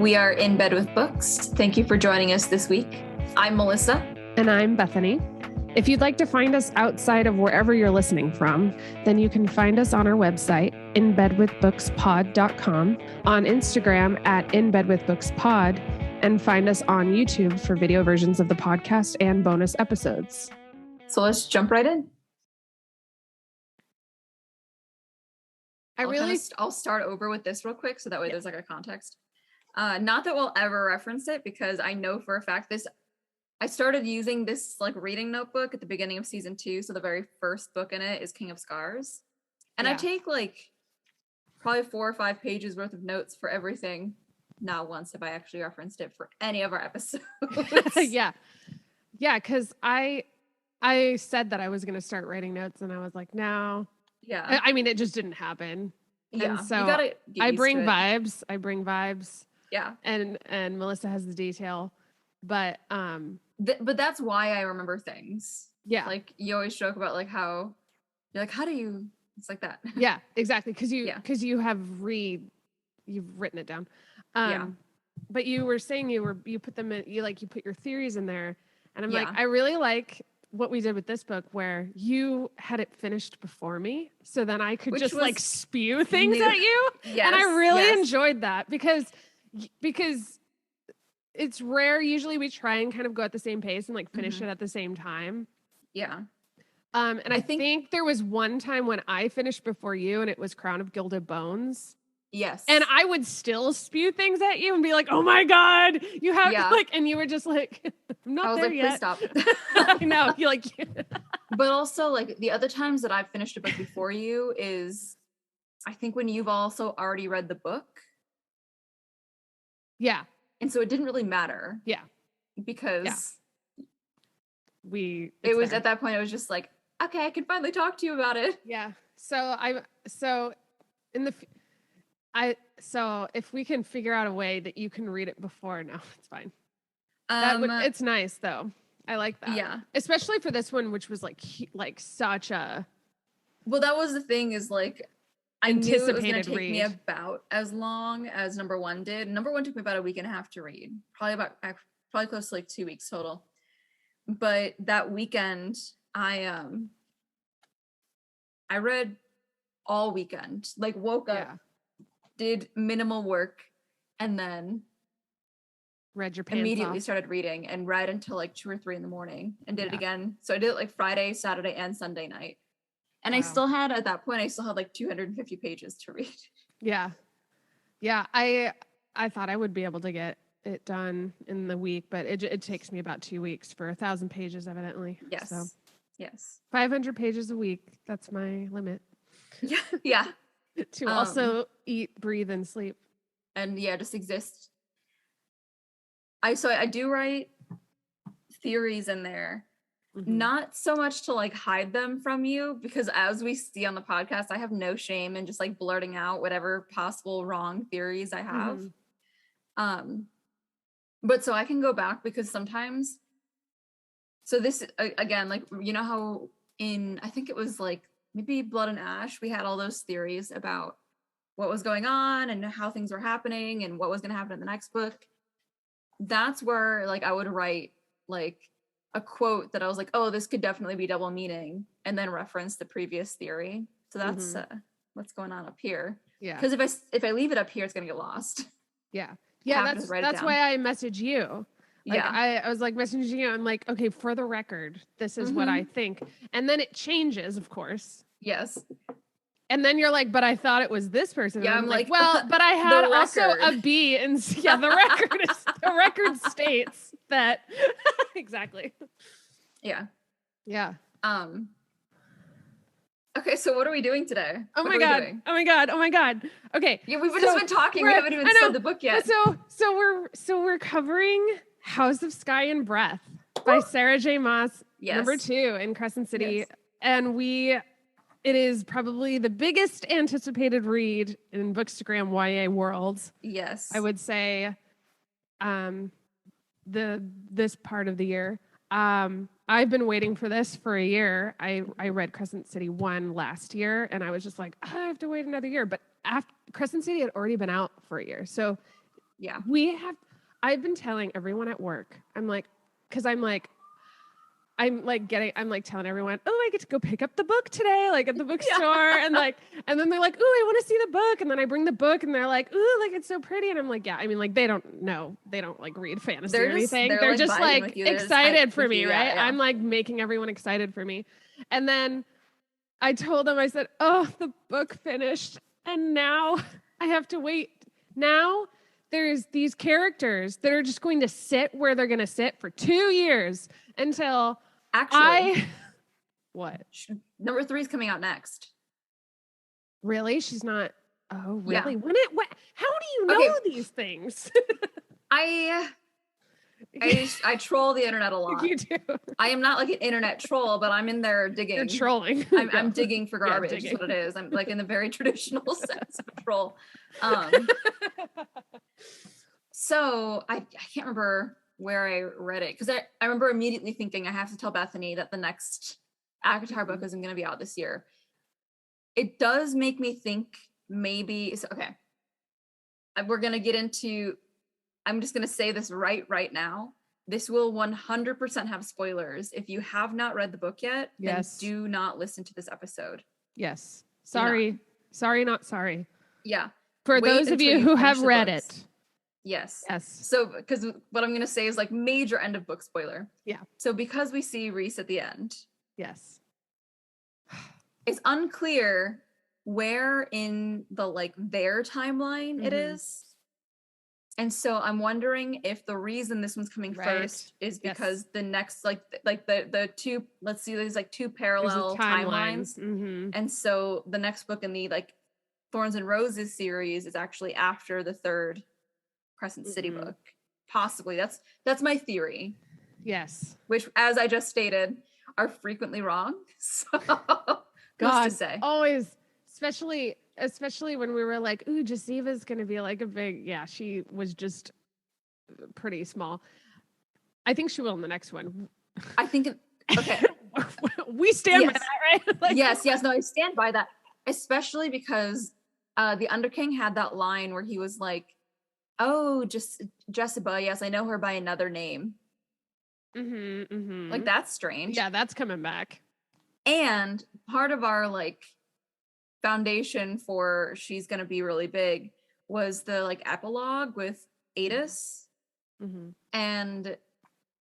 We are in bed with books. Thank you for joining us this week. I'm Melissa. And I'm Bethany. If you'd like to find us outside of wherever you're listening from, then you can find us on our website, inbedwithbookspod.com, on Instagram at inbedwithbookspod, and find us on YouTube for video versions of the podcast and bonus episodes. So let's jump right in. I'll start over with this real quick so that way there's like a context. Not that we'll ever reference it because I know for a fact I started using this like reading notebook at the beginning of season 2. So the very first book in it is King of Scars. And I take like probably 4 or 5 pages worth of notes for everything. Not once have I actually referenced it for any of our episodes. Yeah, because I said that I was going to start writing notes and I was like, no. Yeah. I mean, it just didn't happen. Yeah. And so you gotta I bring vibes. Yeah. And Melissa has the detail. But but that's why I remember things. Yeah. Like you always joke about like how you're like, how do you, it's like that. Yeah, exactly. Because you've written it down. But you were saying you put them in, you put your theories in there. And I'm like, I really like what we did with this book where you had it finished before me. So then I could just like spew things at you. Yes, and I really enjoyed that because it's rare. Usually we try and kind of go at the same pace and like finish it at the same time. Yeah. And I think there was one time when I finished before you and it was Crown of Gilded Bones. Yes. And I would still spew things at you and be like, oh my God, you have and you were just like, I'm not there yet. Please stop. I know. You're like, but also like the other times that I've finished a book before you is I think when you've also already read the book. Yeah. And so it didn't really matter. Yeah. Because it was at that point, I was just like, okay, I can finally talk to you about it. Yeah. So if we can figure out a way that you can read it before, no, it's fine. It's nice though. I like that. Yeah. Especially for this one, which was like such a. Well, that was the thing is like, I knew it was going to take me about as long as number 1 did. Number 1 took me about a week and a half to read. Probably close to like 2 weeks total. But that weekend, I read all weekend. Like woke up, did minimal work, and then read your pants immediately off. Started reading and read until like 2 or 3 in the morning and did it again. So I did it like Friday, Saturday, and Sunday night. And I still had, at that point, like 250 pages to read. Yeah. Yeah. I thought I would be able to get it done in the week, but it takes me about 2 weeks for 1,000 pages, evidently. Yes. So, yes. 500 pages a week. That's my limit. Yeah. Yeah. To also eat, breathe, and sleep. And just exist. I do write theories in there. Not so much to like hide them from you, because as we see on the podcast, I have no shame in just like blurting out whatever possible wrong theories I have. But so I can go back because sometimes, so this again, like, you know how I think it was like maybe Blood and Ash, we had all those theories about what was going on and how things were happening and what was going to happen in the next book. That's where like I would write like a quote that I was like, oh, this could definitely be double meaning, and then reference the previous theory. So that's what's going on up here. Yeah. Because if I leave it up here, it's gonna get lost. Yeah. Yeah. That's why I message you. Like, I was like messaging you. I'm like, okay, for the record, this is what I think, and then it changes, of course. Yes. And then you're like, but I thought it was this person. Yeah, I'm like, well, but I had also a B, and the record states that exactly. Yeah. Yeah. Okay, so what are we doing today? Oh my god. Okay. Yeah, we've just been talking. We haven't even said the book yet. So we're covering House of Sky and Breath by Sarah J. Maas, number 2 in Crescent City, and it is probably the biggest anticipated read in Bookstagram YA world. Yes. I would say this part of the year. I've been waiting for this for a year. I read Crescent City 1 last year, and I was just like, I have to wait another year. But Crescent City had already been out for a year. So Yeah. I've been telling everyone at work, I'm like telling everyone, oh, I get to go pick up the book today, like at the bookstore. And then they're like, oh, I want to see the book. And then I bring the book and they're like, oh, like, it's so pretty. And I'm like, yeah, I mean, like, they don't know. They don't like read fantasy or anything. They're just like excited for me. Right. Yeah. I'm like making everyone excited for me. And then I told them, I said, oh, the book finished. And now I have to wait. Now there's these characters that are just going to sit where they're going to sit for 2 years until what? Number 3 is coming out next. Really? She's not. Oh, really? Yeah. How do you know these things? I troll the internet a lot. You do. I am not like an internet troll, but I'm in there digging. You're trolling. I'm digging for garbage. Is what it is. I'm like in the very traditional sense of a troll. So I can't remember where I read it because I remember immediately thinking I have to tell Bethany that the next Avatar book isn't going to be out this year. It does make me think maybe. Okay, we're going to get into. I'm just going to say this right now. This will 100% have spoilers. If you have not read the book yet, then do not listen to this episode. Yes. Sorry. Sorry, not sorry. Yeah. For those of you who have read it. Yes. Yes. So, because what I'm going to say is like major end of book spoiler. Yeah. So because we see Rhys at the end. Yes. It's unclear where in the like their timeline it is. And so I'm wondering if the reason this one's coming first is because the next like the two, let's see, there's like 2 parallel timelines. And so the next book in the like Thorns and Roses series is actually after the 3rd Crescent City book. Possibly. That's my theory. Yes. Which, as I just stated, are frequently wrong. So God, to say. Always, especially when we were like, ooh, Jasiva's gonna be like a big, she was just pretty small. I think she will in the next one. I think okay. We stand by that, right? Like, yes, no, I stand by that. Especially because the Underking had that line where he was like, oh, just Jessica, yes, I know her by another name. Like, that's strange. Yeah, that's coming back. And part of our like foundation for she's gonna be really big was the like epilogue with Adis. And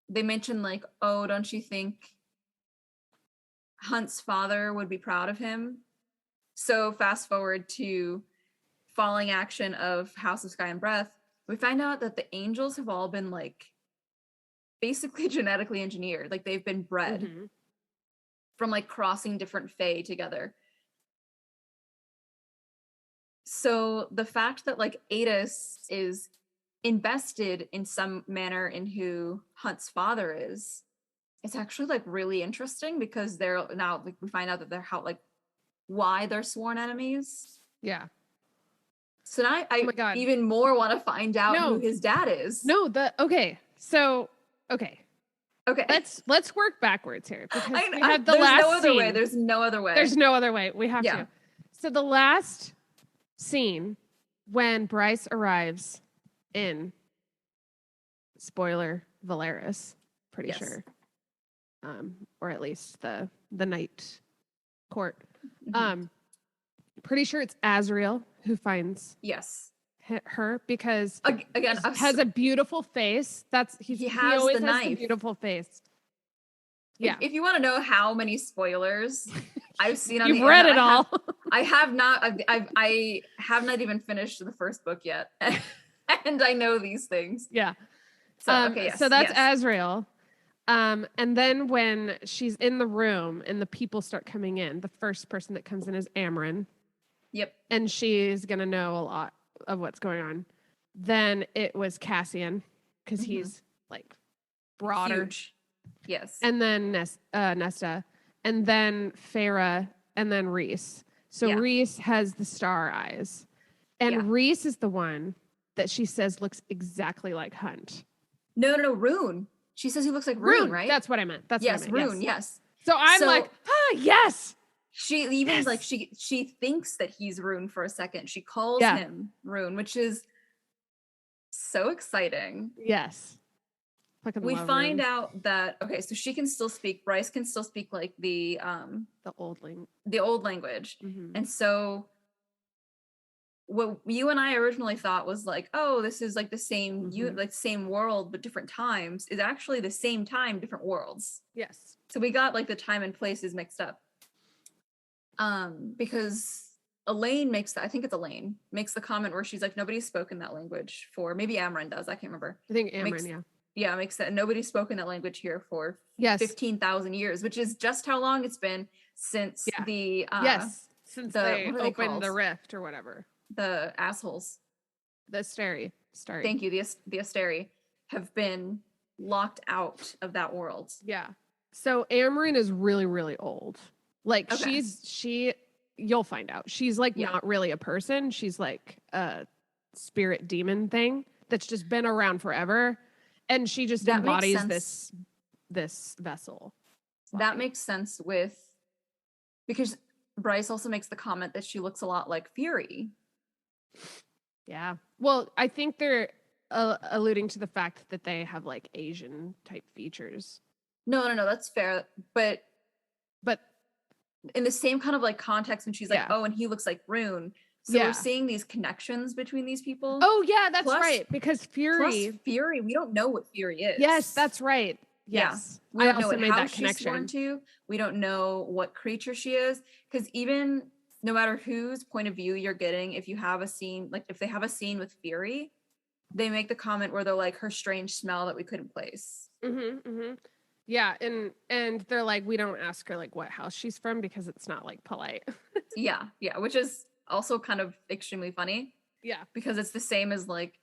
they mentioned like, oh, don't you think Hunt's father would be proud of him? So fast forward to Falling Action of House of Sky and Breath, we find out that the angels have all been like basically genetically engineered. Like they've been bred from like crossing different fae together. So the fact that like Adis is invested in some manner in who Hunt's father is, it's actually like really interesting because they're now like we find out that they're why they're sworn enemies. Yeah. So now I even more want to find out who his dad is. Okay. Let's work backwards here because we have the there's last no other scene. way. There's no other way. There's no other way. We have to. So the last scene when Bryce arrives in spoiler Valeris, pretty sure. Or at least the night court. Pretty sure it's Azriel who finds her because again has a beautiful face. He always has a beautiful face. Yeah. If you want to know how many spoilers I've seen on You've read it all. I have not. I have not even finished the first book yet, and I know these things. Yeah. So so that's Azriel. And then when she's in the room and the people start coming in, the first person that comes in is Amryn. Yep. And she's going to know a lot of what's going on. Then it was Cassian because he's like broader. Huge. Yes. And then Nesta. And then Farah. And then Rhys. So Rhys has the star eyes. And Rhys is the one that she says looks exactly like Hunt. No, Rune. She says he looks like Rune, right? That's what I meant. Rune, yes. So I'm like, yes. She even like she thinks that he's Rune for a second. She calls him Rune, which is so exciting. Yes. We find out that, okay, so she can still speak, Bryce can still speak like the old language. The old language. And so what you and I originally thought was like, oh, this is like the same like same world but different times, is actually the same time, different worlds. Yes. So we got like the time and places mixed up. Because Elaine makes the comment where she's like, nobody's spoken that language for, maybe Amryn does, I can't remember. I think Amryn, makes that nobody's spoken that language here for 15,000 years, which is just how long it's been since since they opened the rift or whatever. The assholes, the Asteri. Thank you. The Asteri have been locked out of that world. Yeah. So Amryn is really, really old. Like you'll find out. She's like not really a person. She's like a spirit demon thing that's just been around forever. And she just embodies this vessel. That makes sense because Bryce also makes the comment that she looks a lot like Fury. Yeah. Well, I think they're alluding to the fact that they have like Asian type features. No, that's fair. But in the same kind of like context when she's like, oh, and he looks like Rune. So we're seeing these connections between these people. Oh, yeah, that's right. Because Fury, we don't know what Fury is. Yes, that's right. Yes. Yeah. We don't know what house she's sworn to. We don't know what creature she is. Because even no matter whose point of view you're getting, if you have a scene, like if they have a scene with Fury, they make the comment where they're like, her strange smell that we couldn't place. Yeah, and they're like, we don't ask her like what house she's from because it's not like polite. yeah, which is also kind of extremely funny. Yeah, because it's the same as like,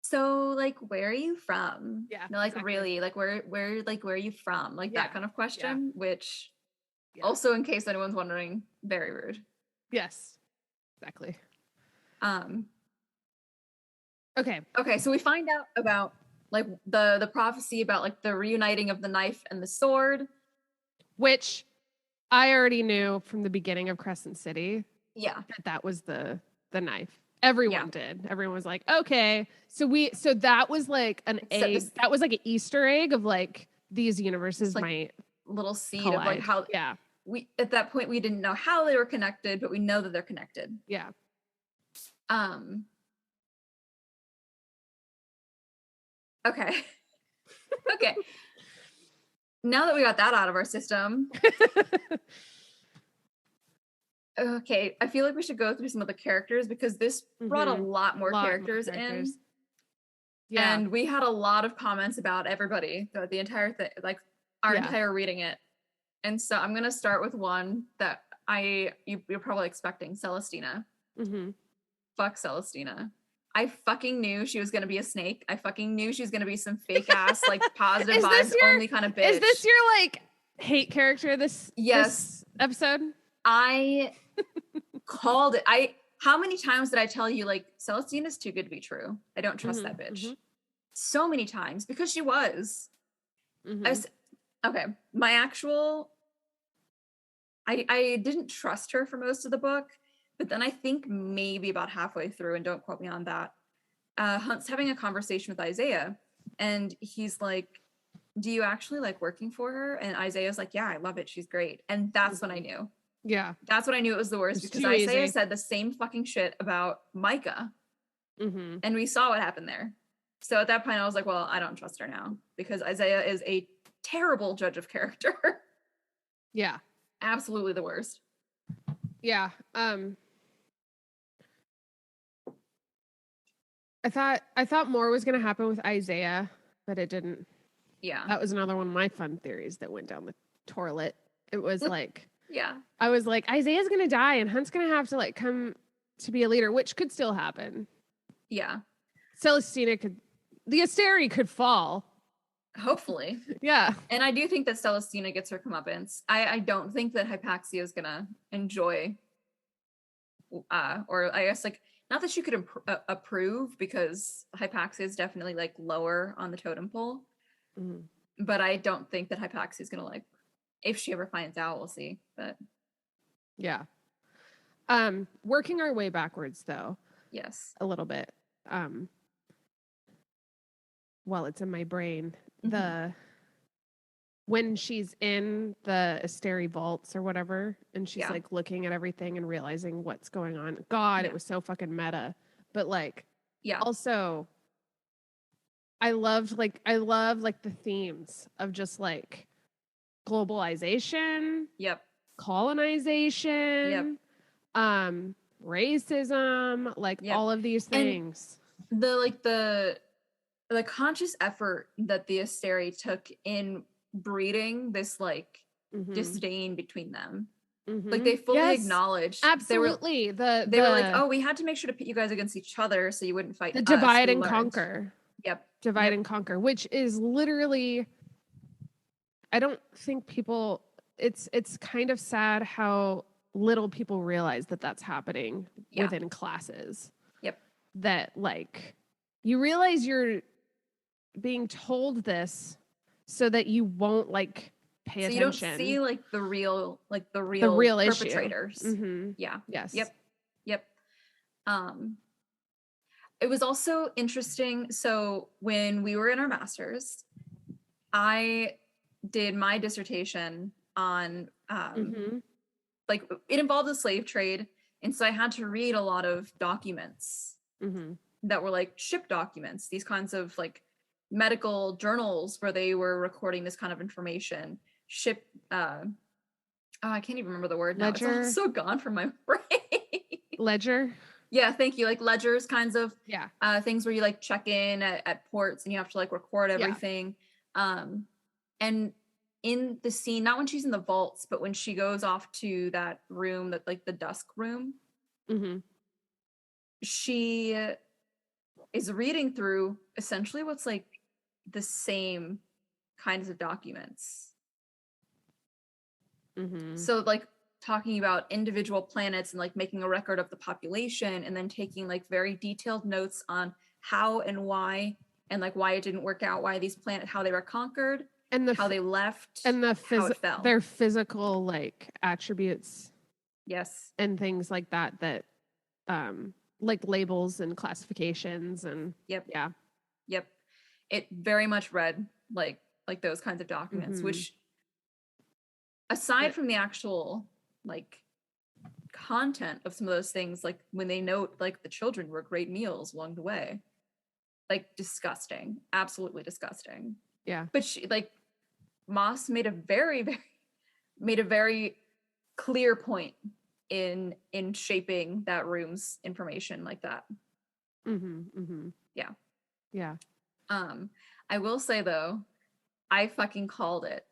so like, where are you from? Yeah, no, like exactly. Really, like where are you from? Like that kind of question, which also, in case anyone's wondering, very rude. Yes, exactly. Okay, so we find out about like the prophecy about like the reuniting of the knife and the sword, which I already knew from the beginning of Crescent City. Yeah, that was the knife. Everyone did. Everyone was like, okay. So that was like an egg. That was like an Easter egg of like these universes like might little seed collide. Of like how we at that point we didn't know how they were connected, but we know that they're connected. Yeah. Okay. Okay. Now that we got that out of our system. Okay, I feel like we should go through some of the characters because this brought a lot more characters in. Yeah. And we had a lot of comments about everybody throughout the entire thing, like our entire reading it. And so I'm going to start with one that you're probably expecting, Celestina. Fuck Celestina. I fucking knew she was going to be a snake. I fucking knew she was going to be some fake ass, like positive vibes only kind of bitch. Is this your like hate character this episode? I called it. How many times did I tell you like Celestina's too good to be true? I don't trust that bitch. So many times because she was. Okay, my actual I didn't trust her for most of the book, but then I think maybe about halfway through, and don't quote me on that, Hunt's having a conversation with Isaiah, and he's like, do you actually like working for her? And Isaiah's like, yeah, I love it. She's great. And that's when I knew. Yeah. That's when I knew it was the worst, because Isaiah said the same fucking shit about Micah. And we saw what happened there. So at that point, I was like, well, I don't trust her now, because Isaiah is a terrible judge of character. Yeah. Absolutely the worst. Yeah. I thought more was going to happen with Isaiah, but it didn't. Yeah. That was another one of my fun theories that went down the toilet. It was like, yeah. I was like, Isaiah's going to die and Hunt's going to have to like come to be a leader, which could still happen. Yeah. Celestina the Asteri could fall. Hopefully. Yeah. And I do think that Celestina gets her comeuppance. I don't think that Hypaxia is going to enjoy, or I guess like, not that she could approve, because Hypaxia is definitely like lower on the totem pole. But I don't think that Hypaxia is going to like, if she ever finds out, we'll see. But yeah. Working our way backwards though. Yes. A little bit. well, it's in my brain. When she's in the Asteri vaults or whatever, and she's like looking at everything and realizing what's going on. God, it was so fucking meta. But like, also I love like the themes of just like globalization, colonization, racism, like all of these things. And the conscious effort that the Asteri took in breeding this like disdain between them. Like they fully acknowledged. Absolutely. They were like, oh, we had to make sure to put you guys against each other so you wouldn't fight. The divide and conquer. Divide and conquer, which is literally, I don't think people, it's kind of sad how little people realize that that's happening within classes. That like, you realize you're being told this so that you won't like pay attention. You don't see like the real perpetrators. Yep. It was also interesting. So when we were in our masters, I did my dissertation on like it involved the slave trade, and so I had to read a lot of documents that were like ship documents, these kinds of like medical journals where they were recording this kind of information. Ship I can't even remember the word now. Ledger. It's all so gone from my brain. Ledger. Yeah, thank you. Like ledgers, kinds of things where you like check in at ports and you have to like record everything. And in the scene, not when she's in the vaults, but when she goes off to that room, that like the dusk room, she is reading through essentially what's like the same kinds of documents. So like talking about individual planets and like making a record of the population, and then taking like very detailed notes on how and why, and like why it didn't work out, why these planets, how they were conquered, and how they left, and how it fell. Their physical like attributes, and things like that like labels and classifications and it very much read like those kinds of documents, which aside from the actual like content of some of those things, like when they note like the children were great meals along the way, like disgusting, absolutely disgusting. But she like Maas made a very clear point in shaping that room's information like that. I will say though, I fucking called it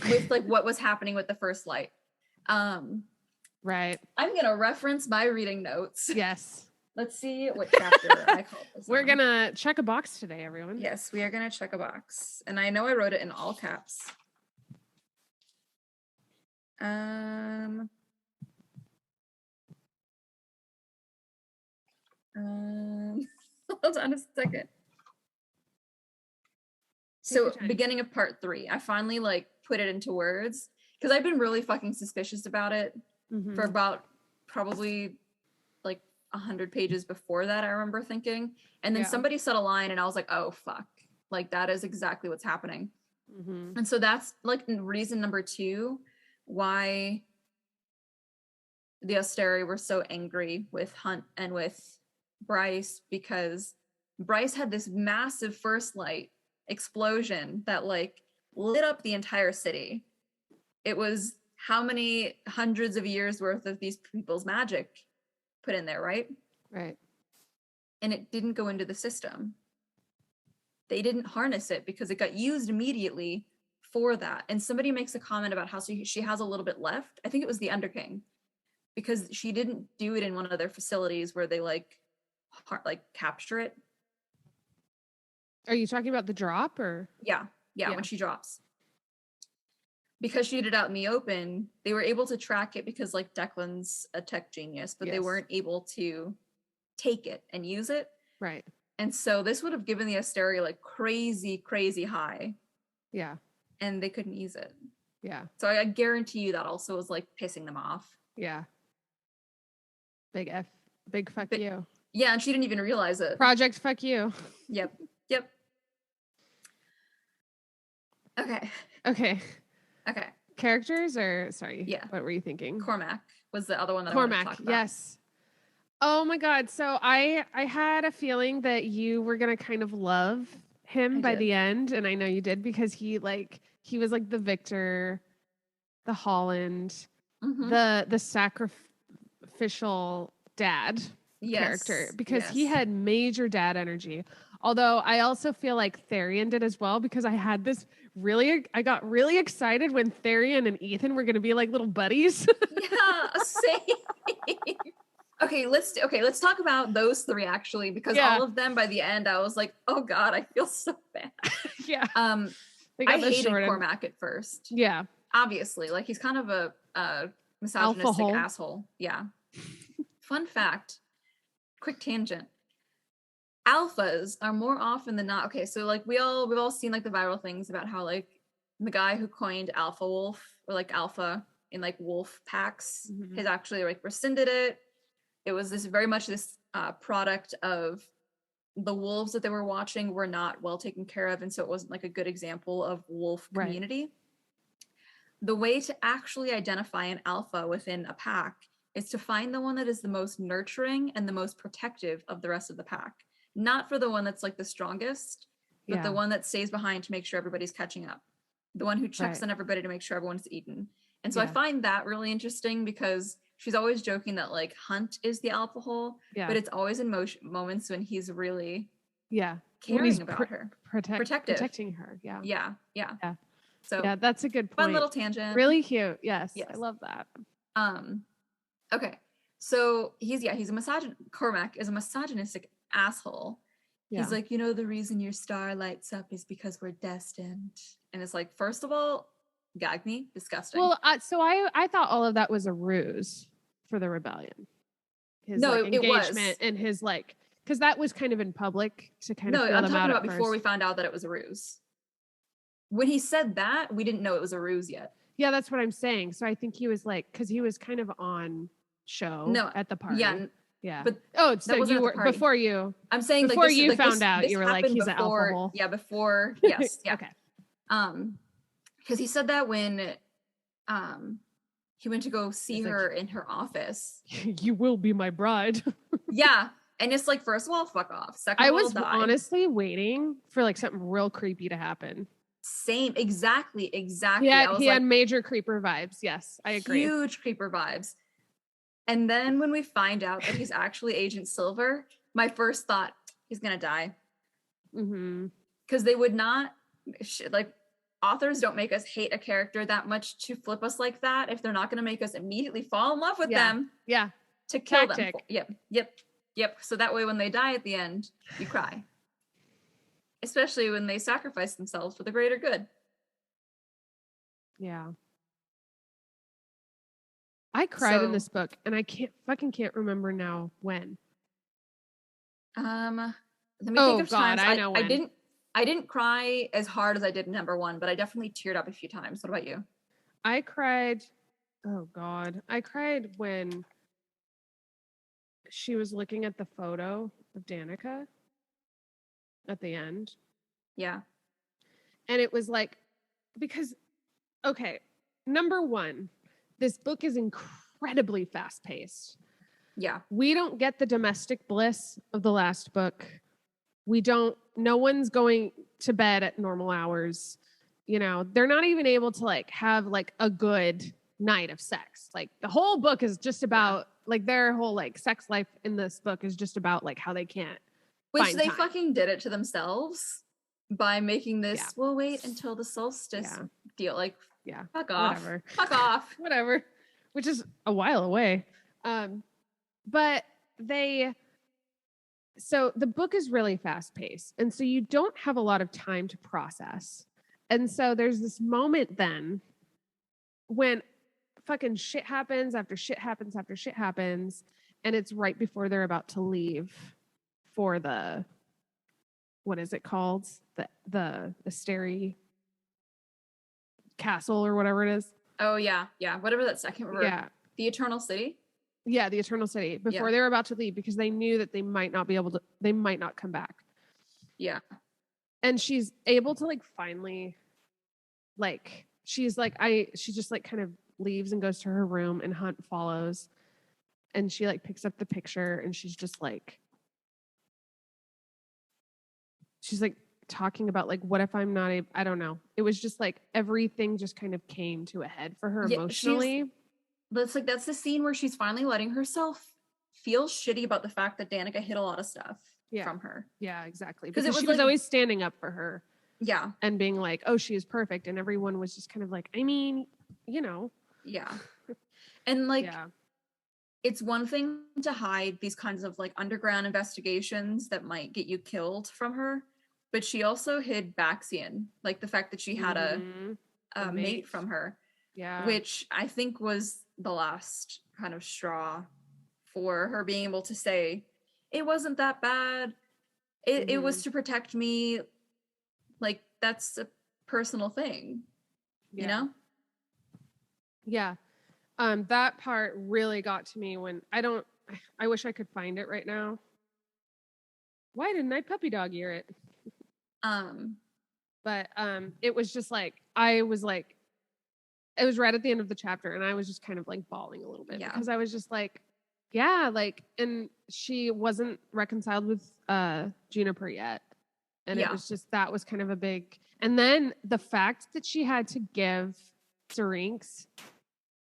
with like what was happening with the first light. Right. I'm gonna reference my reading notes. Yes. Let's see what chapter I called this. We're gonna check a box today, everyone. Yes, we are gonna check a box. And I know I wrote it in all caps. Hold on a second. So beginning of part 3, I finally like put it into words because I've been really fucking suspicious about it for about probably like 100 pages before that. I remember thinking, and then somebody said a line and I was like, oh fuck, like that is exactly what's happening. And so that's like reason number 2 why the Asteri were so angry with Hunt and with Bryce, because Bryce had this massive first light explosion that like lit up the entire city. It was how many hundreds of years worth of these people's magic put in there, right? And it didn't go into the system. They didn't harness it because it got used immediately for that. And somebody makes a comment about how she has a little bit left. I think it was the Underking, because she didn't do it in one of their facilities where they like capture it. Are you talking about the drop or? Yeah, when she drops. Because she did it out in the open, they were able to track it because like Declan's a tech genius, but they weren't able to take it and use it. Right. And so this would have given the Asteri like crazy high. Yeah. And they couldn't use it. Yeah. So I guarantee you that also was like pissing them off. Yeah. Big fuck you. Yeah, and she didn't even realize it. Project fuck you. Yep. Okay. Okay. Okay. Characters or sorry? Yeah. What were you thinking? Cormac was the other one that I Cormac, wanted to talk about. yes. Oh my God. So I had a feeling that you were gonna kind of love him by the end, and I know you did because he was like the Victor, the Holland, the sacrificial dad character because he had major dad energy. Although I also feel like Therian did as well because I got really excited when Therian and Ethan were going to be like little buddies. Yeah, same. Okay, let's talk about those three actually because all of them by the end I was like, oh God, I feel so bad. Yeah. I hated Cormac at first. Yeah. Obviously, like he's kind of a misogynistic asshole. Yeah. Fun fact, quick tangent. Alphas are more often than not okay. So like we've all seen like the viral things about how like the guy who coined alpha wolf or like alpha in like wolf packs has actually like rescinded it. It was very much this product of the wolves that they were watching were not well taken care of, and so it wasn't like a good example of wolf community. The way to actually identify an alpha within a pack is to find the one that is the most nurturing and the most protective of the rest of the pack. Not for the one that's like the strongest, but the one that stays behind to make sure everybody's catching up. The one who checks on everybody to make sure everyone's eaten. And so I find that really interesting because she's always joking that like Hunt is the alpha hole, but it's always in moments when he's really caring about her. Protecting her. Yeah. So yeah, that's a good point. Fun little tangent. Really cute. Yes. I love that. Okay. So he's Cormac is a misogynistic asshole. He's like, the reason your star lights up is because we're destined. And it's like, first of all, gag me, disgusting. Well, so I thought all of that was a ruse for the rebellion. His engagement and his because that was kind of in public to kind of feel I'm them talking out about before we found out that it was a ruse. When he said that, we didn't know it was a ruse yet. Yeah, that's what I'm saying. So I think he was because he was kind of on show at the party. Yeah. But so you were before you. I'm saying before you found out, you were like, he's an alpha hole. Yeah, before. Yes. Yeah. Okay. Because he said that when he went to go see her in her office. You will be my bride. Yeah. And it's like, first of all, fuck off. Second I of all, was honestly waiting for like something real creepy to happen. Same. Exactly. Yeah, he had major creeper vibes. Yes, I agree. Huge creeper vibes. And then when we find out that he's actually Agent Silver, my first thought, he's going to die. Because they would not, authors don't make us hate a character that much to flip us like that if they're not going to make us immediately fall in love with them. Yeah. To kill them. Yep. So that way when they die at the end, you cry. Especially when they sacrifice themselves for the greater good. Yeah. I cried in this book and I can't remember now when. Let me think of times. I know when. I didn't cry as hard as I did in number 1, but I definitely teared up a few times. What about you? I cried. Oh God. I cried when she was looking at the photo of Danica at the end. Yeah. And it was like, because, okay, number 1, this book is incredibly fast paced. Yeah. We don't get the domestic bliss of the last book. No one's going to bed at normal hours. They're not even able to have a good night of sex. The whole book is just about their whole sex life in this book is just about how they can't. Which they fucking did it to themselves by making this, we'll wait until the solstice deal. Fuck off. Whatever. Fuck off. Whatever. Which is a while away. But so the book is really fast paced. And so you don't have a lot of time to process. And so there's this moment then when fucking shit happens after shit happens after shit happens. And it's right before they're about to leave for the, what is it called? The Asteri Castle or whatever it is. Oh yeah. Whatever that's, I can't remember. Yeah. The Eternal City. Yeah, the Eternal City. Before they were about to leave because they knew that they might not come back. Yeah. And she's able to finally like, she's like, she just like kind of leaves and goes to her room, and Hunt follows, and she like picks up the picture, and she's like talking about like, what if I'm not I don't know. It was just like everything just kind of came to a head for her emotionally. That's the scene where she's finally letting herself feel shitty about the fact that Danica hid a lot of stuff from her. Yeah, exactly. Because she was was always standing up for her. Yeah. And being like, oh, she is perfect. And everyone was just kind of like, I mean, you know. Yeah. And like, it's one thing to hide these kinds of like underground investigations that might get you killed from her, but she also hid Baxian, like the fact that she had a mate from her. Yeah. Which I think was the last kind of straw for her being able to say, it wasn't that bad. It was to protect me. Like, that's a personal thing, you know? Yeah. That part really got to me when I wish I could find it right now. Why didn't I puppy dog ear it? But it was just like, it was right at the end of the chapter, and I was just kind of like bawling a little bit because I was just like, yeah, like, and she wasn't reconciled with Juniper yet. And it was just, that was kind of a big, and then the fact that she had to give Syrinx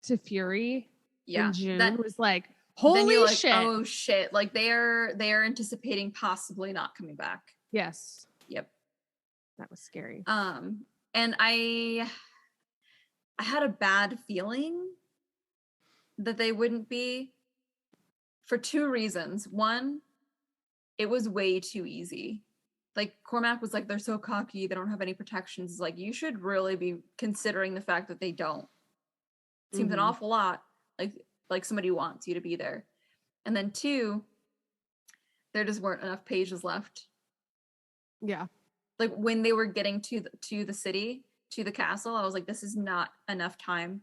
to Fury in June was like, holy shit. Oh shit. Like they are anticipating possibly not coming back. Yes. Yep. That was scary. And I had a bad feeling that they wouldn't be, for two reasons. One, it was way too easy. Like Cormac was like, they're so cocky, they don't have any protections. It's like, you should really be considering the fact that they don't. Seems an awful lot like somebody wants you to be there. And then two, there just weren't enough pages left. Yeah. Like when they were getting to the city, to the castle, I was like, this is not enough time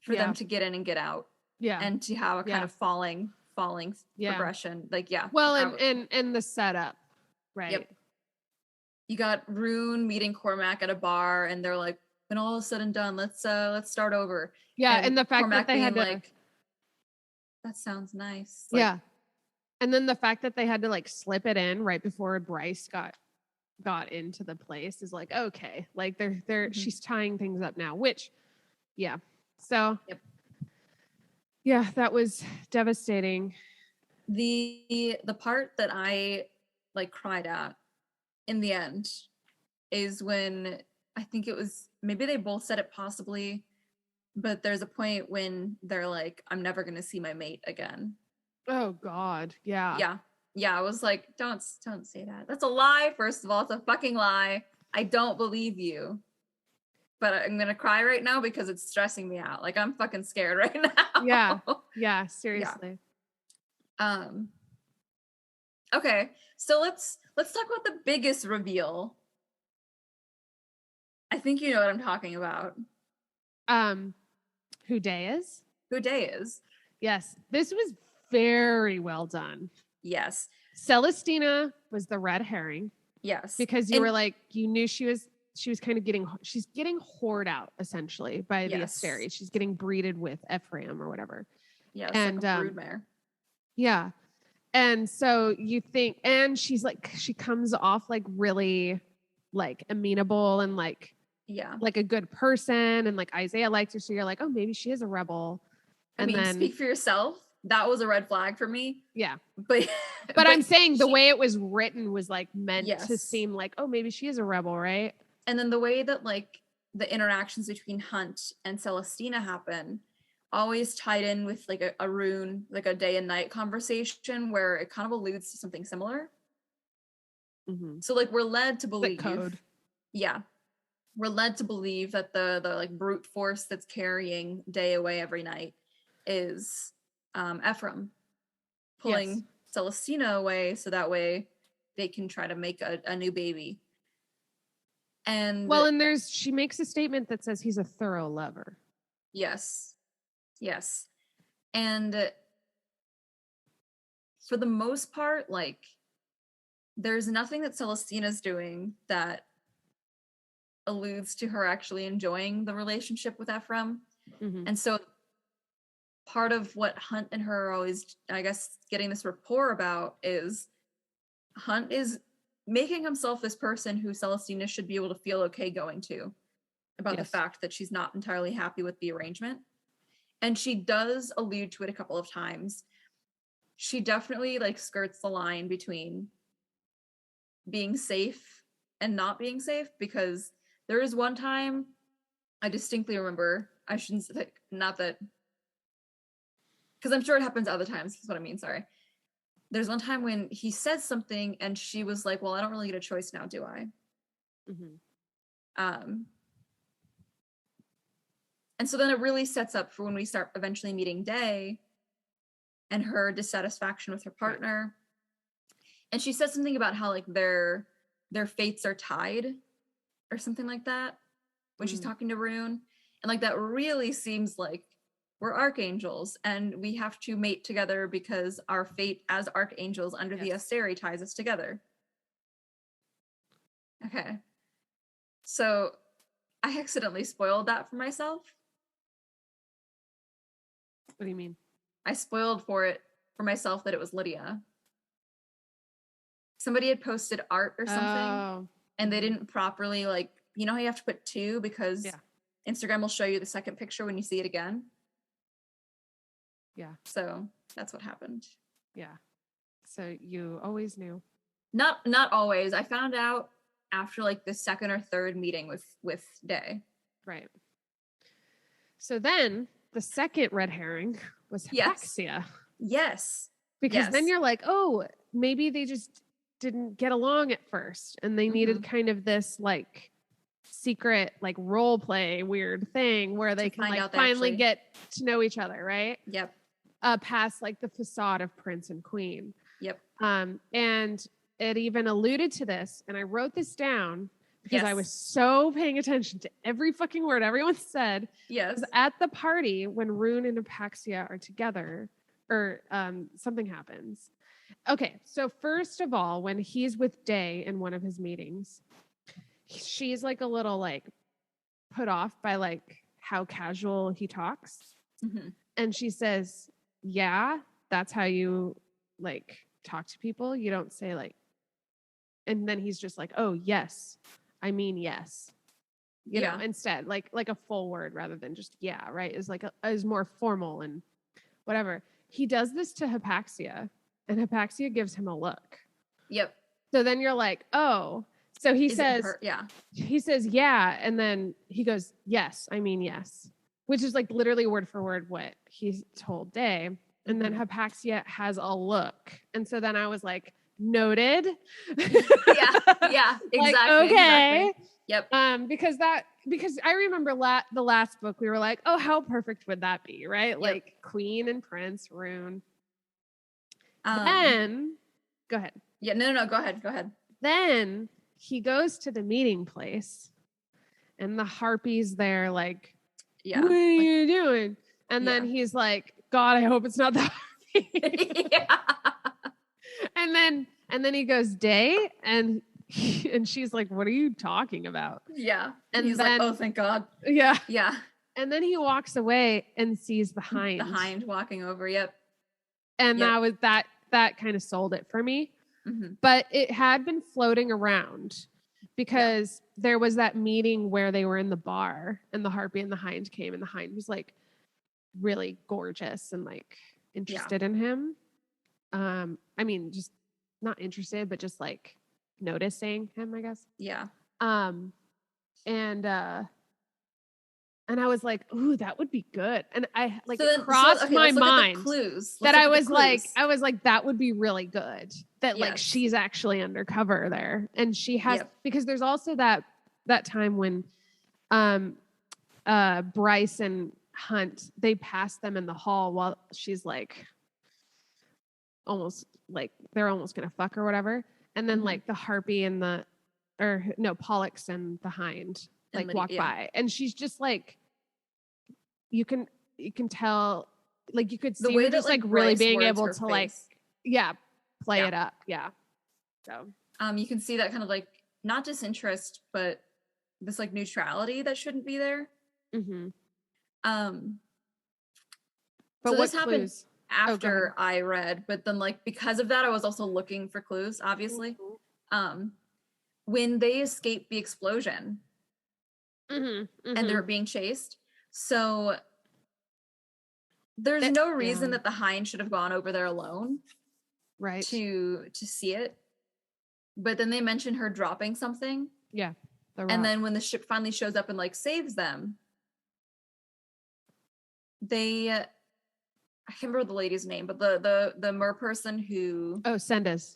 for them to get in and get out. Yeah. And to have a kind of falling progression. Like, Well, and the setup, right? Yep. You got Rune meeting Cormac at a bar, and they're like, when all is said and done, let's start over. Yeah, and the fact Cormac that they had to, like, that sounds nice. Like, yeah. And then the fact that they had to like slip it in right before Bryce got into the place is like, okay, like they're she's tying things up now, which so yeah, that was devastating. The part that I like cried at in the end is when, I think it was, maybe they both said it possibly, but there's a point when they're like, I'm never gonna see my mate again. Oh God. Yeah. I was like, don't say that. That's a lie. First of all, it's a fucking lie. I don't believe you. But I'm gonna cry right now because it's stressing me out. Like, I'm fucking scared right now. Yeah, seriously. Okay, so let's talk about the biggest reveal. I think you know what I'm talking about. Who Day is? Who Day is. Yes, this was very well done. Yes. Celestina was the red herring. Yes. Because you were like, you knew she was kind of getting whored out essentially by the Asteri. She's getting breeded with Ephraim or whatever. Yeah, and like a broodmare. Yeah. And so you think, and she's like, she comes off like really like amenable and like a good person, and like Isaiah likes her, so you're like, oh, maybe she is a rebel. And then speak for yourself. That was a red flag for me. Yeah. But I'm saying the way it was written was like meant to seem like, oh, maybe she is a rebel, right? And then the way that like the interactions between Hunt and Celestina happen always tied in with like a rune, like a day and night conversation where it kind of alludes to something similar. So like we're led to believe code. Yeah. We're led to believe that the like brute force that's carrying Day away every night is Ephraim pulling Celestina away, so that way they can try to make a new baby. And and she makes a statement that says he's a thorough lover. Yes. And for the most part, like, there's nothing that Celestina's doing that alludes to her actually enjoying the relationship with Ephraim. And so part of what Hunt and her are always, I guess, getting this rapport about is Hunt is making himself this person who Celestina should be able to feel okay going to about the fact that she's not entirely happy with the arrangement. And she does allude to it a couple of times. She definitely like skirts the line between being safe and not being safe, because there is one time I distinctly remember, I shouldn't say, not that, because I'm sure it happens other times, is what I mean, sorry. There's one time when he says something and she was like, well, I don't really get a choice now, do I? And so then it really sets up for when we start eventually meeting Day and her dissatisfaction with her partner. And she says something about how like their fates are tied or something like that when she's talking to Rune. And like that really seems like we're archangels and we have to mate together because our fate as archangels under the Asteri ties us together. Okay. So I accidentally spoiled that for myself. What do you mean? I spoiled for myself that it was Lydia. Somebody had posted art or something and they didn't properly, like, you know how you have to put 2 because Instagram will show you the second picture when you see it again? Yeah. So that's what happened. Yeah. So you always knew? Not always. I found out after like the second or third meeting with Day. Right. So then the second red herring was Hypaxia. Yes. Because then you're like, oh, maybe they just didn't get along at first and they needed kind of this like secret like role play weird thing where they can like finally get to know each other, right? Yep. Past like the facade of prince and queen. Yep. And it even alluded to this, and I wrote this down because I was so paying attention to every fucking word everyone said. Yes. At the party when Rune and Hypaxia are together, or something happens. Okay, so first of all, when he's with Day in one of his meetings, she's like a little like put off by like how casual he talks. And she says, yeah, that's how you like talk to people. You don't say like, and then he's just like, oh, yes. I mean, yes. You know, instead, like a full word rather than just, yeah, right. Is like, is more formal and whatever. He does this to Hypaxia and Hypaxia gives him a look. Yep. So then you're like, oh, so he says, he says, yeah. And then he goes, yes, I mean, yes, which is like literally word for word what he told Day. And then Hypaxia has a look. And so then I was like, noted. Yeah, exactly. Like, okay. Exactly. Yep. Because I remember the last book, we were like, oh, how perfect would that be, right? Yep. Like Queen and Prince, Rune. Then, go ahead. Yeah, no, go ahead. Then he goes to the meeting place and the harpy's there like, what are you doing? And then he's like, God, I hope it's not the harpy. And then he goes, Day, and she's like, what are you talking about? Yeah. And he's then, like, oh, thank God. Yeah. Yeah. And then he walks away and sees the hind. The hind walking over, yep. And that kind of sold it for me. But it had been floating around because there was that meeting where they were in the bar and the harpy and the hind came and the hind was like really gorgeous and like interested in him. I mean, just not interested, but just like noticing him, I guess. Yeah. And I was like, ooh, that would be good. And I like crossed my mind clues. That I was like, that would be really good. That like she's actually undercover there. And she has because there's also that time when Bryce and Hunt, they pass them in the hall while she's like almost like they're almost gonna fuck or whatever. And then like the harpy and Pollux and the hind like walk by, and she's just like, you can tell, like you could see her just like really being able to like play it up. So you can see that kind of like not disinterest, but this like neutrality that shouldn't be there. Mm-hmm. But so this happened after I read, but then like because of that, I was also looking for clues, obviously. Mm-hmm. When they escaped the explosion, and they were being chased, so there's no reason that the Hind should have gone over there alone, right? To see it. But then they mentioned her dropping something. Yeah. And then when the ship finally shows up and like saves them, I can't remember the lady's name, but the mer person who Sendes.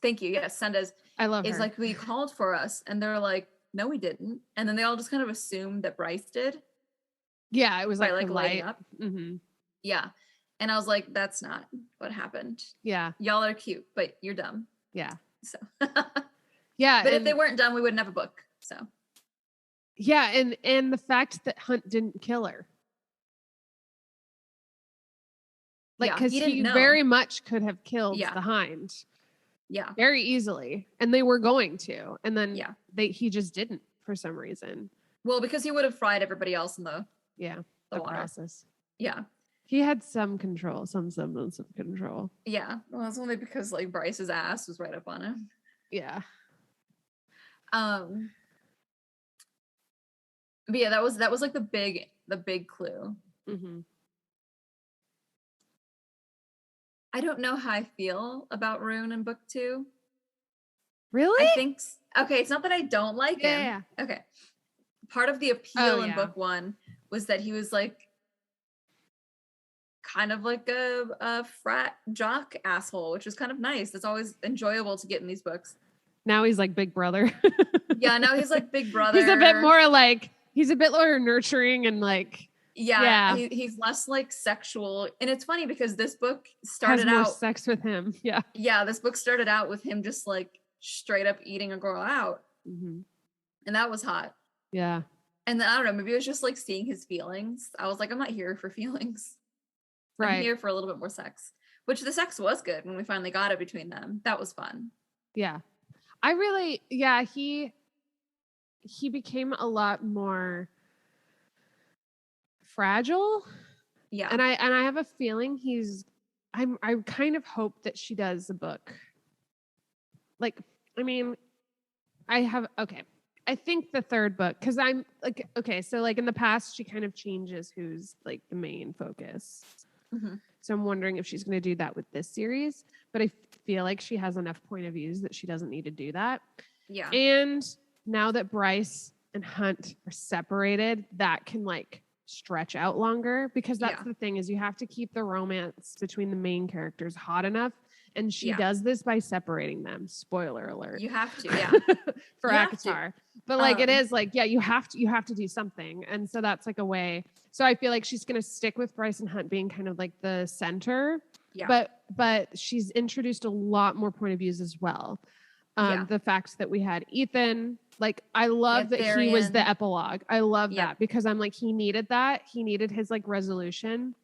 Thank you. Yes, Sendes. I love her. Is like, we called for us, and they're like, no, we didn't. And then they all just kind of assumed that Bryce did. Yeah, it was by like lighting up. Mm-hmm. Yeah, and I was like, that's not what happened. Yeah, y'all are cute, but you're dumb. Yeah. So. Yeah, but if they weren't dumb, we wouldn't have a book. So. Yeah, and the fact that Hunt didn't kill her. Like, because he very much could have killed the Hind. Yeah. Very easily. And they were going to. And then he just didn't for some reason. Well, because he would have fried everybody else in the water process. Yeah. He had some control, some semblance of control. Yeah. Well, it's only because like Bryce's ass was right up on him. Yeah. But yeah, that was like the big clue. Mm-hmm. I don't know how I feel about Rune in book 2. Really? I think okay. It's not that I don't like him. Yeah. Okay. Part of the appeal in book 1 was that he was like kind of like a frat jock asshole, which was kind of nice. It's always enjoyable to get in these books. Now he's like Big Brother. Yeah, now he's like Big Brother. He's a bit more nurturing and like. Yeah. He's less like sexual, and it's funny because this book started out sex with him. Yeah. Yeah, this book started out with him just like straight up eating a girl out, and that was hot. Yeah. And then I don't know, maybe it was just like seeing his feelings. I was like, I'm not here for feelings. Right. I'm here for a little bit more sex, which the sex was good when we finally got it between them. That was fun. Yeah. He became a lot more fragile. Yeah. And I have a feeling I kind of hope that she does the book. Like, I mean, I think the third book, because I'm like, okay, so like in the past, she kind of changes who's like the main focus. Mm-hmm. So I'm wondering if she's going to do that with this series, but I feel like she has enough point of views that she doesn't need to do that. Yeah. And now that Bryce and Hunt are separated, that can like stretch out longer, because that's the thing, is you have to keep the romance between the main characters hot enough. And she does this by separating them. Spoiler alert. You have to, yeah. For ACOTAR. But like it is like, you have to do something. And so that's like a way. So I feel like she's gonna stick with Bryce and Hunt being kind of like the center. Yeah. But she's introduced a lot more point of views as well. The fact that we had Ethan, like I love that he was the epilogue. I love that, because I'm like, he needed that. He needed his like resolution.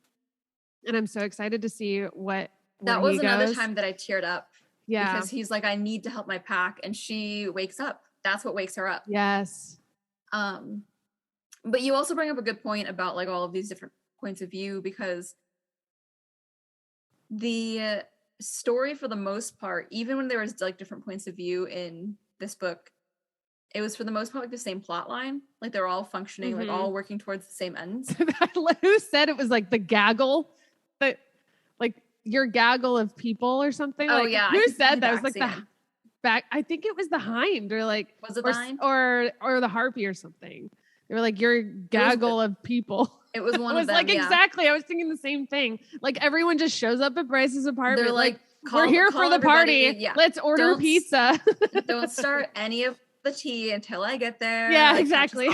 And I'm so excited to see what that was another time that I teared up. Yeah. Because he's like, I need to help my pack. And she wakes up. That's what wakes her up. Yes. But you also bring up a good point about like all of these different points of view, because the story for the most part, even when there was like different points of view in this book, it was for the most part like the same plot line. Like they're all functioning, like all working towards the same ends. Who said it was like the gaggle? That like your gaggle of people or something? Oh like, yeah. Who said that? It was like the back. I think it was the Hind, or like was it the Hind? or the Harpy or something. They were like your gaggle of people. It was one of them. Like exactly. I was thinking the same thing. Like everyone just shows up at Bryce's apartment. They're like we're here for the party. Yeah. Let's order pizza. Don't start any of the tea until I get there. Yeah, like, exactly.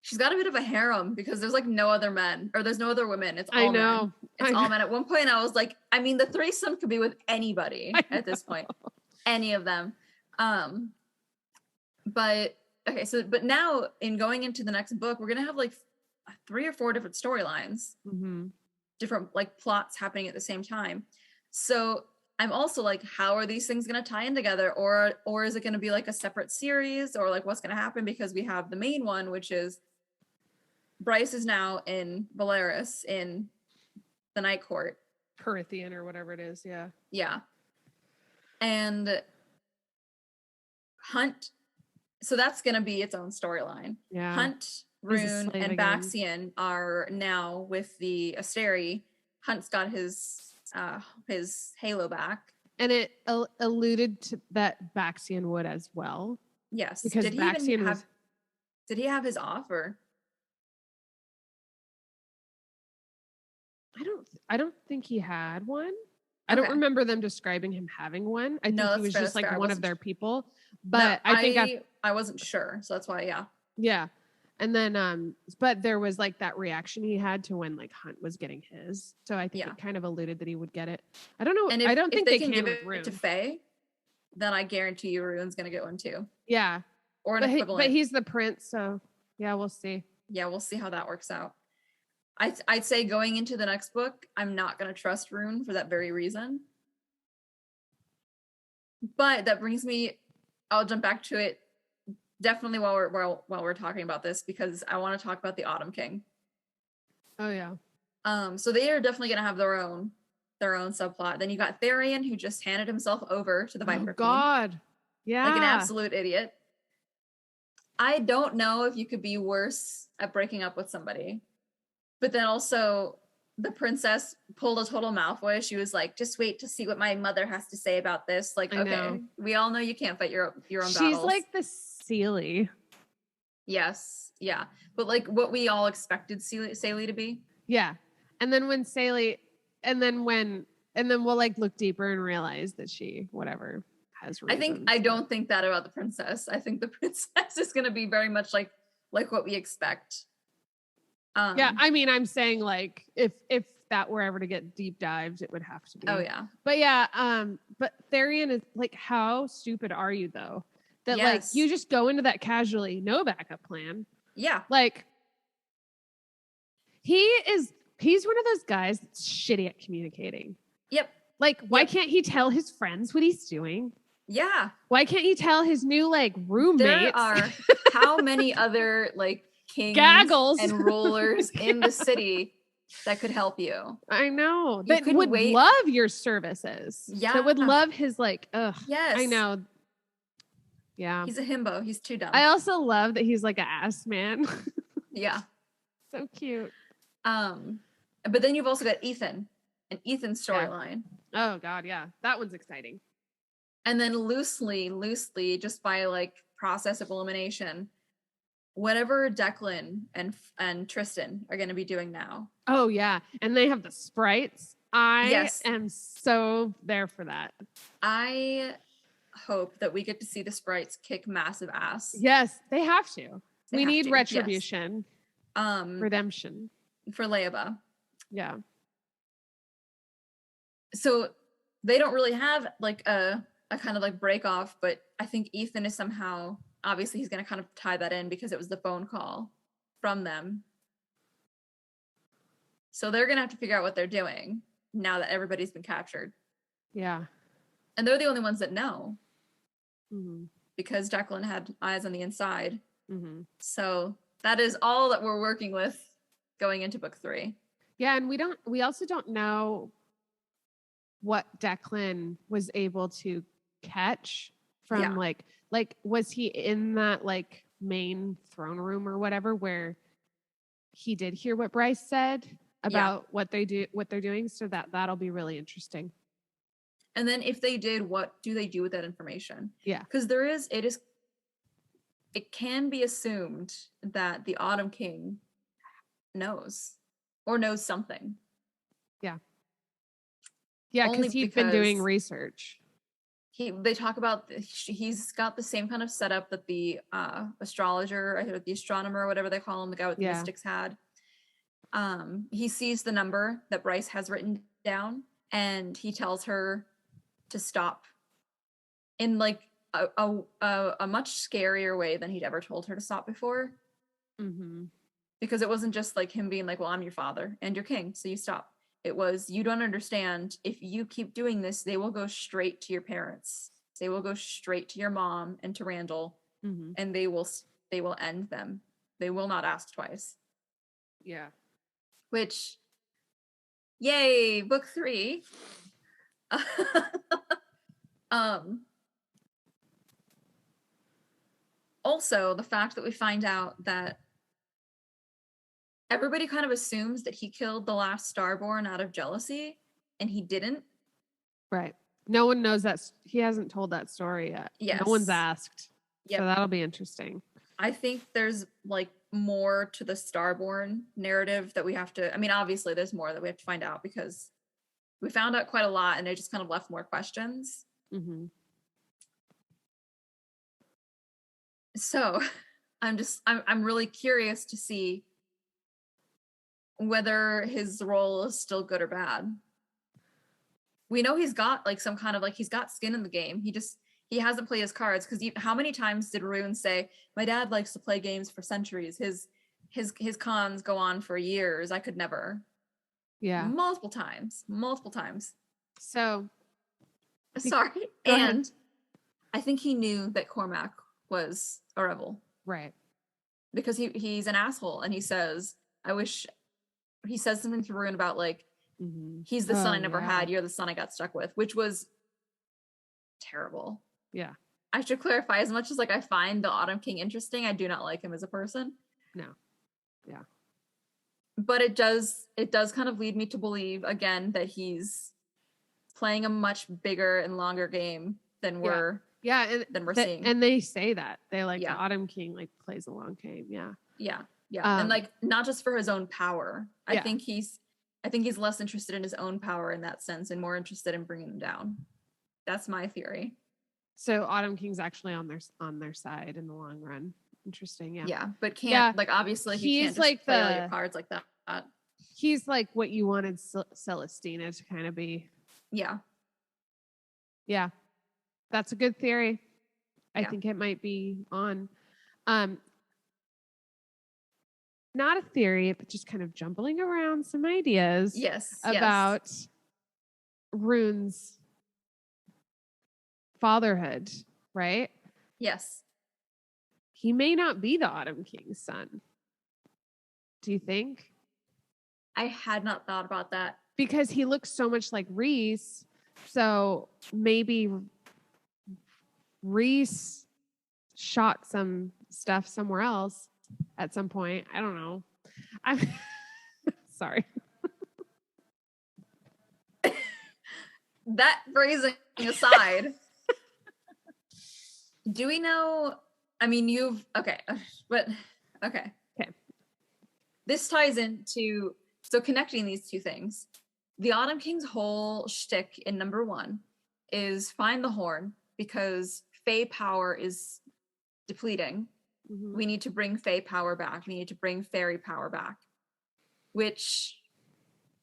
She's got a bit of a harem, because there's like no other men, or there's no other women. It's all men. It's all men. At one point I was like, I mean, the threesome could be with anybody at this point. Any of them. But okay, so but now in going into the next book, we're gonna have like 3 or 4 different storylines, different like plots happening at the same time. So I'm also like, how are these things going to tie in together? Or is it going to be like a separate series, or like what's going to happen? Because we have the main one, which is Bryce is now in Valeris in the Night Court. Perithian or whatever it is. Yeah. Yeah. And Hunt. So that's going to be its own storyline. Yeah. Hunt, Rune, and Baxian are now with the Asteri. Hunt's got his halo back. And it alluded to that Baxian would as well. Yes. Because did he have his off, or? I don't think he had one. Okay. I don't remember them describing him having one. I think he was just like one of their people. But no, I think I wasn't sure. So that's why, yeah. Yeah. And then but there was like that reaction he had to when like Hunt was getting his. So I think it kind of alluded that he would get it. I don't know. And I don't think they can give it to Faye, then I guarantee you Rune's gonna get one too. Yeah. Or an equivalent. But he's the prince, so yeah, we'll see. Yeah, we'll see how that works out. I'd say going into the next book, I'm not gonna trust Rune for that very reason. But that brings me, I'll jump back to it definitely while we're talking about this, because I want to talk about the Autumn King. Oh yeah. So they are definitely gonna have their own subplot. Then you got Therian, who just handed himself over to the Viper Queen. God. Yeah. Like an absolute idiot. I don't know if you could be worse at breaking up with somebody. But then also the princess pulled a total Malfoy. She was like, just wait to see what my mother has to say about this. Like, okay, we all know you can't fight your own battles. She's like the Seelie. Yes. Yeah. But like what we all expected Saley to be. Yeah. And then when Saley, and then we'll like look deeper and realize that she, whatever, has reasons. I don't think that about the princess. I think the princess is going to be very much like what we expect. Yeah, I mean, I'm saying like if that were ever to get deep dived, it would have to be. Oh yeah. But yeah, but Therian is like, how stupid are you though? That like you just go into that casually, no backup plan. Yeah. Like he's one of those guys that's shitty at communicating. Yep. Like, why can't he tell his friends what he's doing? Yeah. Why can't he tell his new like roommates? There are how many other like kings and rulers in the city that could help you. I know. That would love your services. Yeah. That would love his like, ugh. Yes. I know. Yeah. He's a himbo. He's too dumb. I also love that he's like an ass man. Yeah. So cute. But then you've also got Ethan and Ethan's storyline. Yeah. Oh God, yeah. That one's exciting. And then loosely, just by like process of elimination, whatever Declan and Tristan are going to be doing now. Oh yeah, and they have the sprites. I am so there for that. I hope that we get to see the sprites kick massive ass. Yes, they have to. We need retribution. Yes. Redemption for Leaba. Yeah. So they don't really have like a kind of like break off, but I think Ethan is somehow, obviously he's going to kind of tie that in because it was the phone call from them. So they're going to have to figure out what they're doing now that everybody's been captured. Yeah. And they're the only ones that know. Mm-hmm. Because Declan had eyes on the inside. Mm-hmm. So that is all that we're working with going into book 3. Yeah. And we also don't know what Declan was able to catch from like was he in that like main throne room or whatever where he did hear what Bryce said about what they're doing, so that'll be really interesting. And then if they did, what do they do with that information? Yeah, because it can be assumed that the Autumn King knows something. Yeah, because he's been doing research. They talk about he's got the same kind of setup that the astrologer, the astronomer, whatever they call him, the guy with the mystics had. He sees the number that Bryce has written down, and he tells her to stop in like a much scarier way than he'd ever told her to stop before. Mm-hmm. Because it wasn't just like him being like, well, I'm your father and your king, so you stop. It was, you don't understand. If you keep doing this, they will go straight to your parents. They will go straight to your mom and to Randall, and they will end them. They will not ask twice. Yeah. Which, yay, book 3. Also, the fact that we find out that everybody kind of assumes that he killed the last Starborn out of jealousy, and he didn't. Right. No one knows that. He hasn't told that story yet. Yes. No one's asked. Yep. So that'll be interesting. I think there's like more to the Starborn narrative that we have to, I mean, obviously there's more that we have to find out because we found out quite a lot and it just kind of left more questions. So I'm really curious to see whether his role is still good or bad. We know he's got like some kind of like, he's got skin in the game. He hasn't played his cards because how many times did Rune say, my dad likes to play games for centuries. His cons go on for years. I could never. Yeah. Multiple times. So. Sorry. And I think he knew that Cormac was a rebel. Right. Because he's an asshole and he says something to Rune about like, he's the son I never had. You're the son I got stuck with, which was terrible. Yeah. I should clarify, as much as like I find the Autumn King interesting, I do not like him as a person. No. Yeah. But it does kind of lead me to believe again that he's playing a much bigger and longer game than we're seeing. And they say that. They like the Autumn King like plays a long game. Yeah. Yeah. And like not just for his own power. I think he's less interested in his own power in that sense and more interested in bringing them down. That's my theory. So Autumn King's actually on their side in the long run. Interesting, yeah. Yeah, but like obviously he can't just like play all your cards like that. He's like what you wanted Celestina to kind of be. Yeah. Yeah. That's a good theory. I think it might be on. Not a theory, but just kind of jumbling around some ideas. Yes. About Rune's fatherhood, right? Yes. He may not be the Autumn King's son. Do you think? I had not thought about that. Because he looks so much like Rhys. So maybe Rhys shot some stuff somewhere else at some point. I don't know. I'm sorry. That phrasing aside, do we know? I mean, okay. This ties into, so connecting these two things. The Autumn King's whole shtick in number 1 is find the horn because Fae power is depleting. We need to bring Fae power back. We need to bring fairy power back. Which,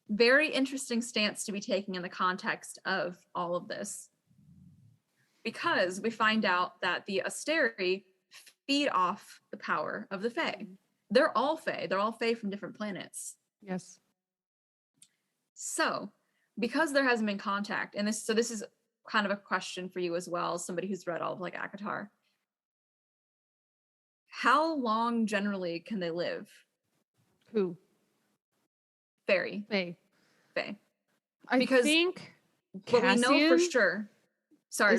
very interesting stance to be taking in the context of all of this. Because we find out that the Asteri feed off the power of the Fae. They're all Fae. They're all Fae from different planets. Yes. So, because there hasn't been contact, and this is kind of a question for you as well, somebody who's read all of like ACOTAR. How long generally can they live? Who? Fae. Fae. I think what we know for sure. Sorry.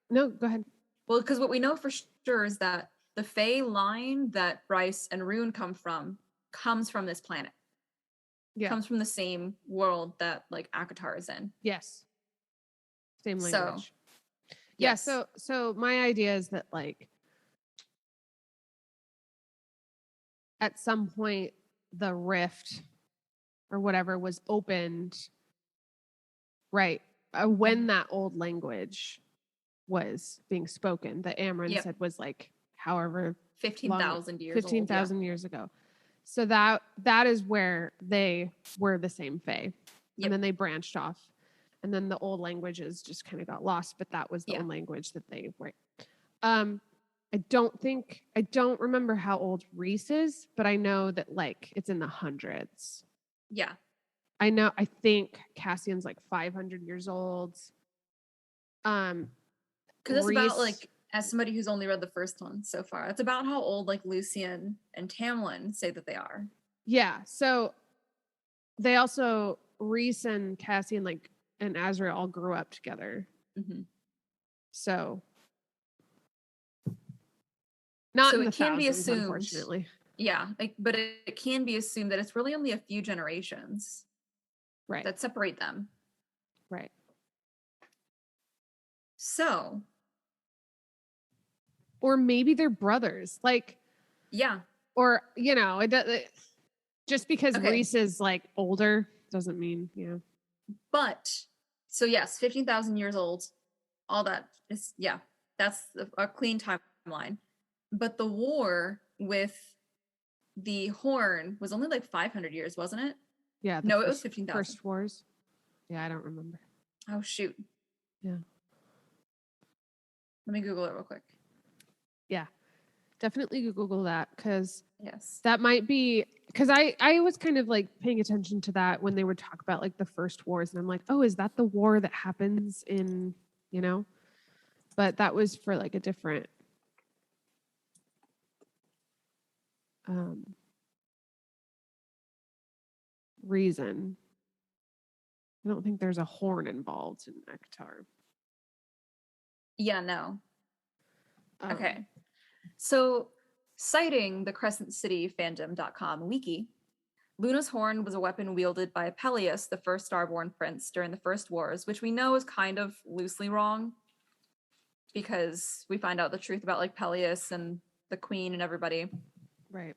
No, go ahead. Well, because what we know for sure is that the Fae line that Bryce and Rune come from comes from this planet. Yeah. Comes from the same world that like ACOTAR is in. Yes. Same language. So my idea is that like at some point the rift or whatever was opened, right? When that old language was being spoken, that Amryn said was like however 15,000 years 15,000 years ago. So that is where they were the same Fae. And then they branched off. And then the old languages just kind of got lost, but that was the old language that they were. I don't remember how old Rhys is, but I know that like it's in the hundreds. Yeah. I think Cassian's like 500 years old. Because it's about like, as somebody who's only read the first one so far, it's about how old like Lucian and Tamlin say that they are. Yeah. So they also, Rhys and Cassian, like, and Azra all grew up together. Mm-hmm. So not so in the it can thousands, be assumed, unfortunately. Yeah, like, but it can be assumed that it's really only a few generations, right, that separate them. Right. So, or maybe they're brothers, like, yeah, or just because Rhys is like older doesn't mean, But so yes, 15,000 years old. All that is, that's a clean timeline. But the war with the Horn was only like 500 years, wasn't it? Yeah. No, it was 15,000. First wars. Yeah, I don't remember. Oh, shoot. Yeah. Let me Google it real quick. Yeah. Definitely Google that, because yes, that might be, because I was kind of like paying attention to that when they would talk about like the first wars, and I'm like, oh, is that the war that happens in, but that was for like a different reason. I don't think there's a horn involved in ACOTAR. Yeah, no. Okay. So, citing the Crescent City fandom.com wiki, Luna's horn was a weapon wielded by Peleus, the first Starborn prince, during the First Wars, which we know is kind of loosely wrong, because we find out the truth about like Peleus and the queen and everybody. Right.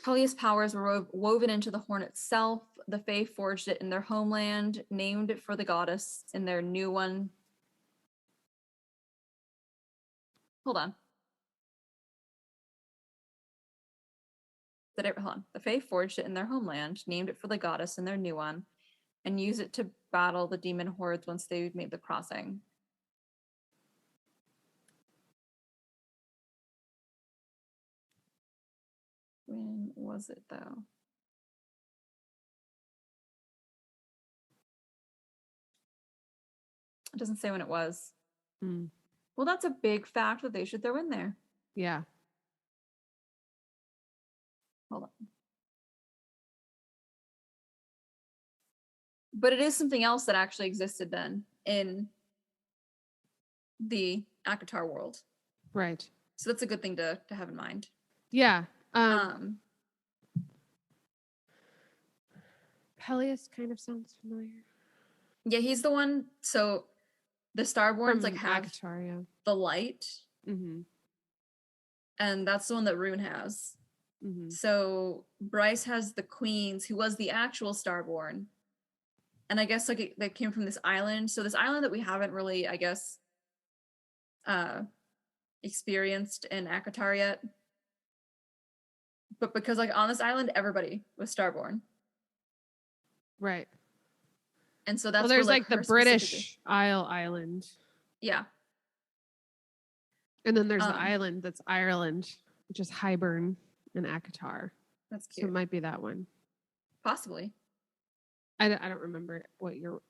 Peleus' powers were woven into the horn itself. The Fae forged it in their homeland, named it for the goddess in their new one. Hold on. Hold on. The Fae forged it in their homeland, named it for the goddess in their new one, and used it to battle the demon hordes once they made the crossing. When was it, though? It doesn't say when it was. Well, that's a big fact that they should throw in there. Yeah. Hold on. But it is something else that actually existed then in the ACOTAR world. Right. So that's a good thing to have in mind. Yeah. Peleus kind of sounds familiar. Yeah, he's the one. So the Starborns like have ACOTAR, the light. Mm-hmm. And that's the one that Rune has. Mm-hmm. So Bryce has the queens, who was the actual Starborn. And I guess like they came from this island. So this island that we haven't really, I guess, experienced in ACOTAR yet. But because like on this island, everybody was Starborn. Right. And so that's there's where, like the British Island. Yeah. And then there's the island that's Ireland, which is Highburn and ACOTAR. That's cute. So it might be that one. Possibly. I don't remember what you're...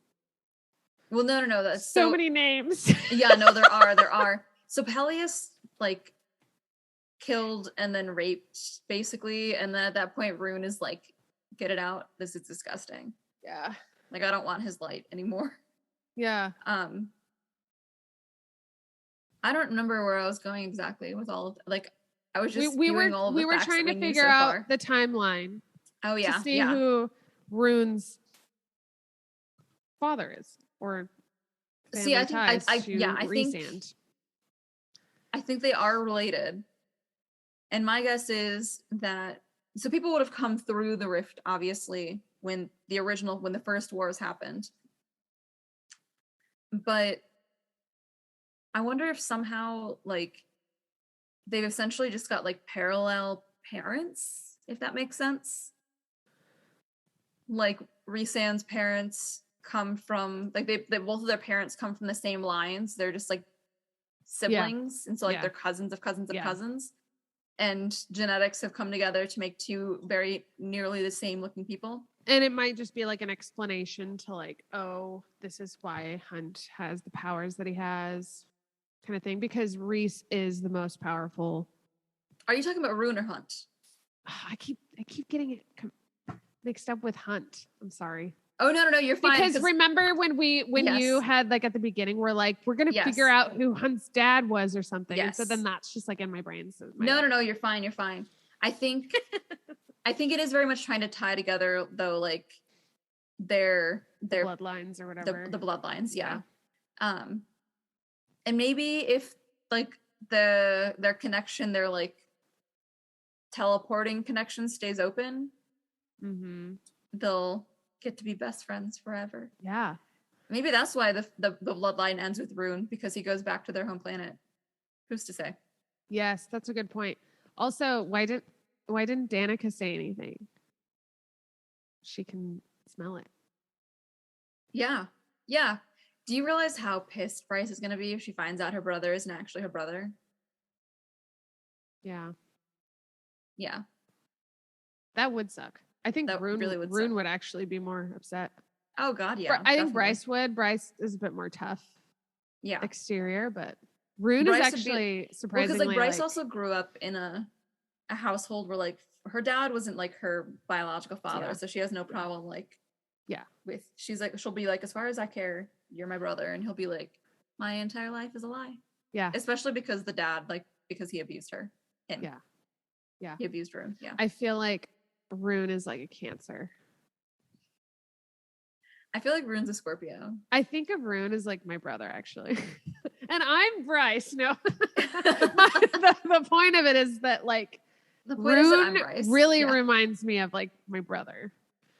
Well, no. That's so many names. Yeah, no, there are. So Peleus, like, killed and then raped, basically. And then at that point, Rune is like, get it out. This is disgusting. Yeah. Like, I don't want his light anymore. Yeah. I don't remember where I was going exactly with all of, like, I was just we were trying to figure out the timeline. Oh yeah, to see who Rune's father is, or family ties to I think they are related. And my guess is that so people would have come through the rift, obviously, when the first wars happened. But I wonder if somehow, like, they've essentially just got, like, parallel parents, if that makes sense. Like, Rhysand's parents come from, like, they both of their parents come from the same lines. They're just, like, siblings. And so, like, they're cousins of cousins of cousins. And genetics have come together to make two very nearly the same looking people. And it might just be like an explanation to like, oh, this is why Hunt has the powers that he has, kind of thing. Because Reese is the most powerful. Are you talking about Rune or Hunt? I keep getting it mixed up with Hunt. I'm sorry. Oh no, you're fine. Because remember when you had like at the beginning, we're like, we're gonna figure out who Hunt's dad was or something. Yes. And so then that's just like in my brain. So no, you're fine. You're fine. I think it is very much trying to tie together though, like their bloodlines or whatever. The bloodlines, yeah. And maybe if like their connection, their like teleporting connection stays open, they'll get to be best friends forever. Yeah. Maybe that's why the bloodline ends with Rune, because he goes back to their home planet. Who's to say? Yes, that's a good point. Also, why didn't Danica say anything? She can smell it. Yeah. Do you realize how pissed Bryce is going to be if she finds out her brother isn't actually her brother? Yeah. That would suck. I think Rune would actually be more upset. Oh God, yeah. I think Bryce would. Bryce is a bit more tough. Yeah. Exterior, but Rune is actually surprisingly. Because like Bryce also grew up in a household where like her dad wasn't like her biological father, so she has no problem like. Yeah. She'll be like, as far as I care, you're my brother, and he'll be like, my entire life is a lie. Yeah. Especially because the dad, like, because he abused her. Yeah. He abused Rune. Yeah. I feel like Rune is like a Cancer. I feel like Rune's a Scorpio. I think of Rune as like my brother, actually. And I'm Bryce. No. the point of it is that like Rune really reminds me of like my brother.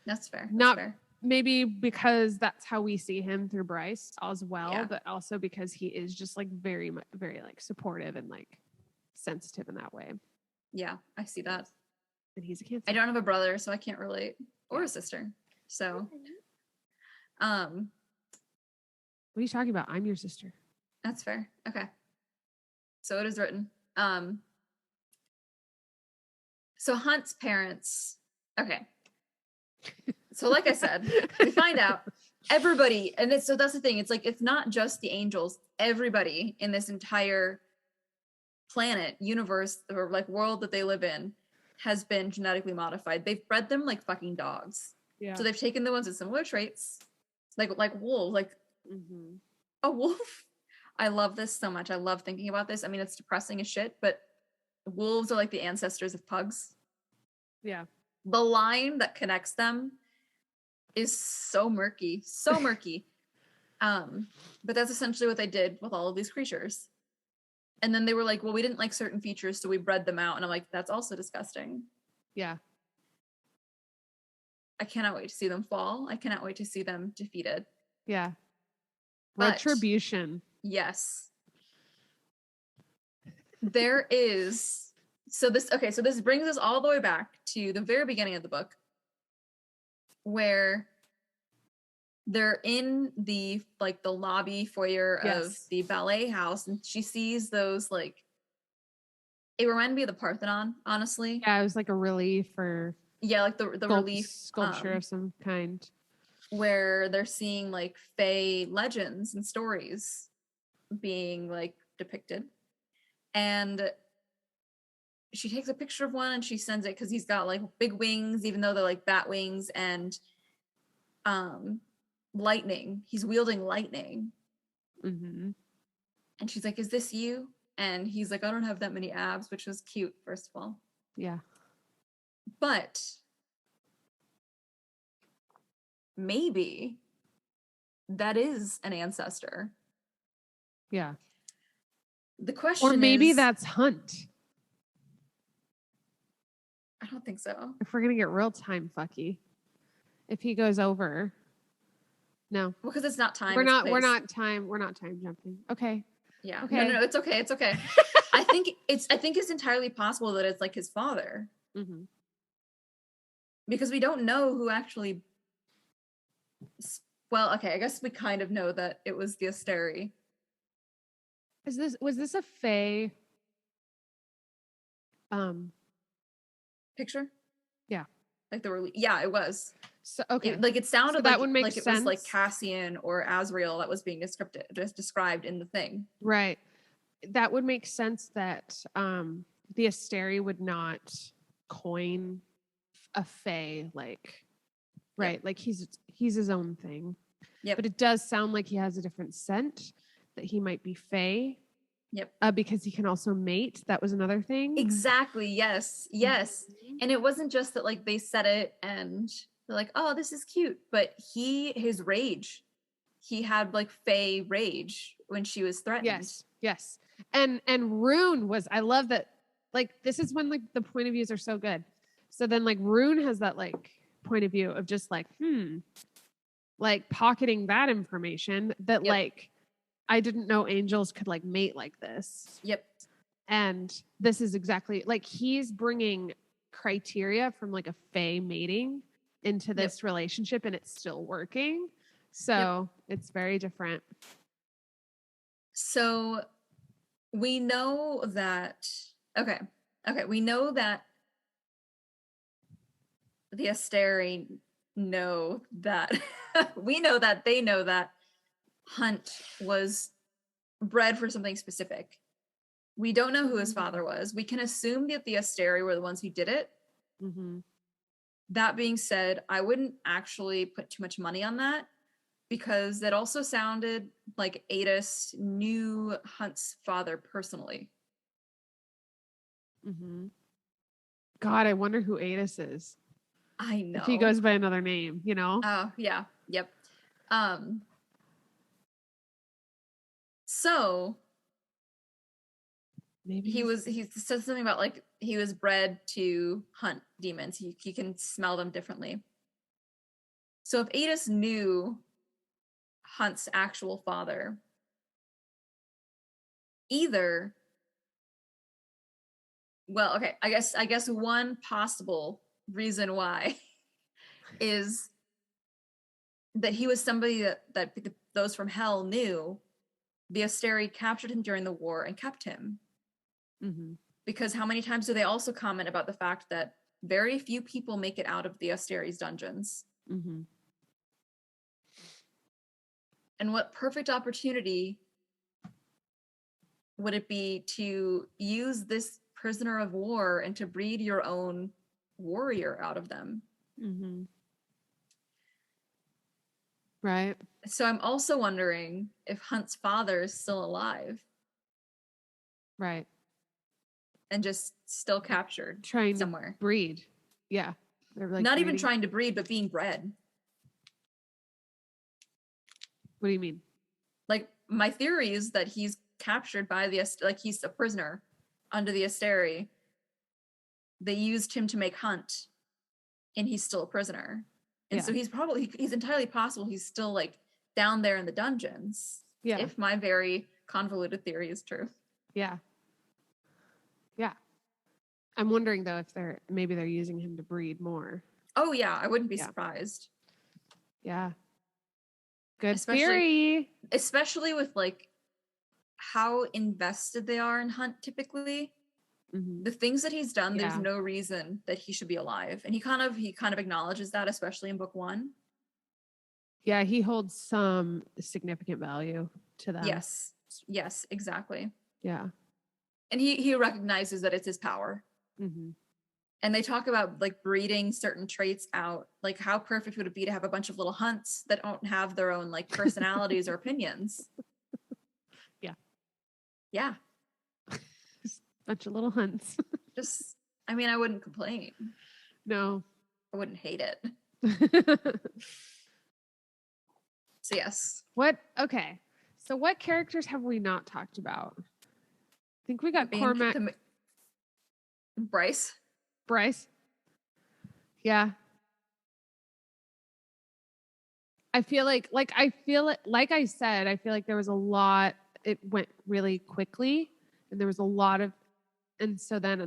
That's fair. Not fair. Maybe because that's how we see him through Bryce as well, but also because he is just like very, very like supportive and like sensitive in that way. Yeah, I see that. And he's a Cancer. I don't have a brother, so I can't relate, or a sister. So, what are you talking about? I'm your sister. That's fair. Okay. So it is written. So Hunt's parents. Okay. So like I said, we find out everybody, and so that's the thing. It's like, it's not just the angels. Everybody in this entire planet, universe, or like world that they live in has been genetically modified. They've bred them like fucking dogs. Yeah. So they've taken the ones with similar traits, like wolves, like a wolf. I love this so much. I love thinking about this. I mean, it's depressing as shit, but wolves are like the ancestors of pugs. Yeah. The line that connects them is so murky. But that's essentially what they did with all of these creatures. And then they were like, well, we didn't like certain features, so we bred them out. And I'm like, that's also disgusting. Yeah. I cannot wait to see them fall. I cannot wait to see them defeated. Yeah. But, retribution. Yes. There is. So this brings us all the way back to the very beginning of the book, where they're in the like the lobby foyer of the ballet house, and she sees those like, it reminded me of the Parthenon, honestly. Yeah, it was like a relief or like the relief sculpture of some kind, where they're seeing like fae legends and stories being like depicted. And she takes a picture of one and she sends it because he's got like big wings, even though they're like bat wings, and lightning. He's wielding lightning. Mm-hmm. And she's like, is this you? And he's like, I don't have that many abs, which was cute, first of all. Yeah. But maybe that is an ancestor. Yeah. The question is... Or maybe that's Hunt. I don't think so. If we're going to get real time fucky. If he goes over... No, because it's not time. We're not time jumping. Okay. Yeah. Okay. No, it's okay. It's okay. I think it's entirely possible that it's like his father. Mm-hmm. Because we don't know who actually. Well, okay. I guess we kind of know that it was the Asteri. Was this a fae? Picture? Yeah. Like yeah, it was. So okay, it sounded so that would make like sense. It was like Cassian or Azrael that was being described in the thing. Right. That would make sense that the Asteri would not coin a Fae like, right? Yep. Like he's his own thing. Yep. But it does sound like he has a different scent, that he might be Fae. Yep. Because he can also mate. That was another thing. Exactly. Yes. Yes. Mm-hmm. And it wasn't just that like they said it and they're like, oh, this is cute. But his rage, he had like Fae rage when she was threatened. Yes. Yes. And Rune was, I love that. Like, this is when like the point of views are so good. So then like Rune has that like point of view of just like, like pocketing that information that like, I didn't know angels could like mate like this. Yep. And this is exactly like he's bringing criteria from like a Fae mating into this relationship, and it's still working. So it's very different. So we know that, okay. We know that the Asteri know that, we know that they know that Hunt was bred for something specific. We don't know who his father was. We can assume that the Asteri were the ones who did it. Mm-hmm. That being said, I wouldn't actually put too much money on that, because that also sounded like Adis knew Hunt's father personally. Mm-hmm. God, I wonder who Adis is. I know. If he goes by another name, you know? Oh, yeah. Yep. So maybe he said something about like he was bred to hunt demons. He can smell them differently. So if Adis knew Hunt's actual father, either, well, okay, I guess one possible reason why is that he was somebody that those from hell knew. The Asteri captured him during the war and kept him. Mm-hmm. Because how many times do they also comment about the fact that very few people make it out of the Asteri's dungeons? Mm-hmm. And what perfect opportunity would it be to use this prisoner of war and to breed your own warrior out of them? Mm-hmm. Right. So I'm also wondering if Hunt's father is still alive. Right. And just still captured trying somewhere. To breed. Yeah. They're like not breeding. Even trying to breed, but being bred. What do you mean? Like, my theory is that he's captured by like he's a prisoner under the Asteri. They used him to make Hunt, and he's still a prisoner. And so he's entirely possible he's still like down there in the dungeons. Yeah. If my very convoluted theory is true. Yeah. Yeah. I'm wondering though if they're using him to breed more. Oh yeah, I wouldn't be surprised. Yeah. Good theory. Especially with like how invested they are in Hunt typically. Mm-hmm. The things that he's done, there's no reason that he should be alive. And he kind of acknowledges that, especially in book 1. Yeah, he holds some significant value to them. Yes. Yes, exactly. Yeah. And he recognizes that it's his power. Mm-hmm. And they talk about like breeding certain traits out. Like how perfect would it be to have a bunch of little Hunts that don't have their own like personalities or opinions? Yeah. Yeah. Bunch of little Hunts. Just, I mean, I wouldn't complain. No. I wouldn't hate it. So yes. Okay. So what characters have we not talked about? I think we got Cormac. Bryce. Yeah. I feel like I said, I feel like there was a lot, it went really quickly and there was a lot of, and so then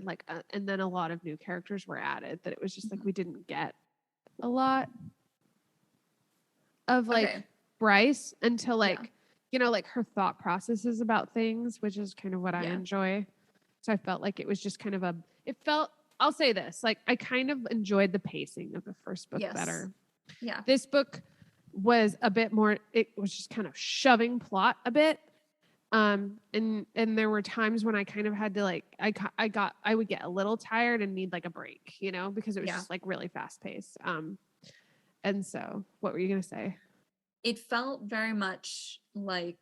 and then a lot of new characters were added that it was just like, we didn't get a lot of like Bryce until like, you know, like her thought processes about things, which is kind of what I enjoy. So I felt like it was just kind of it felt I'll say this, like, I kind of enjoyed the pacing of the first book better. Yeah. This book was a bit more, it was just kind of shoving plot a bit. And there were times when I kind of had to like, I would get a little tired and need like a break, you know, because it was just like really fast paced. And so what were you going to say? It felt very much like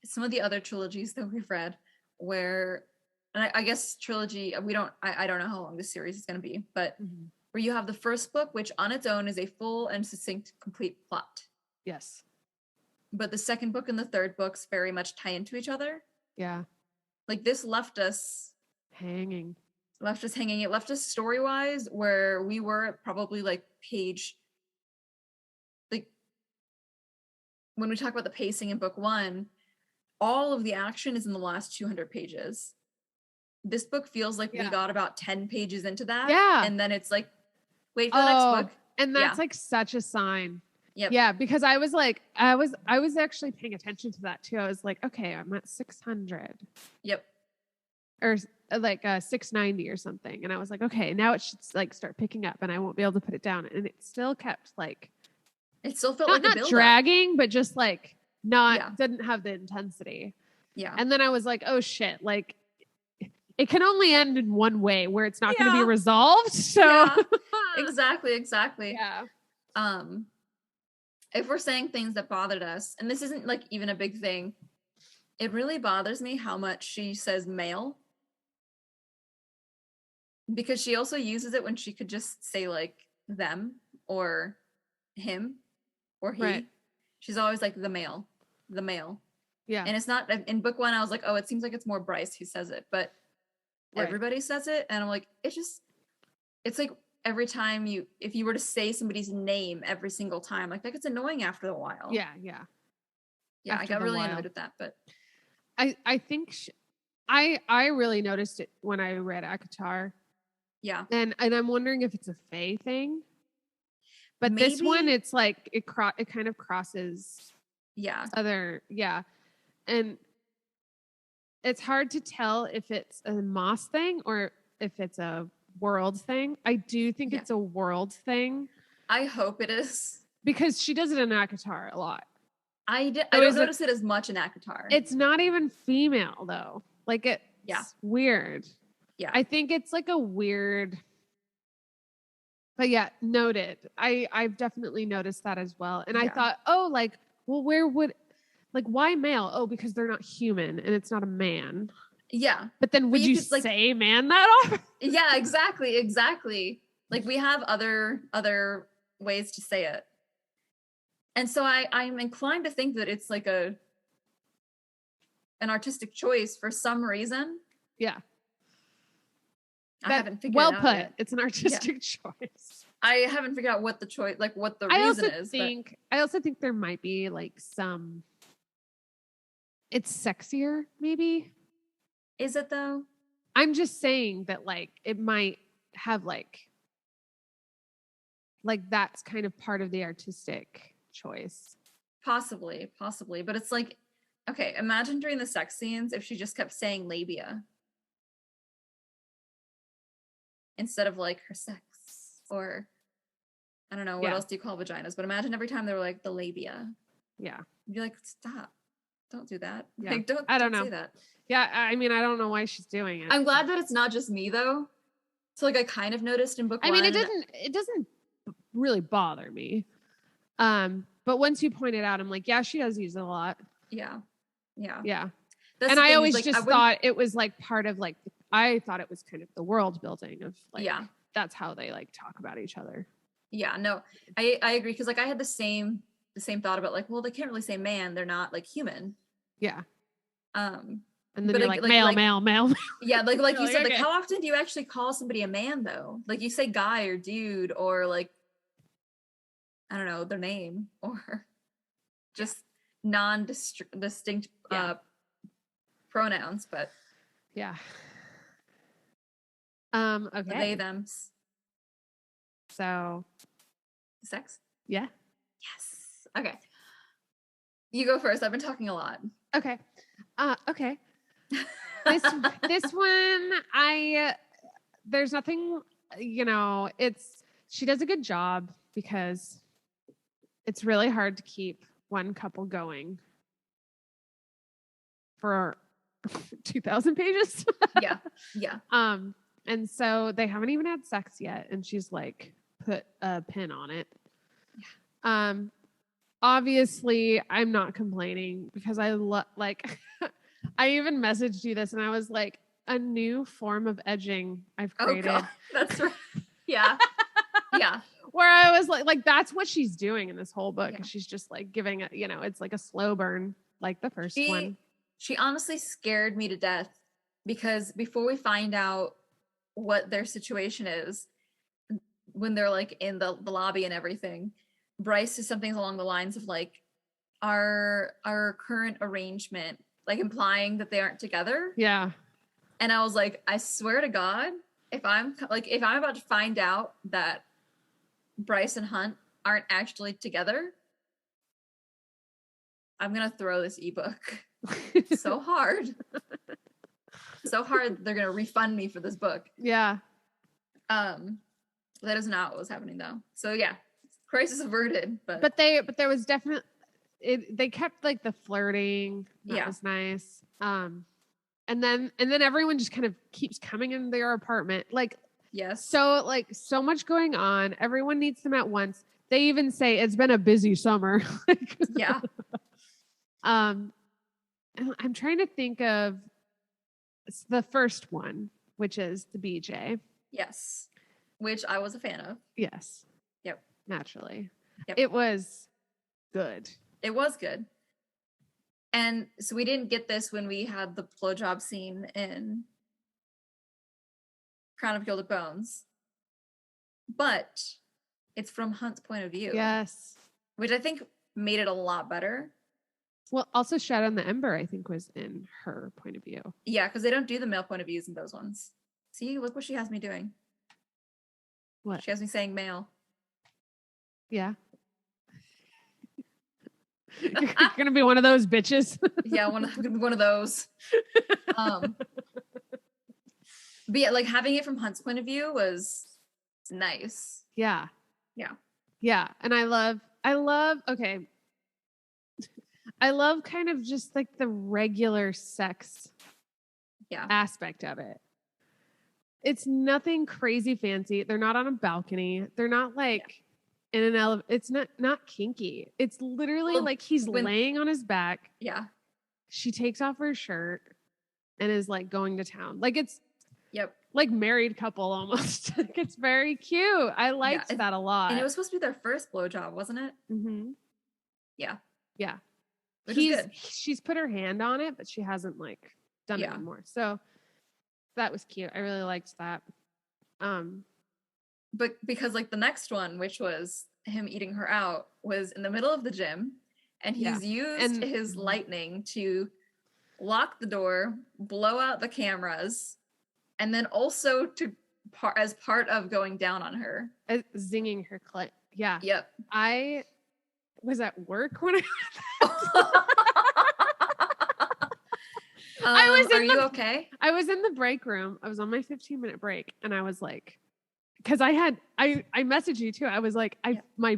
some of the other trilogies that we've read where, and I guess trilogy, I don't know how long this series is going to be, but where you have the first book, which on its own is a full and succinct, complete plot. Yes. But the second book and the third books very much tie into each other. Yeah. Like this left us hanging. It left us story-wise where we were at probably like page, like when we talk about the pacing in book 1, all of the action is in the last 200 pages. This book feels like we got about 10 pages into that. Yeah. And then it's like, wait for the next book. And that's like such a sign. Yep. Yeah, because I was like, I was actually paying attention to that too. I was like, okay, I'm at 600. Yep. Or like 690 or something. And I was like, okay, now it should like start picking up and I won't be able to put it down. And it still kept like, it still felt like a build-up. Not dragging, but just like didn't have the intensity. Yeah. And then I was like, oh shit, like it can only end in one way where it's not going to be resolved. So exactly. Yeah. If we're saying things that bothered us, and this isn't like even a big thing, it really bothers me how much she says male. Because she also uses it when she could just say like them or him or he. Right. She's always like the male. Yeah. And it's not, in book 1, I was like, oh, it seems like it's more Bryce who says it, but everybody says it. And I'm like, it's like every time if you were to say somebody's name every single time, like that gets annoying after a while. Yeah. I got really annoyed with that, but I think I really noticed it when I read ACOTAR. Yeah. And I'm wondering if it's a Fae thing. But maybe, this one, it's like it kind of crosses other and it's hard to tell if it's a Maas thing or if it's a world thing. I do think it's a world thing. I hope it is. Because she does it in ACOTAR a lot. I don't notice it as much in ACOTAR. It's not even female though. Like it's weird. Yeah. I think it's like a weird, but noted. I've definitely noticed that as well. And I thought, oh, like, well, why male? Oh, because they're not human and it's not a man. Yeah. But then would you say man that often? Yeah, exactly. Like we have other ways to say it. And so I'm inclined to think that it's like an artistic choice for some reason. Yeah. I haven't figured it out. Well put. It's an artistic choice. I haven't figured out what the choice, like what the reason is. I also think there might be like it's sexier, maybe. Is it though? I'm just saying that like it might have like that's kind of part of the artistic choice. Possibly. But it's like, okay, imagine during the sex scenes if she just kept saying labia instead of like her sex, or I don't know, what else do you call vaginas? But imagine every time they were like the labia. Yeah. You'd be like, stop. Don't do that. Yeah. Like, don't say that. Yeah, I mean, I don't know why she's doing it. I'm glad that it's not just me though. So like I kind of noticed in book 1. I mean, it doesn't really bother me. But once you point it out, I'm like, yeah, she does use it a lot. Yeah. And I always just thought it was like part of like, I thought it was kind of the world building of like, that's how they like talk about each other. Yeah, no, I agree. Cause like I had the same thought about like, well, they can't really say man. They're not like human. Yeah. And then you're like male. Yeah. Like you said, like how often do you actually call somebody a man though? Like you say guy or dude, or like, I don't know, their name, or just non-distinct pronouns, but yeah. Okay. They, them. So sex? Yeah. Yes. Okay. You go first. I've been talking a lot. Okay. Okay. This one, there's nothing she does a good job because it's really hard to keep one couple going for 2,000 pages. Yeah. Yeah. And so they haven't even had sex yet. And she's like, put a pin on it. Yeah. Obviously I'm not complaining because I like, I even messaged you this and I was like, a new form of edging I've created. Oh God, that's right. Yeah. Yeah. Where I was like, that's what she's doing in this whole book. Yeah. She's just like giving it, it's like a slow burn, like the first one. She honestly scared me to death because before we find out what their situation is, when they're like in the lobby and everything, Bryce says something along the lines of like, our current arrangement, like implying that they aren't together. Yeah. And I was like, I swear to God, if I'm about to find out that Bryce and Hunt aren't actually together, I'm gonna throw this ebook so hard. So hard they're gonna refund me for this book. Yeah. That is not what was happening though. So yeah, crisis averted. But there was definitely they kept like the flirting. That was nice. And then everyone just kind of keeps coming into their apartment. Like, yes. So like so much going on. Everyone needs them at once. They even say it's been a busy summer. Yeah. I'm trying to think of the first one, which is the BJ. Yes. Which I was a fan of. Yes. Yep. Naturally. Yep. It was good. It was good. And so we didn't get this when we had the blowjob scene in Crown of Gilded Bones. But it's from Hunt's point of view. Yes. Which I think made it a lot better. Well, also Shadow on the Ember, I think, was in her point of view. Yeah, because they don't do the male point of views in those ones. See, look what she has me doing. What? She has me saying male. Yeah. You're going to be one of those bitches. Yeah, I'm going to be one of those. But yeah, like having it from Hunt's point of view was nice. Yeah. Yeah. Yeah. And I love kind of just like the regular sex aspect of it. It's nothing crazy fancy. They're not on a balcony. They're not like in an elevator. It's not kinky. It's literally like he's laying on his back. Yeah. She takes off her shirt and is like going to town. Like it's like married couple almost. Like it's very cute. I liked that a lot. And it was supposed to be their first blowjob, wasn't it? Mm-hmm. Yeah. Yeah. Which is good. She's put her hand on it, but she hasn't like done it anymore. So that was cute. I really liked that. But because like the next one, which was him eating her out, was in the middle of the gym, and he's used his lightning to lock the door, blow out the cameras, and then also as part of going down on her, zinging her clit. Yeah. Yep. I was at work when I Are you okay? I was in the break room. I was on my 15-minute break, and I was like, because I messaged you too. I was like, my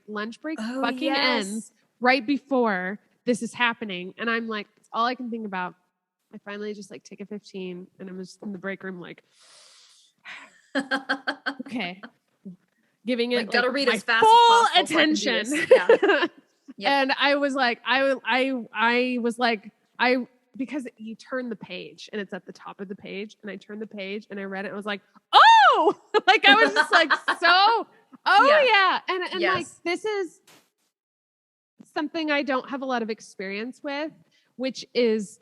lunch break ends right before this is happening, and I'm like, it's all I can think about. I finally just like take a 15, and I was in the break room like, okay, giving it gotta read my as fast full as possible attention. And I was like, because you turn the page and it's at the top of the page, and I turned the page and I read it and I was like, oh, like I was just like, so, yeah. And like, this is something I don't have a lot of experience with, which is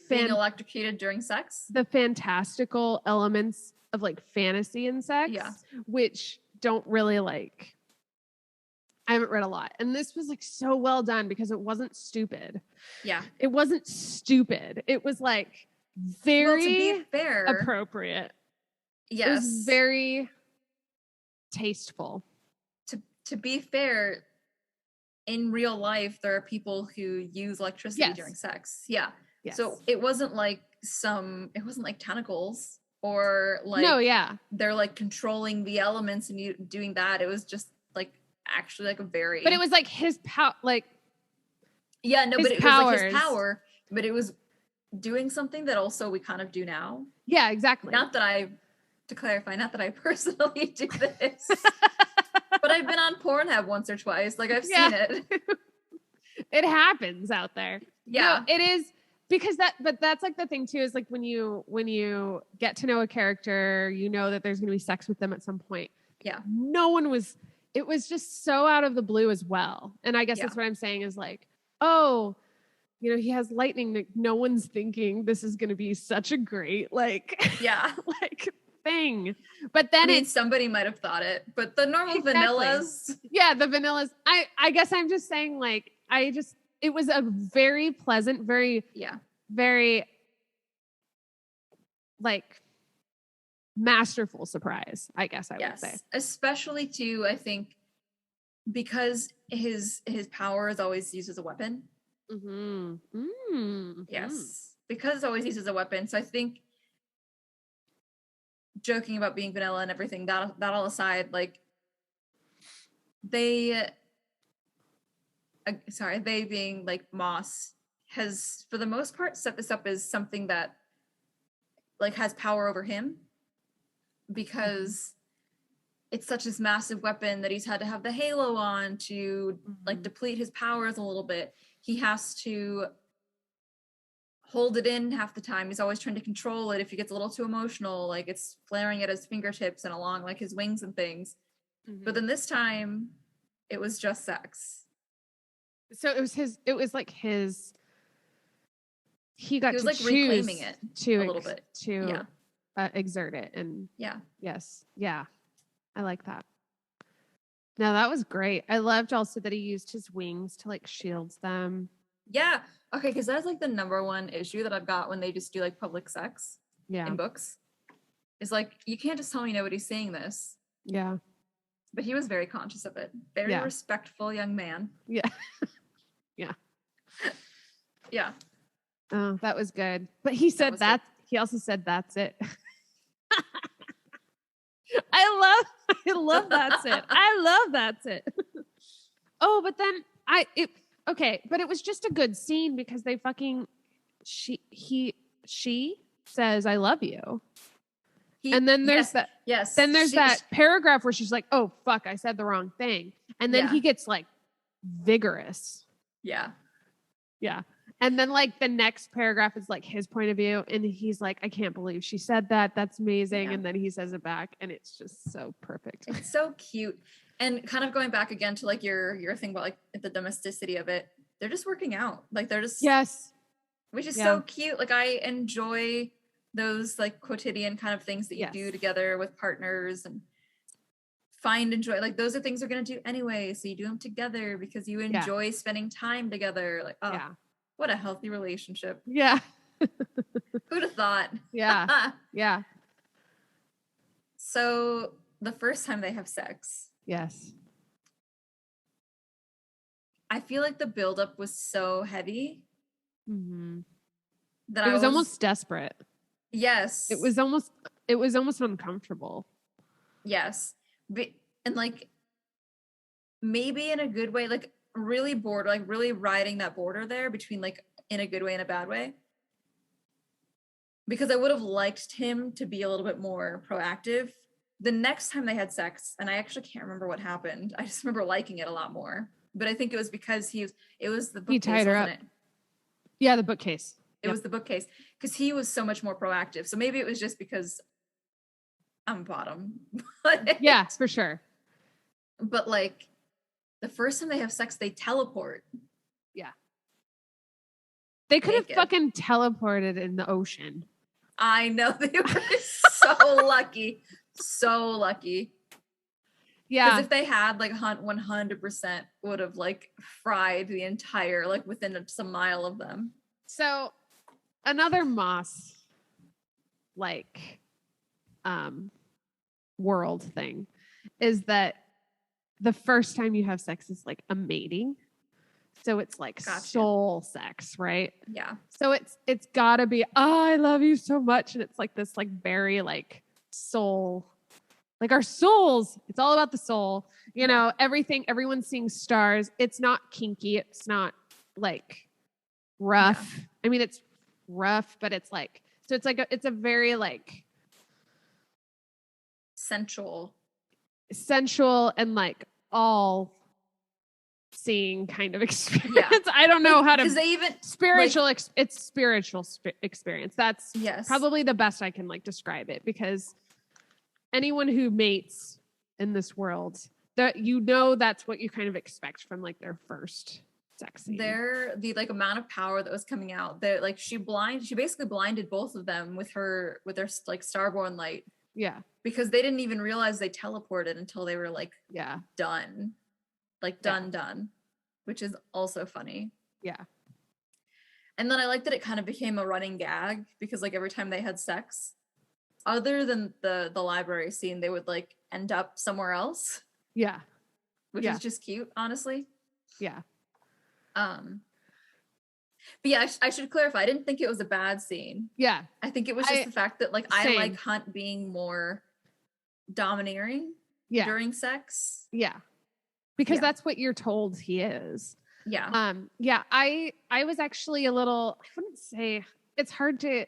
being electrocuted during sex, the fantastical elements of like fantasy and sex, which don't really like, I haven't read a lot. And this was like so well done because it wasn't stupid. Yeah. It wasn't stupid. It was like very to be fair, appropriate. Yes. It was very tasteful. To be fair, in real life, there are people who use electricity during sex. Yeah. Yes. So it wasn't like tentacles. or like no, yeah, they're like controlling the elements and you doing that. It was just like actually like a very, but it was like his power, like yeah, no, but it powers. was like his power, but it was doing something that also we kind of do now. Yeah, exactly. To clarify, not that I personally do this, but I've been on Pornhub once or twice. Like I've seen it. It happens out there. Yeah, no, it is because but that's like the thing too, is like when you get to know a character, you know that there's going to be sex with them at some point. Yeah. It was just so out of the blue as well. And I guess that's what I'm saying is like, oh, you know, he has lightning that no one's thinking this is going to be such a great, like, like thing. But then somebody might have thought it, but the normal vanillas. Yeah, the vanillas. I guess I'm just saying, like, it was a very pleasant, very, very like masterful surprise, I guess I would say. Especially too, I think, because his power is always used as a weapon. Mm-hmm. Mm-hmm. Yes, because it's always used as a weapon. So I think, joking about being vanilla and everything, that all aside, like they being like Maas has for the most part set this up as something that like has power over him, because it's such this massive weapon that he's had to have the halo on to like deplete his powers a little bit. He has to hold it in half the time. He's always trying to control it. If he gets a little too emotional, like it's flaring at his fingertips and along like his wings and things. But then this time it was just sex. So it was like he got to like reclaiming it to a little bit to exert it. And I like that. No, that was great. I loved also that he used his wings to like shield them. Yeah. Okay, because that's like the number one issue that I've got when they just do like public sex in books. Is like, you can't just tell me nobody's saying this. Yeah. But he was very conscious of it. Very respectful young man. Yeah. Yeah. Yeah. Oh, that was good. But he said that he also said that's it. I love that's it. I love that's it. Oh, but then but it was just a good scene because they fucking she says I love you. And then there's that paragraph where she's like, oh fuck, I said the wrong thing. And then he gets like vigorous. Yeah. Yeah. And then like the next paragraph is like his point of view. And he's like, I can't believe she said that. That's amazing. Yeah. And then he says it back and it's just so perfect. It's so cute. And kind of going back again to like your thing about like the domesticity of it. They're just working out. Like they're just, which is so cute. Like I enjoy those like quotidian kind of things that you do together with partners and find enjoy. Like those are things you're going to do anyway. So you do them together because you enjoy spending time together. Like, what a healthy relationship. Yeah. Who'd have thought? Yeah. Yeah. So the first time they have sex. Yes. I feel like the buildup was so heavy. That it was almost desperate. Yes. It was almost uncomfortable. Yes. And like maybe in a good way, like really bored, like really riding that border there between like in a good way and a bad way. Because I would have liked him to be a little bit more proactive. The next time they had sex, and I actually can't remember what happened. I just remember liking it a lot more. But I think it was because it was the bookcase, he tied her up. It? Yeah, the bookcase. It was the bookcase. Because he was so much more proactive. So maybe it was just because I'm bottom. Yeah, for sure. But like the first time they have sex, they teleport. Yeah. They could have fucking teleported in the ocean. I know. They were so lucky. So lucky. Yeah. Because if they had like 100% would have like fried the entire, like within some mile of them. So another Maas like world thing is that the first time you have sex is like a mating. So it's like soul sex, right? Yeah. So it's gotta be, oh, I love you so much. And it's like this like very like soul, like our souls. It's all about the soul. You know, everyone's seeing stars. It's not kinky. It's not like rough. Yeah. I mean, it's rough, but it's like, so it's like, it's a very like sensual and like all seeing kind of experience. Yeah. I don't know how to, they even spiritual, like, it's spiritual experience. That's probably the best I can like describe it, because anyone who mates in this world, that, you know, that's what you kind of expect from like their first sex scene. The like amount of power that was coming out, that like she basically blinded both of them with their like starborn light. Yeah. Because they didn't even realize they teleported until they were like done. Like done. Which is also funny. Yeah. And then I like that it kind of became a running gag, because like every time they had sex, other than the library scene, they would like end up somewhere else. Yeah. Which is just cute, honestly. Yeah. But yeah, I should clarify. I didn't think it was a bad scene. Yeah. I think it was just the fact that like I like Hunt being more domineering during sex. Yeah. Because that's what you're told he is. Yeah. Yeah. I was actually a little, I wouldn't say, it's hard to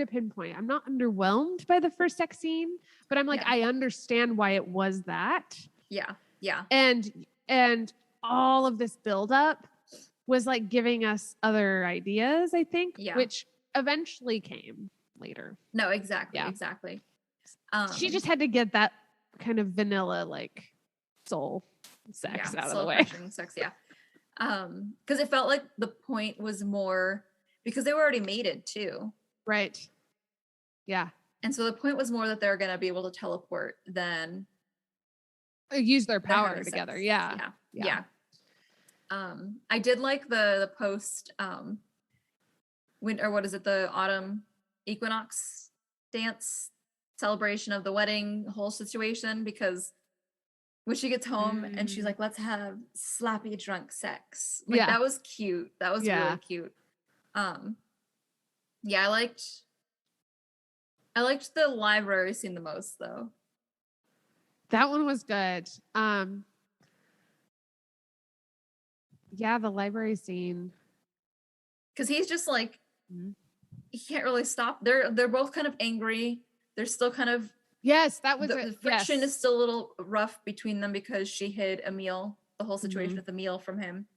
pinpoint. I'm not underwhelmed by the first sex scene, but I'm like, I understand why it was that. Yeah. Yeah. And all of this buildup was like giving us other ideas, I think, which eventually came later. No, exactly. Yeah. Exactly. She just had to get that kind of vanilla, like soul sex out of the way. Sex, yeah. Because it felt like the point was more, because they were already mated too. Right. Yeah. And so the point was more that they're going to be able to teleport than use their power together. Yeah. I did like the post winter, what is it, the autumn equinox dance celebration of the wedding whole situation, because when she gets home and she's like, let's have sloppy drunk sex, like that was cute. That was really cute. I liked the library scene the most, though. That one was good. The library scene, because he's just like, he can't really stop. They're both kind of angry. They're still kind of, that was the friction is still a little rough between them, because she hid Emil, the whole situation with Emil, from him.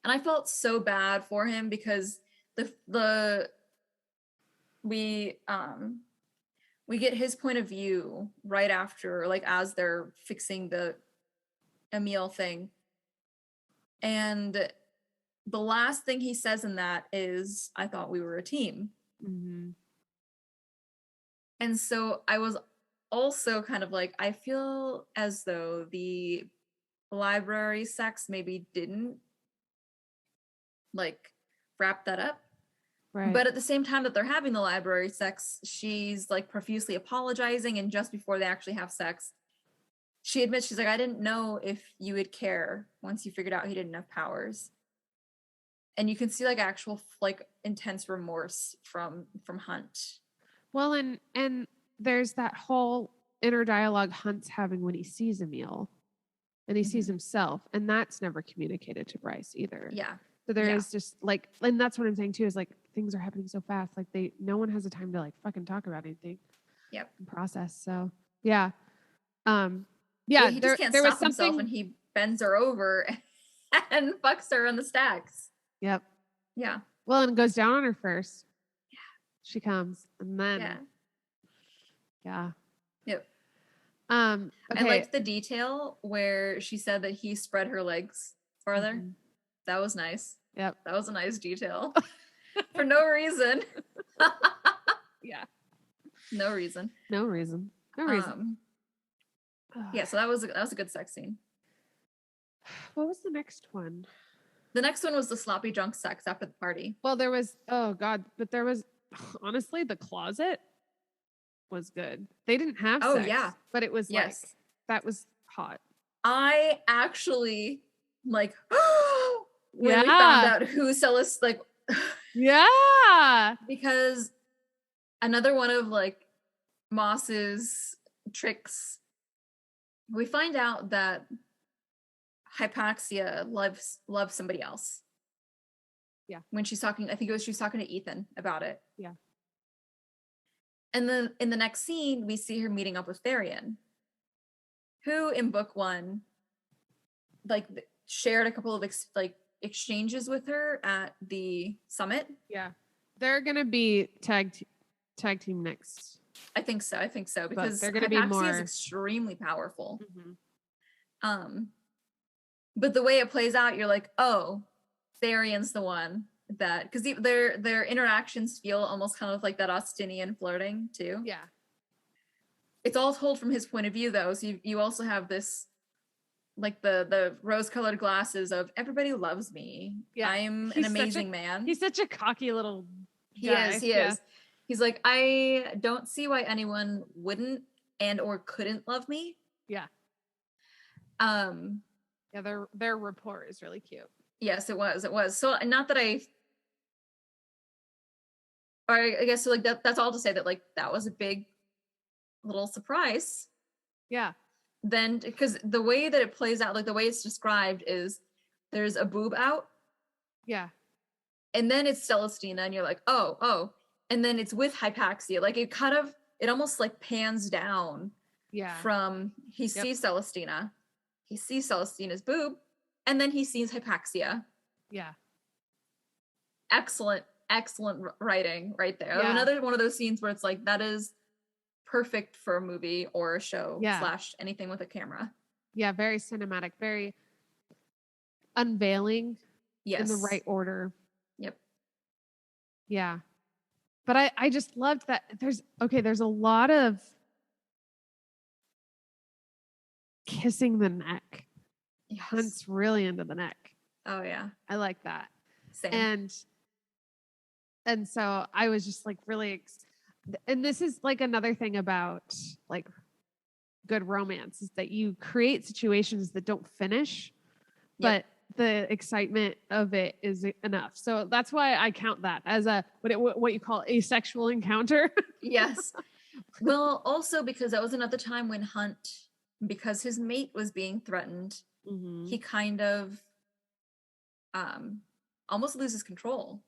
And I felt so bad for him, because we get his point of view right after, like as they're fixing the Emil thing. And the last thing he says in that is, I thought we were a team. Mm-hmm. And so I was also kind of like, I feel as though the library sex maybe didn't like wrap that up. Right. But at the same time that they're having the library sex, she's like profusely apologizing. And just before they actually have sex, she admits, she's like, I didn't know if you would care once you figured out he didn't have powers. And you can see like actual like intense remorse from Hunt. Well, and there's that whole inner dialogue Hunt's having when he sees Emil and he sees himself, and that's never communicated to Bryce either. Yeah. So there is just like, and that's what I'm saying too, is like things are happening so fast. Like no one has the time to like fucking talk about anything. Yep. And process. So yeah. He just can't stop himself, and he bends her over and fucks her on the stacks. Yep. Yeah. Well, and goes down on her first. Yeah. She comes, and then. Yeah. Yep. Okay. I liked the detail where she said that he spread her legs farther. Mm-hmm. That was nice. Yep. That was a nice detail. For no reason. Yeah. No reason. Yeah, so that was a good sex scene. What was the next one? The next one was the sloppy drunk sex after the party. Well, there was, oh God, but there was, honestly, the closet was good. They didn't have sex. Oh, yeah. But it was that was hot. I actually, like, when we found out who Celeste, like, yeah, because another one of like Maas's tricks, we find out that Hypaxia loves somebody else. Yeah. When she's talking, I think she was talking to Ethan about it. Yeah. And then in the next scene, we see her meeting up with Therian, who in book 1, like, shared a couple of exchanges with her at the summit. Yeah. They're gonna be tag team next. I think so because they're gonna be more... is extremely powerful. But the way it plays out, you're like, oh, Therian's the one that, because their interactions feel almost kind of like that Austinian flirting too. Yeah. It's all told from his point of view though, so you also have this, like, the rose-colored glasses of everybody loves me. Yeah. I'm an amazing man. He's such a cocky little guy. He is. He's like, I don't see why anyone wouldn't and or couldn't love me. Yeah. Yeah, their rapport is really cute. Yes, it was. So not that I guess so, like, that's all to say that, like, that was a big little surprise. Yeah. Then, because the way that it plays out, like the way it's described is there's a boob out. Yeah. And then it's Celestina and you're like, oh. And then it's with Hypaxia. Like, it almost like pans down. Yeah. From he sees Celestina. He sees Celestina's boob. And then he sees Hypaxia. Yeah. Excellent writing right there. Yeah. Another one of those scenes where it's like, that is perfect for a movie or a show / anything with a camera. Yeah, very cinematic, very unveiling. Yes. In the right order. Yep. Yeah. But I just loved that there's a lot of kissing the neck. Yes. Hunt's really into the neck. Oh yeah. I like that. Same. And so I was just like really and this is like another thing about like good romance is that you create situations that don't finish, but the excitement of it is enough. So that's why I count that as what you call asexual encounter. Yes. Well, also because that was another time when Hunt, because his mate was being threatened, he kind of almost loses control.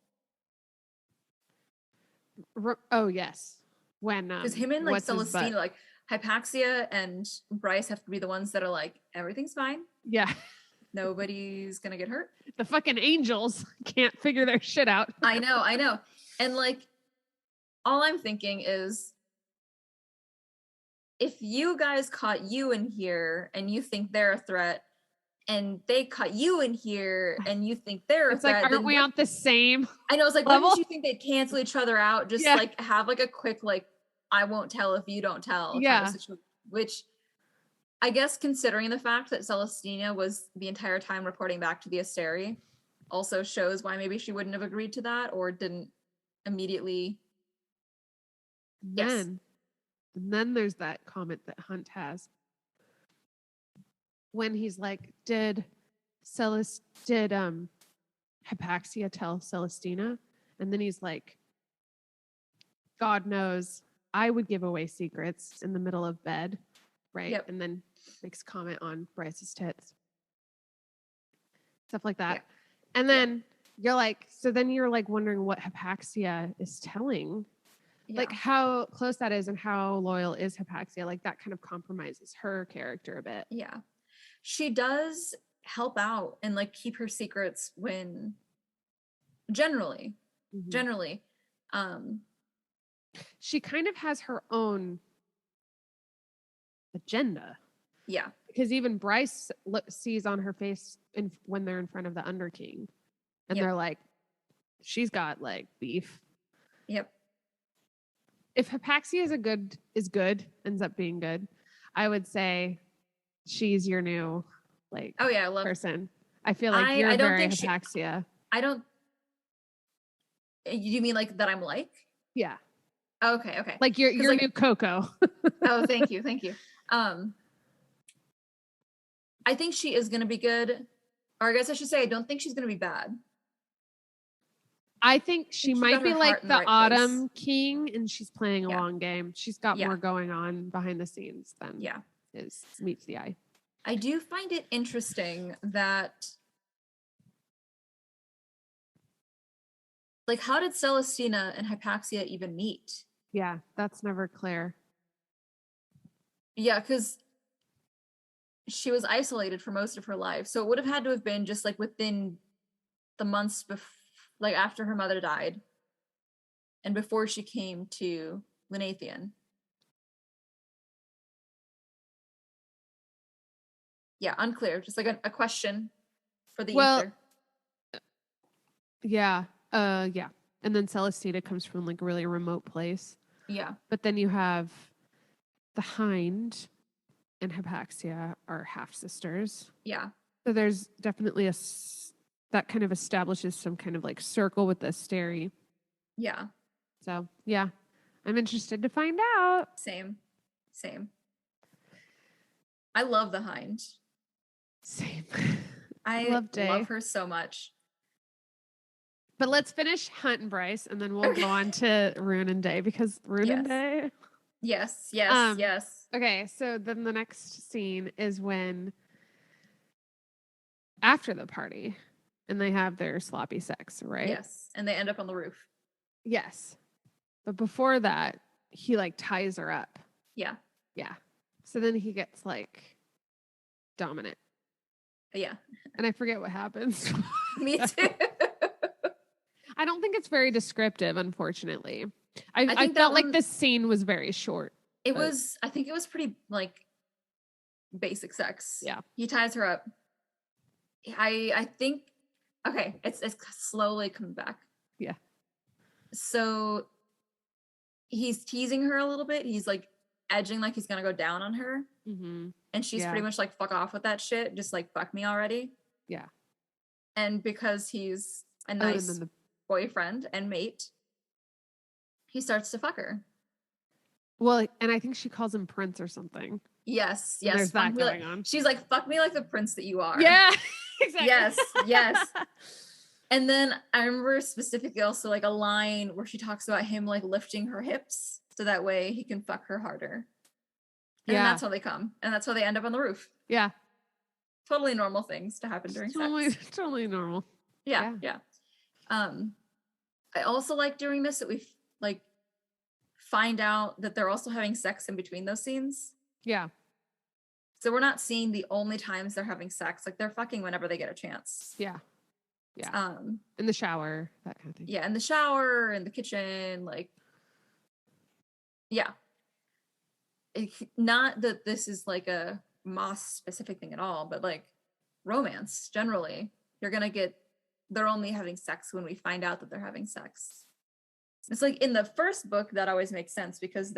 Oh yes, when because him and like Celestina, like Hypaxia and Bryce have to be the ones that are like, everything's fine. Yeah. Nobody's gonna get hurt. The fucking angels can't figure their shit out. I know. And like, all I'm thinking is, if you guys caught you in here and you think they're a threat, and they caught you in here and you think they're a threat, like, aren't we on the same? I know. It's like, wouldn't you think they'd cancel each other out? Just like have like a quick, like, I won't tell if you don't tell. Yeah. Kind of which, I guess, considering the fact that Celestina was the entire time reporting back to the Asteri, also shows why maybe she wouldn't have agreed to that or didn't immediately. And then there's that comment that Hunt has when he's like, did Hypaxia tell Celestina? And then he's like, God knows I would give away secrets in the middle of bed. Right. Yep. And then makes comment on Bryce's tits. Stuff like that. Yeah. And then you're like, so then you're like wondering what Hypaxia is telling. Yeah. Like how close that is and how loyal is Hypaxia. Like that kind of compromises her character a bit. Yeah. She does help out and like keep her secrets when generally, she kind of has her own agenda. Yeah. Because even Bryce sees on her face when they're in front of the Underking and they're like, she's got like beef. Yep. If Hypaxia is good, ends up being good, I would say she's your new like person. I feel like you're very Hypaxia. You mean like that I'm like? Yeah. Okay. Like you're new Coco. Oh, thank you. I think she is going to be good. Or I guess I should say, I don't think she's going to be bad. I think she might be like the right Autumn place. King, and she's playing a long game. She's got more going on behind the scenes than meets the eye. I do find it interesting that, like, how did Celestina and Hypaxia even meet? Yeah, that's never clear. Yeah, because she was isolated for most of her life. So it would have had to have been just like within the months like after her mother died and before she came to Lunathian. Yeah, unclear. Just like a question for the ether. Yeah. Yeah. And then Celestina comes from like a really remote place. Yeah. But then you have the Hind and Hypaxia are half sisters. Yeah. So there's definitely that kind of establishes some kind of like circle with the Asteri. Yeah. So yeah, I'm interested to find out. Same. I love the Hind. Same. I love her so much. But let's finish Hunt and Bryce, and then we'll go on to Rune and Day, because Rune and Day. Yes. Okay, so then the next scene is when after the party, and they have their sloppy sex, right? Yes, and they end up on the roof. Yes. But before that, he like ties her up. Yeah. Yeah. So then he gets like dominant. Yeah. And I forget what happens. Me too. I don't think it's very descriptive, unfortunately. I felt like this scene was very short. I think it was pretty like basic sex. Yeah. He ties her up. I think, okay, it's slowly coming back. Yeah. So he's teasing her a little bit. He's like edging like he's gonna go down on her. Mm-hmm. And she's pretty much like, fuck off with that shit. Just like, fuck me already. Yeah. And because he's a nice boyfriend and mate, he starts to fuck her. Well, and I think she calls him Prince or something. Yes. And there's that going on. She's like, fuck me like the prince that you are. Yeah, exactly. Yes. And then I remember specifically also like a line where she talks about him like lifting her hips so that way he can fuck her harder. And then that's how they come. And that's how they end up on the roof. Yeah. Totally normal things to happen during sex. Totally normal. Yeah. I also like during this that we like find out that they're also having sex in between those scenes. Yeah. So we're not seeing the only times they're having sex. Like they're fucking whenever they get a chance. Yeah. Yeah. In the shower, that kind of thing. Yeah, in the shower, in the kitchen, like yeah. Not that this is like a Maas specific thing at all, but like romance generally, they're only having sex when we find out that they're having sex. It's like in the first book that always makes sense because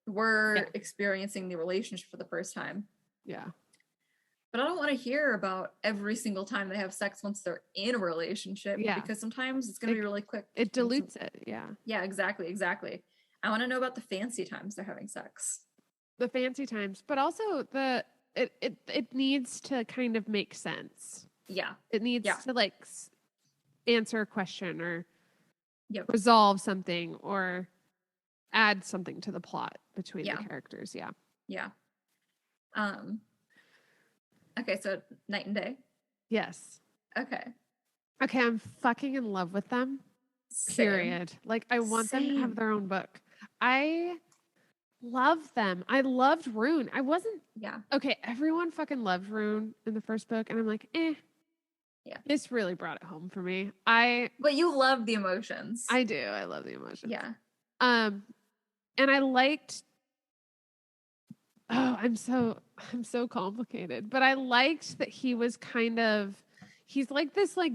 we're experiencing the relationship for the first time. Yeah. But I don't want to hear about every single time they have sex once they're in a relationship because sometimes it's going to be really quick. It dilutes it. Yeah. Yeah, exactly. I want to know about the fancy times they're having sex. The fancy times, but also it needs to kind of make sense. Yeah. It needs to like answer a question or resolve something or add something to the plot between the characters. Yeah. Yeah. Okay, so Night and Day. Yes. Okay, I'm fucking in love with them. Period. Like I want them to have their own book. I love them. I loved Rune. I wasn't. Yeah. Okay, everyone fucking loved Rune in the first book, and I'm like, eh. Yeah. This really brought it home for me. But you love the emotions. I do. I love the emotions. Yeah. And I liked. Oh, I'm so complicated. But I liked that he was he's like this like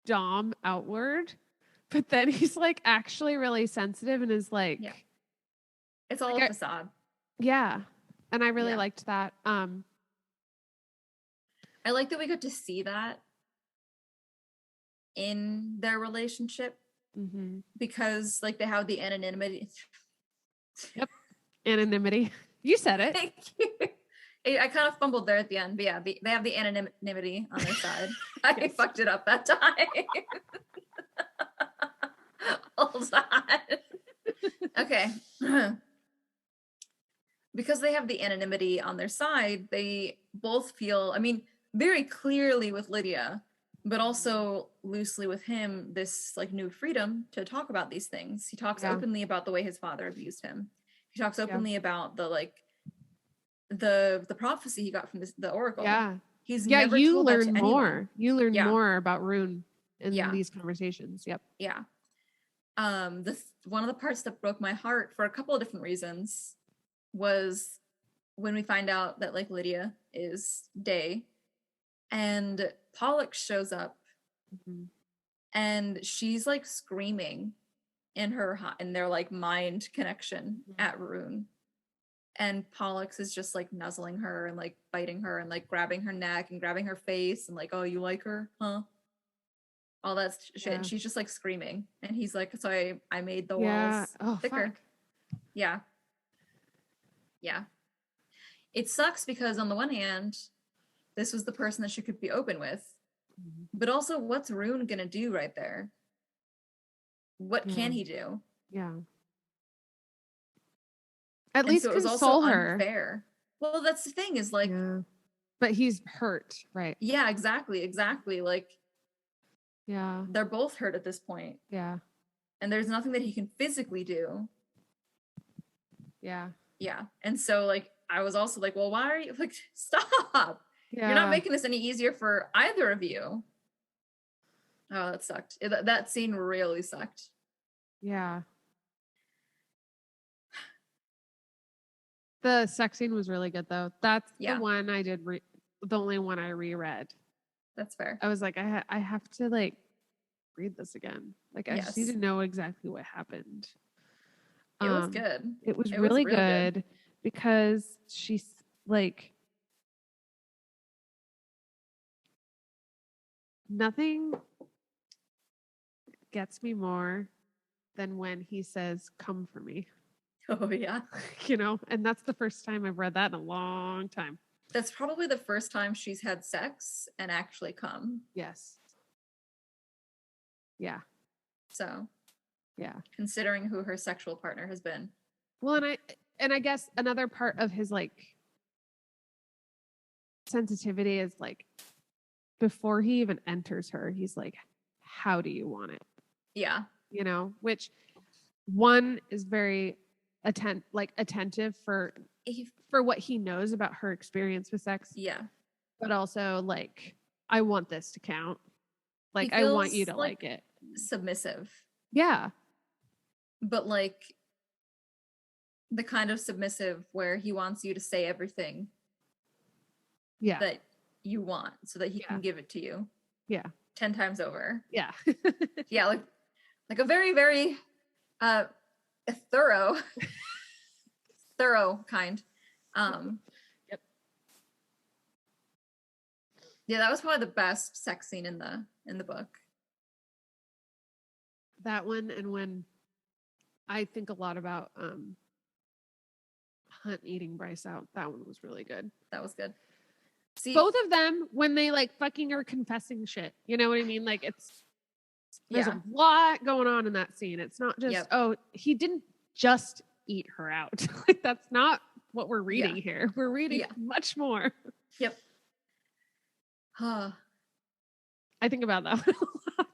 dom outward, but then he's like actually really sensitive and is like it's all a facade. Yeah. And I really liked that. I like that we got to see that in their relationship because like they have the anonymity. Yep. Anonymity. You said it. Thank you. I kind of fumbled there at the end, but yeah, they have the anonymity on their side. I fucked it up that time. Hold on. Okay. Because they have the anonymity on their side, they both feel, I mean, very clearly with Lydia, but also loosely with him, this like new freedom to talk about these things. He talks openly about the way his father abused him. He talks openly about the like the prophecy he got from the oracle. Yeah. He's never you told learn that to more. anyone. You learn more about Rune in these conversations. Yep. Yeah. One of the parts that broke my heart for a couple of different reasons was when we find out that like Lydia is Day and Pollux shows up and she's like screaming in their like mind connection at Rune, and Pollux is just like nuzzling her and like biting her and like grabbing her neck and grabbing her face and like, oh, you like her, huh? All that shit. And she's just like screaming, and he's like, so I made the walls thicker. Fuck. Yeah. It sucks because on the one hand, this was the person that she could be open with, but also what's Rune gonna do right there? What can he do? Yeah. At least console her. Unfair. Well, that's the thing is like, but he's hurt, right? Yeah, exactly. Like, they're both hurt at this point. Yeah. And there's nothing that he can physically do. Yeah. And so like, I was also like, well, why are you like, stop? Yeah. You're not making this any easier for either of you. Oh, that sucked. That scene really sucked. Yeah. The sex scene was really good though. That's the one I did the only one I reread. That's fair. I was like, I have to like read this again. Like I just need to know exactly what happened. It was good. It was really good because she's like, nothing gets me more than when he says, "Come for me." Oh yeah. And that's the first time I've read that in a long time. That's probably the first time she's had sex and actually come. Yes. Yeah. So, yeah. Considering who her sexual partner has been. Well, and I guess another part of his like sensitivity is like before he even enters her, he's like, how do you want it? Yeah. Which one is very attentive for what he knows about her experience with sex. Yeah. But also like, I want this to count. Like, I want you to like it. Submissive. Yeah. But like the kind of submissive where he wants you to say everything that you want so that he can give it to you. Yeah. 10 times over. Yeah. Yeah. Like a very, very a thorough kind. Yep. Yeah, that was probably the best sex scene in the book. That one, and when I think a lot about Hunt eating Bryce out, that one was really good. That was good. See, both of them when they like fucking are confessing shit. You know what I mean? Like there's a lot going on in that scene. It's not just he didn't just eat her out. Like that's not what we're reading here. We're reading much more. Yep. Huh. I think about that one a lot.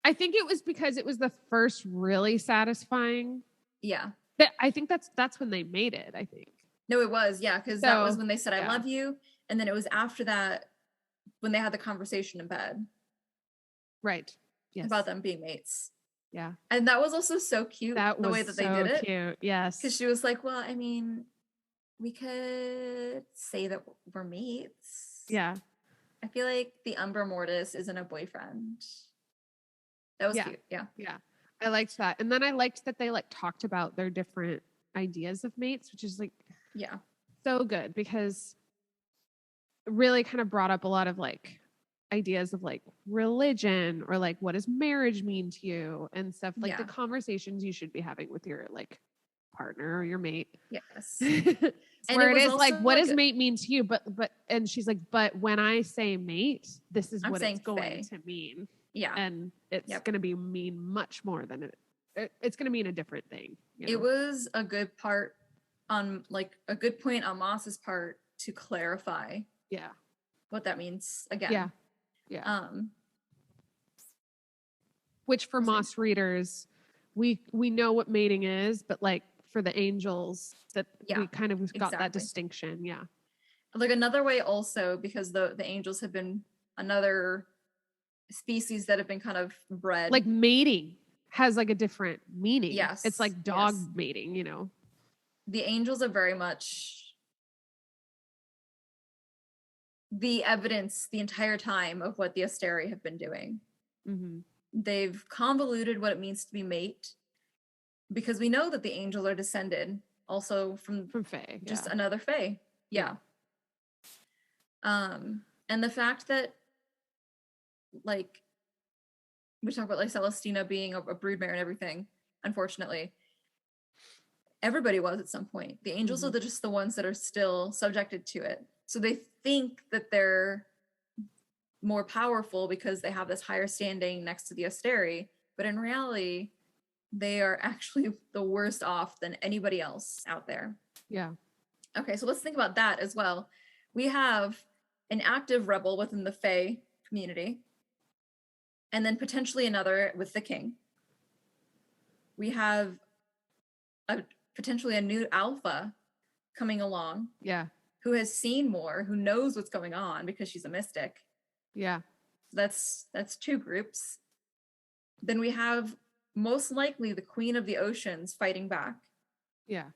I think it was because it was the first really satisfying. Yeah. But I think that's when they made it, I think. No, it was, because that was when they said, I love you. And then it was after that when they had the conversation in bed. Right. Yes. About them being mates. Yeah. And that was also so cute, the way that they did it. Cute. Yes. Because she was like, well, I mean, we could say that we're mates. Yeah. I feel like the Umbra Mortis isn't a boyfriend. That was cute. Yeah. Yeah. I liked that. And then I liked that they like talked about their different ideas of mates, which is like so good because it really kind of brought up a lot of like ideas of like religion or like what does marriage mean to you and stuff like the conversations you should be having with your like partner or your mate. Yes. Where it is like, what does mate mean to you? But and she's like, but when I say mate, this is what it's going to mean. Yeah. And it's going to mean much more than it's going to mean a different thing. You know? It was a good part on like a good point on Maas's part to clarify what that means again. Yeah. Which for Maas readers, we know what mating is, but like for the angels that we kind of got that distinction. Yeah. Like another way also, because the angels have been another species that have been kind of bred. Like mating has like a different meaning. Yes. It's like dog mating, you know. The angels are very much the evidence the entire time of what the Asteri have been doing. Mm-hmm. They've convoluted what it means to be mate, because we know that the angels are descended also from Fae, just another Fae. Yeah. And the fact that, like, we talk about like Celestina being a broodmare and everything, unfortunately, everybody was at some point. The angels are just the ones that are still subjected to it. So they think that they're more powerful because they have this higher standing next to the Asteri, but in reality, they are actually the worst off than anybody else out there. Yeah. Okay, so let's think about that as well. We have an active rebel within the Fae community, and then potentially another with the king. We have potentially a new alpha coming along. Yeah. Who has seen more, who knows what's going on because she's a mystic. Yeah. That's two groups. Then we have most likely the Queen of the Oceans fighting back. Yeah.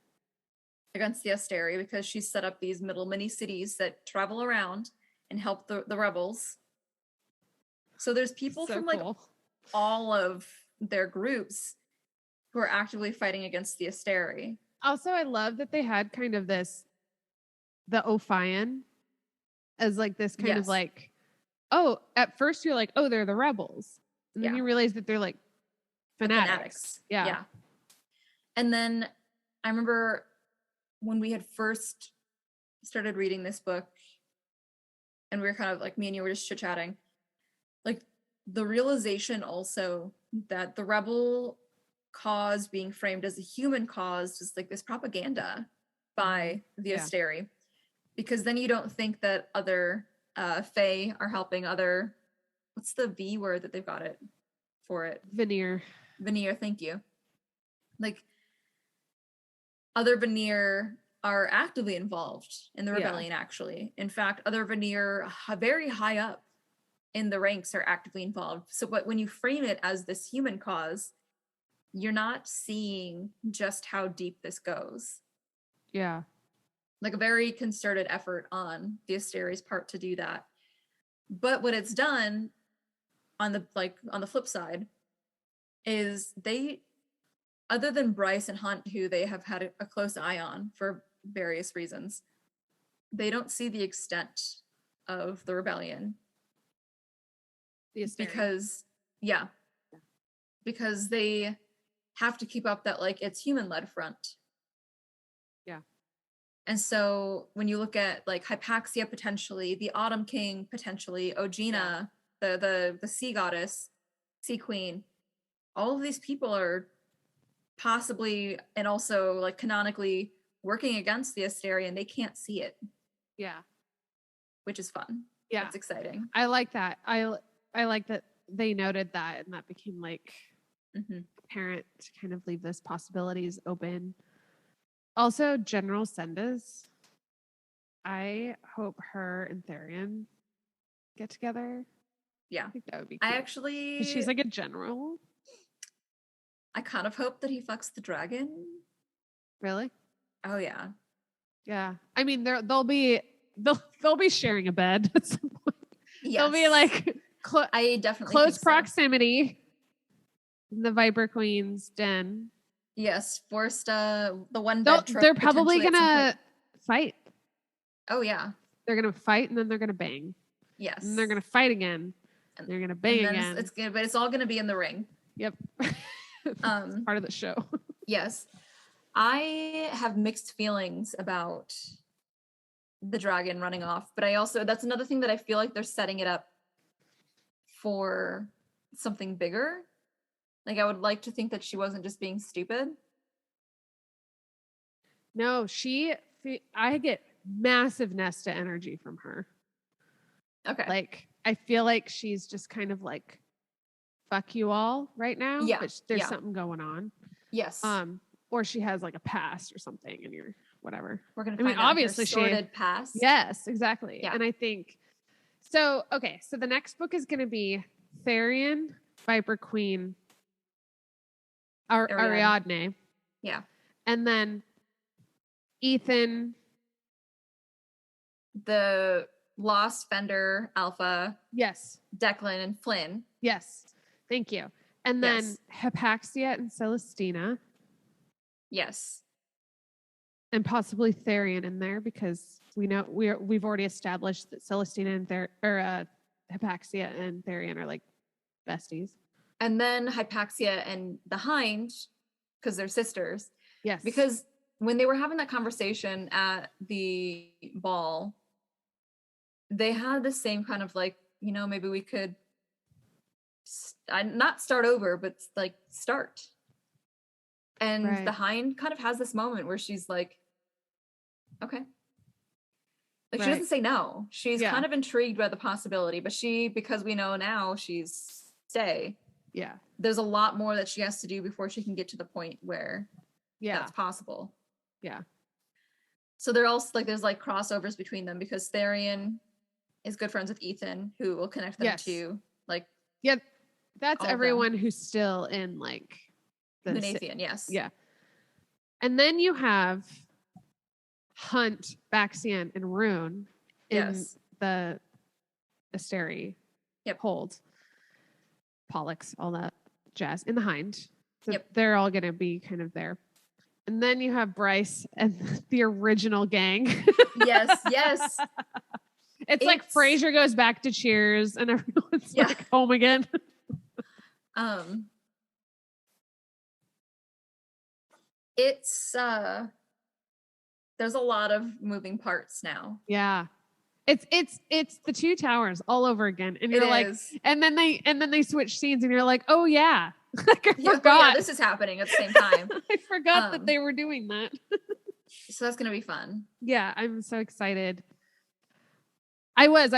Against the Asteri, because she's set up these little mini cities that travel around and help the rebels. So there's people from like all of their groups who are actively fighting against the Asteri. Also, I love that they had kind of the Ophion as like this kind of like, oh, at first you're like, oh, they're the rebels. And then you realize that they're like fanatics. Yeah. And then I remember when we had first started reading this book and we were kind of like, me and you were just chit-chatting, like the realization also that the rebel cause being framed as a human cause is like this propaganda by the Asteri, because then you don't think that other Fae are helping other, what's the V word that they've got it for it? Veneer, thank you. Like other Veneer are actively involved in the rebellion, actually. In fact, other Veneer very high up in the ranks are actively involved. So, but when you frame it as this human cause, you're not seeing just how deep this goes. Yeah. Like a very concerted effort on the Asteri's part to do that. But what it's done on the flip side is they, other than Bryce and Hunt, who they have had a close eye on for various reasons, they don't see the extent of the rebellion. Because they have to keep up that like it's human-led front. Yeah. And so when you look at like Hypaxia potentially, the Autumn King potentially, Ogina, the sea goddess, sea queen, all of these people are possibly and also like canonically working against the Asteri, and they can't see it. Yeah. Which is fun. Yeah. It's exciting. I like that. I like that they noted that, and that became like apparent to kind of leave those possibilities open. Also, General Sendas, I hope her and Therian get together. Yeah. I think that would be cool. She's like a general. I kind of hope that he fucks the dragon. Really? Oh yeah. Yeah. I mean, they'll be sharing a bed at some point. Yes. They'll be like I definitely close proximity in the Viper Queen's den. Yes, forced the one bed trope. They're probably gonna fight. Oh yeah. They're gonna fight and then they're gonna bang. Yes. And they're gonna fight again. And they're gonna bang again. It's good, but it's all gonna be in the ring. Yep. It's part of the show. Yes. I have mixed feelings about the dragon running off, but I also, that's another thing that I feel like they're setting it up for something bigger. Like, I would like to think that she wasn't just being stupid. No, I get massive Nesta energy from her. Okay. Like, I feel like she's just kind of like, fuck you all right now. Yeah. But there's something going on. Yes. Or she has like a past or something and you're whatever. We're going to find out obviously her sordid past. Yes, exactly. Yeah. And I think, so the next book is going to be Therian, Viper Queen, Ariadne. Yeah. And then Ethan, the Lost Fender Alpha. Yes. Declan and Flynn. Yes. Thank you. And then Hypaxia and Celestina. Yes. And possibly Therian in there because we know we've already established that Celestina and Hypaxia and Therian are like besties. And then Hypaxia and the Hind, because they're sisters. Yes. Because when they were having that conversation at the ball, they had the same kind of like, maybe we could not start over, but like start. And the Hind kind of has this moment where she's like, okay. Like she doesn't say no. She's kind of intrigued by the possibility, but because we know now she's stay. Yeah. There's a lot more that she has to do before she can get to the point where that's possible. Yeah. So they're also like, there's like crossovers between them because Therian is good friends with Ethan, who will connect them to like. Yeah. That's everyone who's still in like the Nathan. Yes. Yeah. And then you have Hunt, Baxian, and Rune in the Asteri hold. Pollux, all that jazz in the Hind. So they're all going to be kind of there. And then you have Bryce and the original gang. Yes. It's like Frasier goes back to Cheers and everyone's like home again. It's there's a lot of moving parts now. Yeah. It's the Two Towers all over again. And you're like, and then they switch scenes and you're like, oh yeah. Like I forgot. This is happening at the same time. I forgot that they were doing that. So that's gonna be fun. Yeah, I'm so excited. I was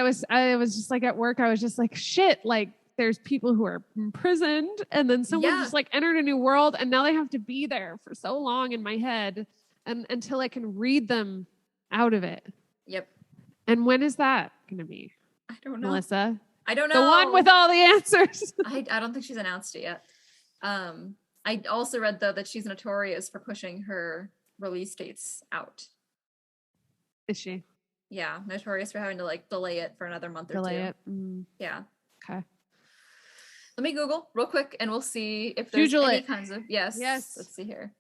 just like at work, I was just like, shit, like there's people who are imprisoned and then someone just like entered a new world and now they have to be there for so long in my head and until I can read them out of it. Yep. And when is that going to be? I don't know. Melissa? I don't know. The one with all the answers. I don't think she's announced it yet. I also read though that she's notorious for pushing her release dates out. Is she? Yeah, notorious for having to like delay it for another month or two. Delay it. Mm. Yeah. Okay. Let me Google real quick and we'll see if there's any kinds of yes. Let's see here.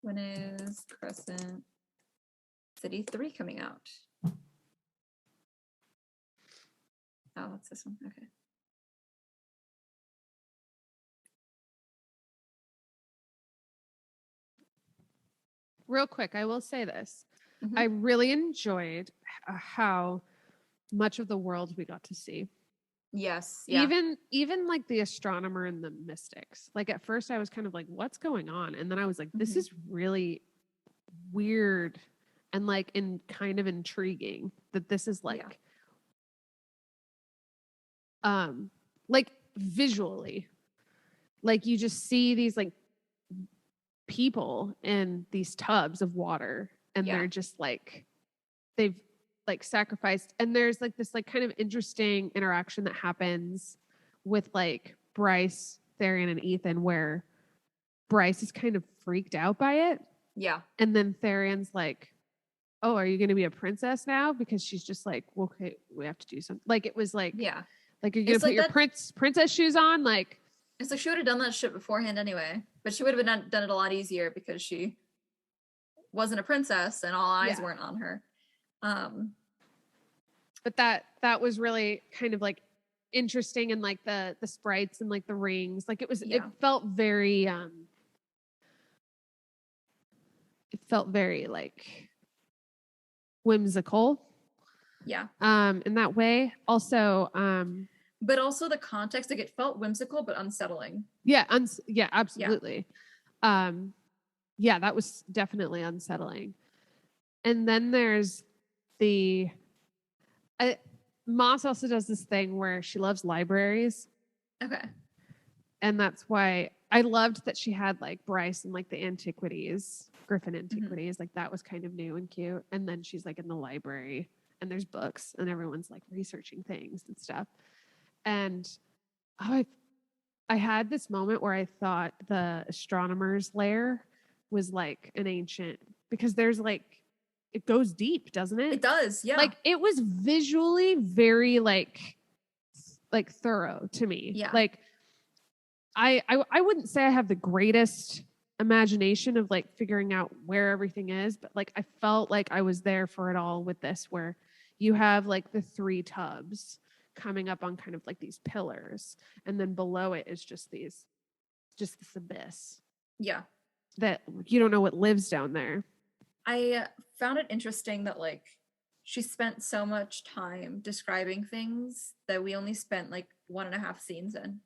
When is Crescent City 3 coming out? Oh, that's this one. Okay. Real quick, I will say this. Mm-hmm. I really enjoyed how much of the world we got to see. Yes. Yeah. Even like the astronomer and the mystics. Like at first I was kind of like, what's going on? And then I was like, this is really weird and like kind of intriguing that this is like visually, like you just see these like people in these tubs of water and they're just like, they've like sacrificed. And there's like this like kind of interesting interaction that happens with like Bryce, Therian, and Ethan where Bryce is kind of freaked out by it. Yeah. And then Therian's like, oh, are you going to be a princess now? Because she's just like, well, okay, we have to do something. Like it was like, like you're going to put your princess shoes on. Like, it's like she would have done that shit beforehand anyway, but she would have done it a lot easier because she wasn't a princess and all eyes weren't on her. But that was really kind of like interesting and like the sprites and like the rings, like it was, it felt very it felt very like whimsical. Yeah. In that way. Also, but also the context, like it felt whimsical but unsettling. Yeah, absolutely. Yeah. Yeah, that was definitely unsettling. And then there's the Maas also does this thing where she loves libraries. Okay. And that's why I loved that she had like Bryce and like the antiquities, Griffin antiquities. Mm-hmm. Like that was kind of new and cute. And then she's like in the library and there's books and everyone's like researching things and stuff. And I had this moment where I thought the astronomer's lair was like an ancient, because there's like, it goes deep, doesn't it? It does, yeah. Like it was visually very like thorough to me. Yeah. Like I wouldn't say I have the greatest imagination of like figuring out where everything is, but like I felt like I was there for it all with this, where you have like the 3 tubs coming up on kind of like these pillars, and then below it is just this abyss. Yeah. That you don't know what lives down there. I found it interesting that like she spent so much time describing things that we only spent like 1.5 scenes in.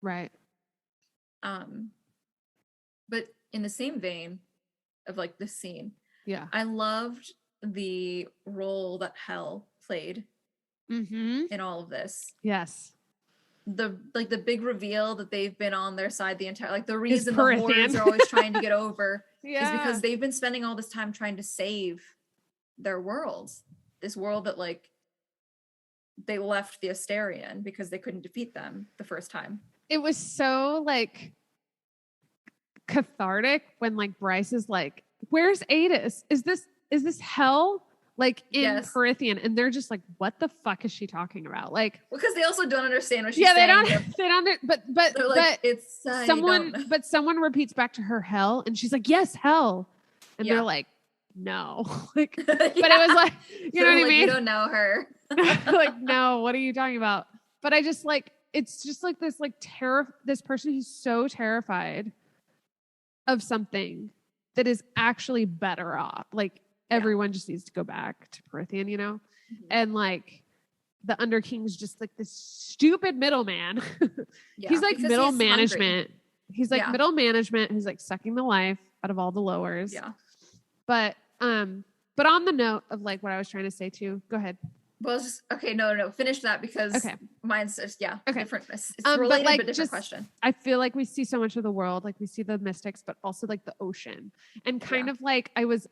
Right. But in the same vein of like this scene, yeah, I loved the role that Hell played in all of this. Yes. The big reveal that they've been on their side the entire, like the reason the hordes are always trying to get over is because they've been spending all this time trying to save their world. This world that like they left the Asterion because they couldn't defeat them the first time. It was so like cathartic when like Bryce is like, where's Adis? Is this Hell? Like in Prythian, and they're just like, what the fuck is she talking about? Like, because they also don't understand what she's saying. They don't, but like, it's someone repeats back to her Hell, and she's like, yes, Hell. And they're like, no, like, but it was like, you know what I mean? You don't know her. Like, no, what are you talking about? But I just like, it's just like this, like this person who's so terrified of something that is actually better off. Like, everyone just needs to go back to Prythian, you know? Mm-hmm. And like the Underking's just like this stupid middleman. He's like middle management. Hungry. He's like middle management who's like sucking the life out of all the lowers. Yeah. But on the note of like what I was trying to say too, go ahead. Well, just okay. No, finish that because mine's just different. It's related but different question. I feel like we see so much of the world, like we see the mystics, but also like the ocean, and kind of like I was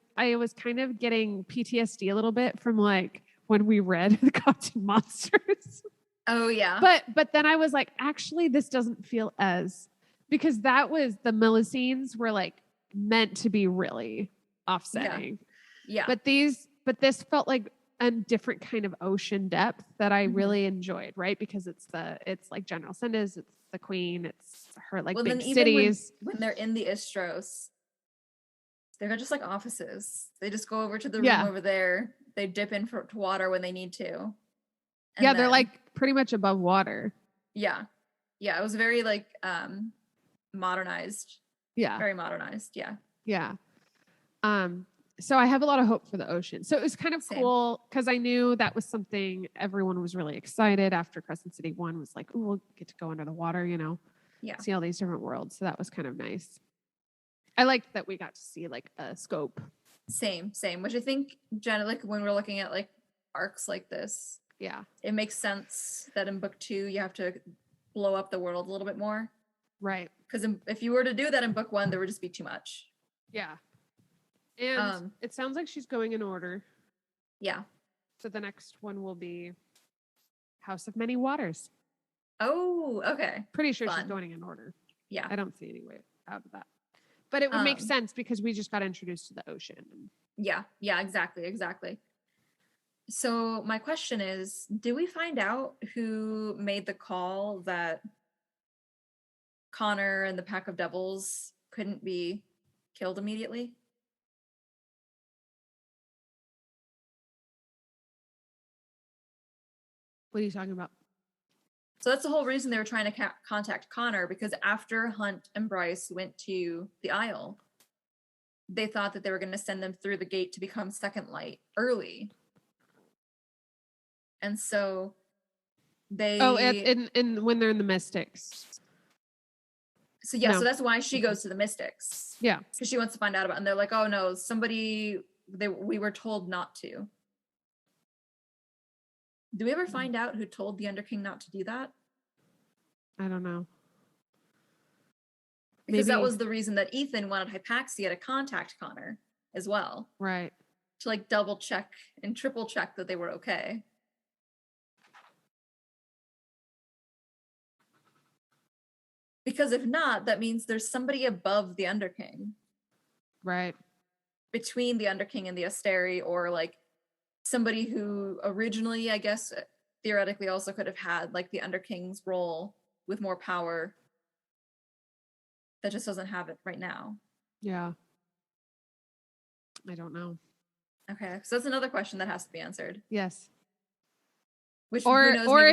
kind of getting PTSD a little bit from like when we read the Cartoon Monsters. Oh yeah. But then I was like, actually, this doesn't feel as, because that was the Millicines were like meant to be really offsetting. Yeah. But this felt like a different kind of ocean depth that I really enjoyed, right? Because it's like General Syndes, it's the Queen, it's her like big cities. When they're in the Istros, they're just like offices. They just go over to the room over there. They dip in to water when they need to. They're like pretty much above water. Yeah. It was very like modernized. Yeah. Very modernized. Yeah. Yeah. So I have a lot of hope for the ocean. So it was kind of cool because I knew that was something everyone was really excited after Crescent City 1 was like, oh, we'll get to go under the water, you know, see all these different worlds. So that was kind of nice. I liked that we got to see like a scope. Same. Which I think, Jen, like when we're looking at like arcs like this, it makes sense that in book 2 you have to blow up the world a little bit more. Right. Because if you were to do that in book 1, there would just be too much. Yeah. And it sounds like she's going in order. Yeah. So the next one will be House of Many Waters. Oh, okay. Pretty sure she's going in order. Yeah. I don't see any way out of that. But it would make sense because we just got introduced to the ocean. Yeah, exactly. So my question is, did we find out who made the call that Connor and the Pack of Devils couldn't be killed immediately? What are you talking about? So that's the whole reason they were trying to contact Connor, because after Hunt and Bryce went to the Isle, they thought that they were going to send them through the gate to become second light early. And so they... Oh, in when they're in the Mystics. So yeah, so that's why she goes to the Mystics. Yeah. Because she wants to find out about it. And they're like, oh no, we were told not to. Do we ever find out who told the Underking not to do that? I don't know. Because that was the reason that Ethan wanted Hypaxia to contact Connor as well. Right. To like double check and triple check that they were okay. Because if not, that means there's somebody above the Underking. Right. Between the Underking and the Asteri, or like somebody who originally, I guess, theoretically also could have had like the Underking's role with more power that just doesn't have it right now. Yeah. I don't know. Okay, so that's another question that has to be answered. Yes. Which or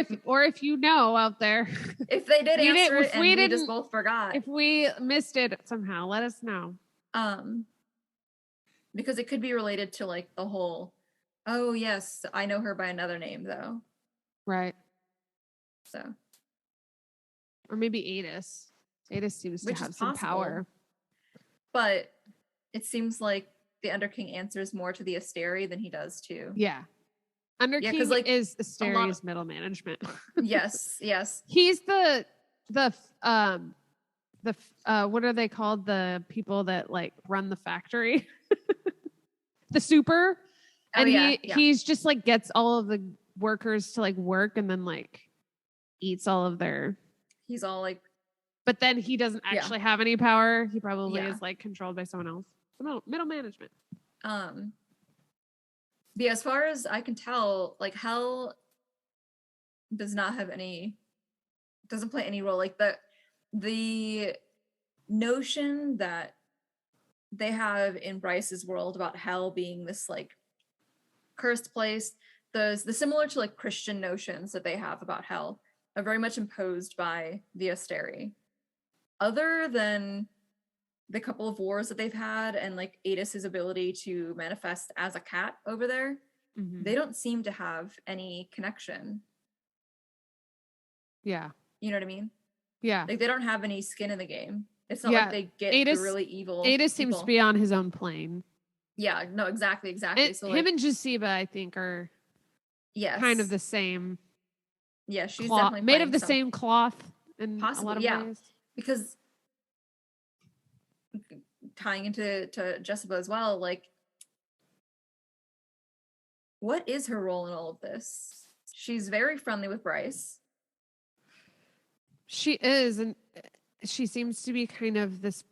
if you know out there, if they did answer it and we just both forgot, if we missed it somehow, let us know. Because it could be related to like the whole, oh yes, I know her by another name though. Right. So. Or maybe Adis. Adis seems to have some power. But it seems like the Underking answers more to the Asteri than he does to... Yeah. Underking like, is Asteri's middle management. Yes. He's the what are they called? The people that like run the factory. The super. And he's just like gets all of the workers to like work and then like eats all of their... He's all like... But then he doesn't actually have any power. He probably is like controlled by someone else. Middle management. Yeah, as far as I can tell, like Hell doesn't play any role. Like the notion that they have in Bryce's world about Hell being this like cursed place, the similar to like Christian notions that they have about Hell are very much imposed by the Asteri. Other than the couple of wars that they've had and like Adis's ability to manifest as a cat over there, they don't seem to have any connection. Yeah. You know what I mean? Yeah. Like they don't have any skin in the game. It's not like they get the really evil Adis seems to be on his own plane. Yeah, no, exactly. So him and Jasiba, I think, are kind of the same. Yeah, she's definitely made of the same cloth in a lot of ways. Because tying into Jessica as well, like what is her role in all of this? She's very friendly with Bryce. She is, and she seems to be kind of this,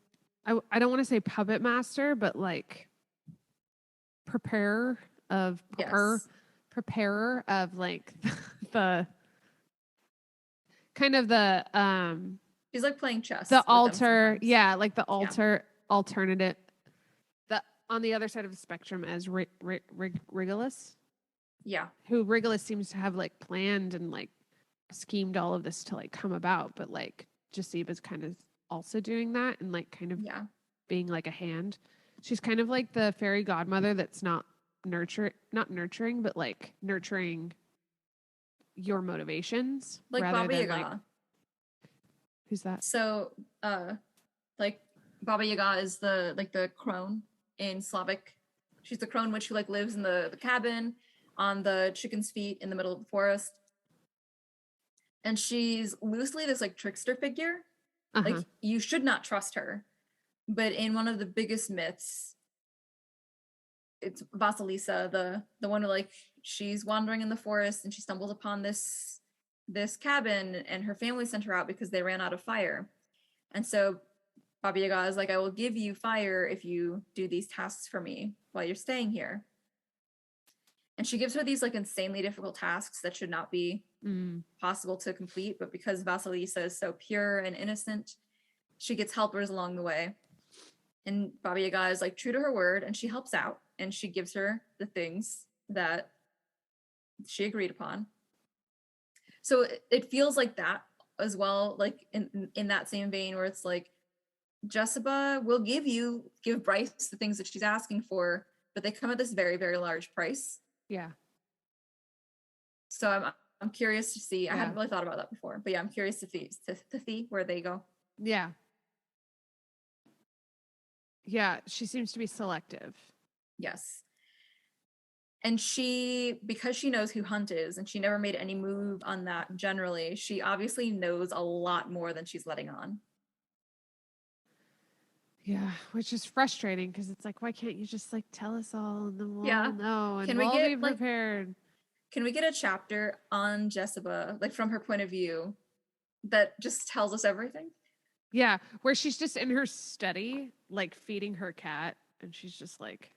I don't want to say puppet master, but like preparer of like the kind of the she's like playing chess. The altar, like the alternative, the on the other side of the spectrum as Regulus. Yeah. Who Regulus seems to have like planned and like schemed all of this to like come about, but like Jasiba's kind of also doing that and like kind of being like a hand. She's kind of like the fairy godmother that's not nurturing, but like nurturing your motivations. Like rather Baba than, Yaga. like, who's that? So like Baba Yaga is the crone in Slavic. She's the crone witch who like lives in the cabin on the chicken's feet in the middle of the forest. And she's loosely this like trickster figure. Like you should not trust her. But in one of the biggest myths, it's Vasilisa, the one who like she's wandering in the forest and she stumbles upon this cabin and her family sent her out because they ran out of fire. And so Baba Yaga is like, I will give you fire if you do these tasks for me while you're staying here. And she gives her these like insanely difficult tasks that should not be possible to complete, but because Vasilisa is so pure and innocent, she gets helpers along the way. And Baba Yaga is like true to her word, and she helps out, and she gives her the things that she agreed upon. So it feels like that as well, like in that same vein where it's like Jessica will give Bryce the things that she's asking for, but they come at this very, very large price. Yeah. So I'm curious to see. I hadn't really thought about that before, but yeah, I'm curious to see where they go. Yeah. Yeah, she seems to be selective. Yes. And because she knows who Hunt is, and she never made any move on that generally, she obviously knows a lot more than she's letting on. Yeah, which is frustrating because it's like, why can't you just like tell us all and then we'll know and we'll be prepared. Can we get a chapter on Jessica, like from her point of view, that just tells us everything? Yeah, where she's just in her study, like feeding her cat, and she's just like,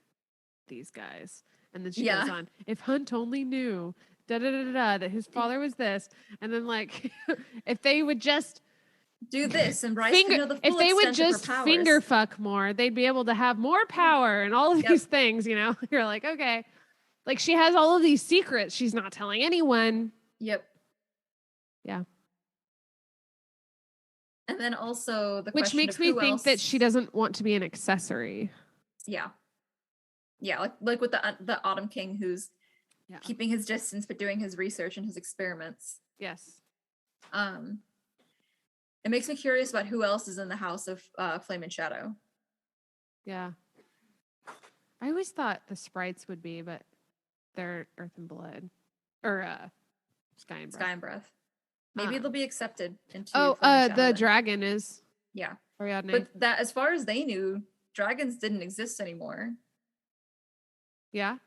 these guys. And then she goes on, if Hunt only knew that his father was this. And then like, if they would just do this and Bryce could know the full if they would extent of her just finger fuck more, they'd be able to have more power and all of these things, you know? You're like, okay. Like she has all of these secrets she's not telling anyone. Yep. Yeah. And then also which makes me think that she doesn't want to be an accessory. Yeah. Yeah, like with the Autumn King who's keeping his distance but doing his research and his experiments. Yes. It makes me curious about who else is in the house of Flame and Shadow. Yeah. I always thought the sprites would be, but they're Earth and Blood. Or Sky and Breath. Sky and Breath. Maybe they'll be accepted into the dragon is. Yeah. Ariadne. But that, as far as they knew, dragons didn't exist anymore. Yeah?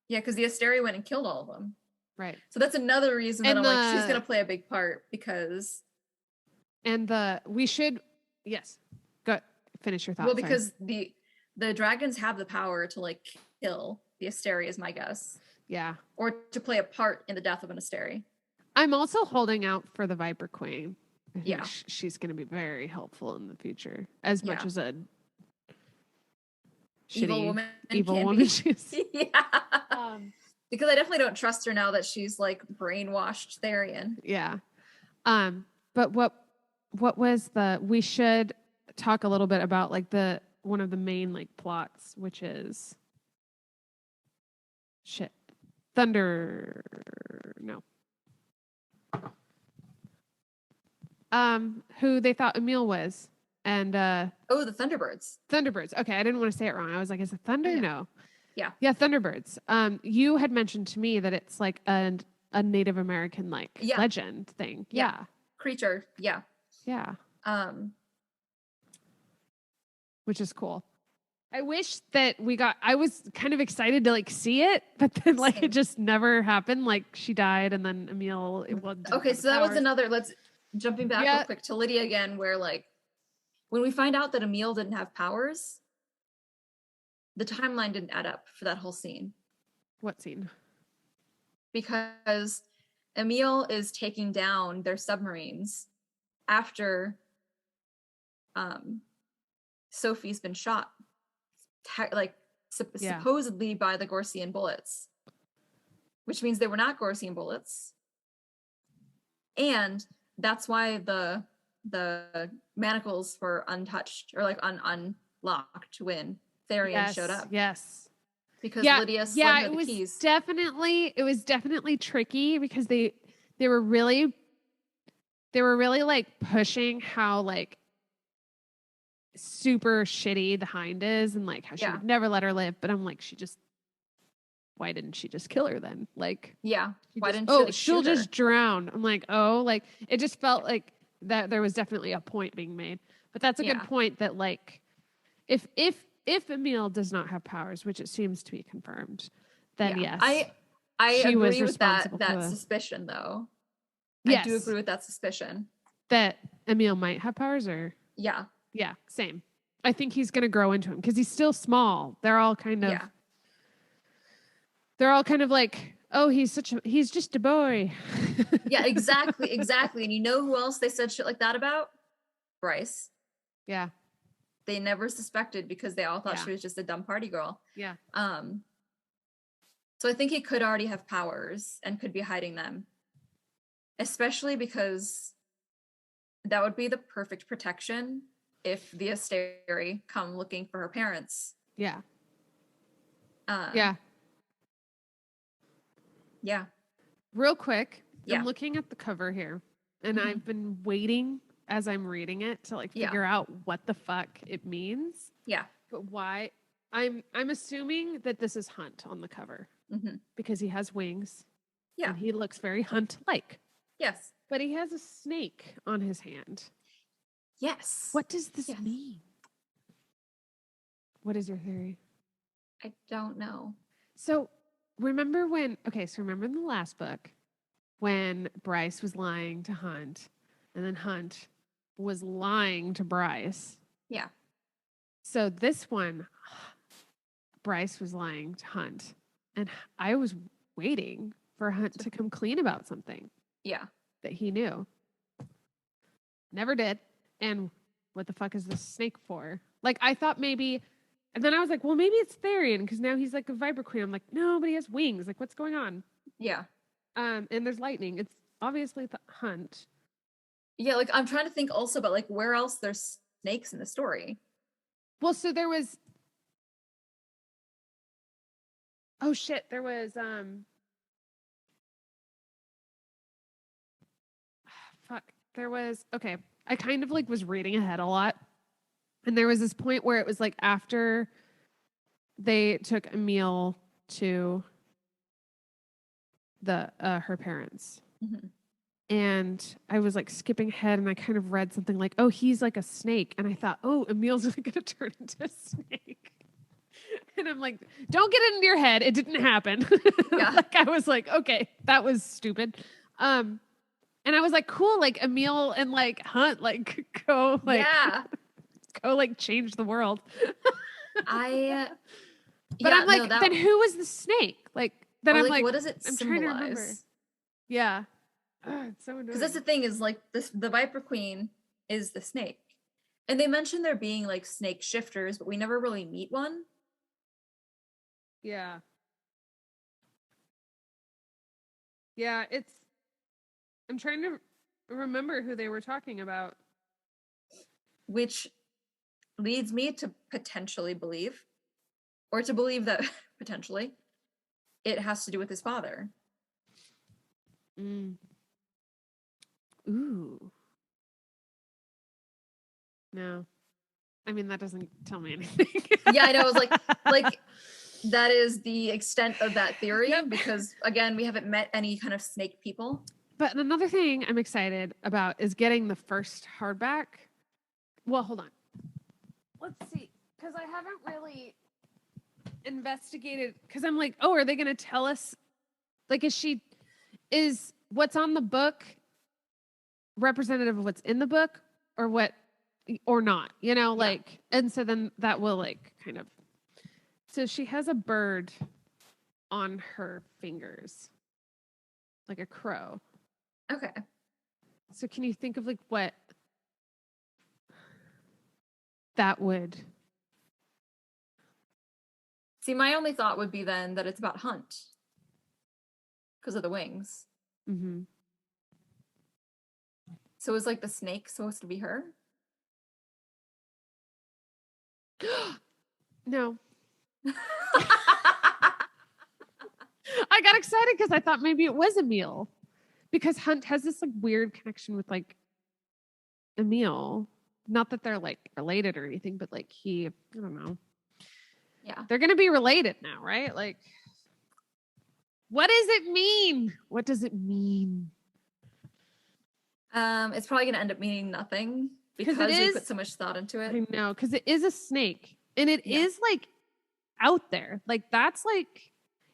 Yeah, because the Asteri went and killed all of them. Right. So that's another reason that I'm like, she's going to play a big part, because... And we should... Yes. Go finish your thought. Well, because the dragons have the power to, like, kill the Asteri, is my guess. Yeah. Or to play a part in the death of an Asteri. I'm also holding out for the Viper Queen. I think yeah. She's going to be very helpful in the future. As much as a... evil woman she is. Yeah. Because I definitely don't trust her now that she's like brainwashed Therian. Yeah. But what was we should talk a little bit about like one of the main like plots, which is Thunder. No. Who they thought Emil was. And the Thunderbirds. Okay, I didn't want to say it wrong. I was like, is it Thunder? Yeah. No. Yeah, Thunderbirds. You had mentioned to me that it's like a Native American like legend thing. Yeah. Creature. Yeah. Yeah. Which is cool. I wish that I was kind of excited to like see it, but then like Same. It just never happened. Like she died and then Emil okay, so that was another jumping back real quick to Lydia again, where like when we find out that Emil didn't have powers, the timeline didn't add up for that whole scene. What scene? Because Emil is taking down their submarines after Sophie's been shot, supposedly by the Gorsian bullets, which means they were not Gorsian bullets. And that's why the manacles were untouched or like unlocked when Therian showed up. Yes. Because Lydia slid her the keys. It was definitely tricky because they were really like pushing how like super shitty the Hind is and like how she would never let her live. But I'm like, why didn't she just kill her then? Like, why didn't she'll just drown. I'm like, like it just felt like that there was definitely a point being made. But that's a good point that like if Emil does not have powers, which it seems to be confirmed, then yes. I agree with that suspicion though. Yes. I do agree with that suspicion. That Emil might have powers or Yeah, same. I think he's gonna grow into him because he's still small. They're all kind of like, oh, he's just a boy. Yeah, exactly. And you know who else they said shit like that about? Bryce. Yeah. They never suspected because they all thought she was just a dumb party girl. Yeah. So I think he could already have powers and could be hiding them. Especially because that would be the perfect protection if the Asteri come looking for her parents. Yeah. Yeah. Yeah. Real quick, yeah. I'm looking at the cover here, and I've been waiting as I'm reading it to like figure out what the fuck it means. Yeah. But why? I'm assuming that this is Hunt on the cover because he has wings. Yeah. And he looks very Hunt-like. Yes. But he has a snake on his hand. Yes. What does this mean? What is your theory? I don't know. So remember in the last book when Bryce was lying to Hunt and then Hunt was lying to Bryce. Yeah. So this one, Bryce was lying to Hunt and I was waiting for Hunt to come clean about something. Yeah. That he knew. Never did. And what the fuck is this snake for? Like, I thought maybe, and then I was like, well, maybe it's Therian because now he's like a Viper Queen. I'm like, no, but he has wings. Like, what's going on? Yeah. And there's lightning. It's obviously the Hunt. Yeah, like I'm trying to think also about like where else there's snakes in the story. Well, so there was. Oh shit! There was fuck. There was okay. I kind of like was reading ahead a lot, and there was this point where it was like after they took Emil to the her parents. And I was like skipping ahead and I kind of read something like, oh, he's like a snake. And I thought, oh, Emil's going to turn into a snake. And I'm like, don't get it into your head. It didn't happen. Yeah. Like I was like, okay, that was stupid. And I was like, cool, like Emil and like Hunt, like go like, go like change the world. But I'm like, then who was the snake? Like, then I'm like, what does it symbolize? Trying to remember. Yeah. It's so annoying. Because that's the thing is like this, the Viper Queen is the snake. And they mentioned there being like snake shifters, but we never really meet one. Yeah. Yeah, I'm trying to remember who they were talking about. Which leads me to potentially believe, or to believe that potentially, it has to do with his father. Ooh. No. I mean, that doesn't tell me anything. Yeah, I know. It was like that is the extent of that theory because again, we haven't met any kind of snake people. But another thing I'm excited about is getting the first hardback. Well, hold on. Let's see. Because I haven't really investigated. Because I'm like, oh, are they going to tell us? Like, is what's on the book representative of what's in the book or not, you know, like, and so then that will like kind of, so she has a bird on her fingers, like a crow. Okay. So can you think of like what that would? See, my only thought would be then that it's about Hunt because of the wings. So is like the snake supposed to be her? No. I got excited because I thought maybe it was Emil. Because Hunt has this like weird connection with like Emil. Not that they're like related or anything, but like I don't know. Yeah. They're gonna be related now, right? Like what does it mean? What does it mean? It's probably gonna end up meaning nothing because we put so much thought into it. I know, because it is a snake. And it is like out there. Like that's like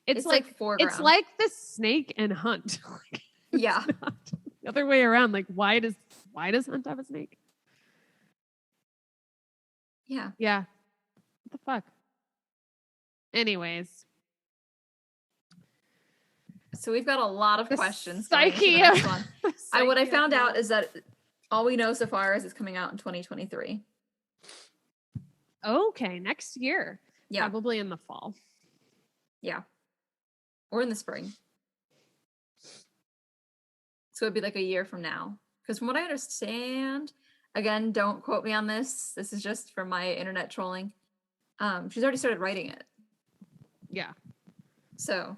it's like foreground. It's like the snake and Hunt. Yeah. The other way around. Like why does Hunt have a snake? Yeah. Yeah. What the fuck? Anyways. So we've got a lot of questions. Psyche. What I found out is that all we know so far is it's coming out in 2023. Okay, next year. Yeah. Probably in the fall. Yeah. Or in the spring. So it'd be like a year from now. Because from what I understand, again, don't quote me on this. This is just from my internet trolling. She's already started writing it. Yeah. So,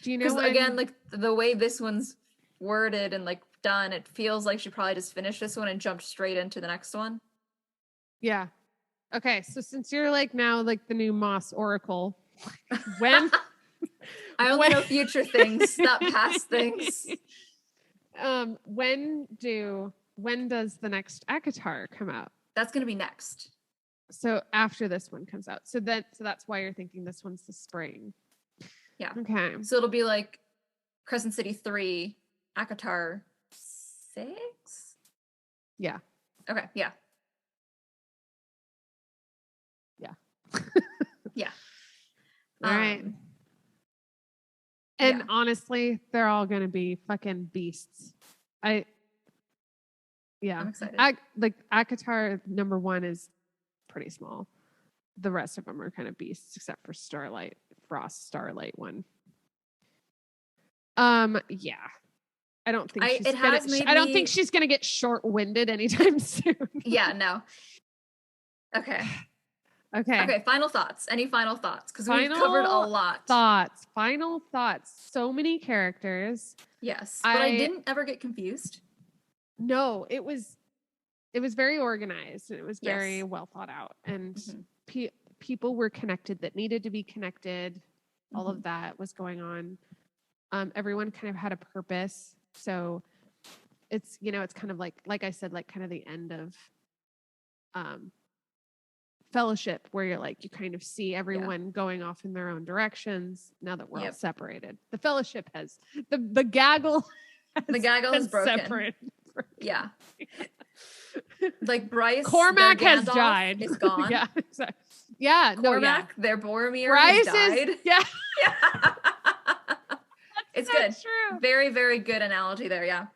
do you know again, like the way this one's worded and like done, it feels like she probably just finished this one and jumped straight into the next one. Yeah. Okay, so since you're like now like the new Maas Oracle, when I only know future things, not past things. When does the next ACOTAR come out? That's gonna be next. So after this one comes out. So that's why you're thinking this one's the spring. Yeah. Okay. So it'll be like Crescent City 3, ACOTAR 6? Yeah. Okay, yeah. Yeah. Yeah. All right. And honestly, they're all going to be fucking beasts. I'm excited. Like ACOTAR number 1 is pretty small. The rest of them are kind of beasts, except for Frost Starlight one. Yeah. I don't think she's gonna get short-winded anytime soon. Yeah, no. Okay. Okay, final thoughts. Any final thoughts? Because we've covered a lot. Final thoughts. So many characters. Yes. But I didn't ever get confused. No, it was very organized and it was very well thought out. And people were connected that needed to be connected. All of that was going on. Everyone kind of had a purpose. So it's, it's kind of like I said, like kind of the end of Fellowship, where you're like, you kind of see everyone going off in their own directions now that we're all separated. The Fellowship has the gaggle. The gaggle is broken. Separated. Yeah. Like Bryce, Cormac has died. Is gone. Yeah. Yeah. Cormac, their Boromir has died. Yeah. It's so good. True. Very, very good analogy there. Yeah.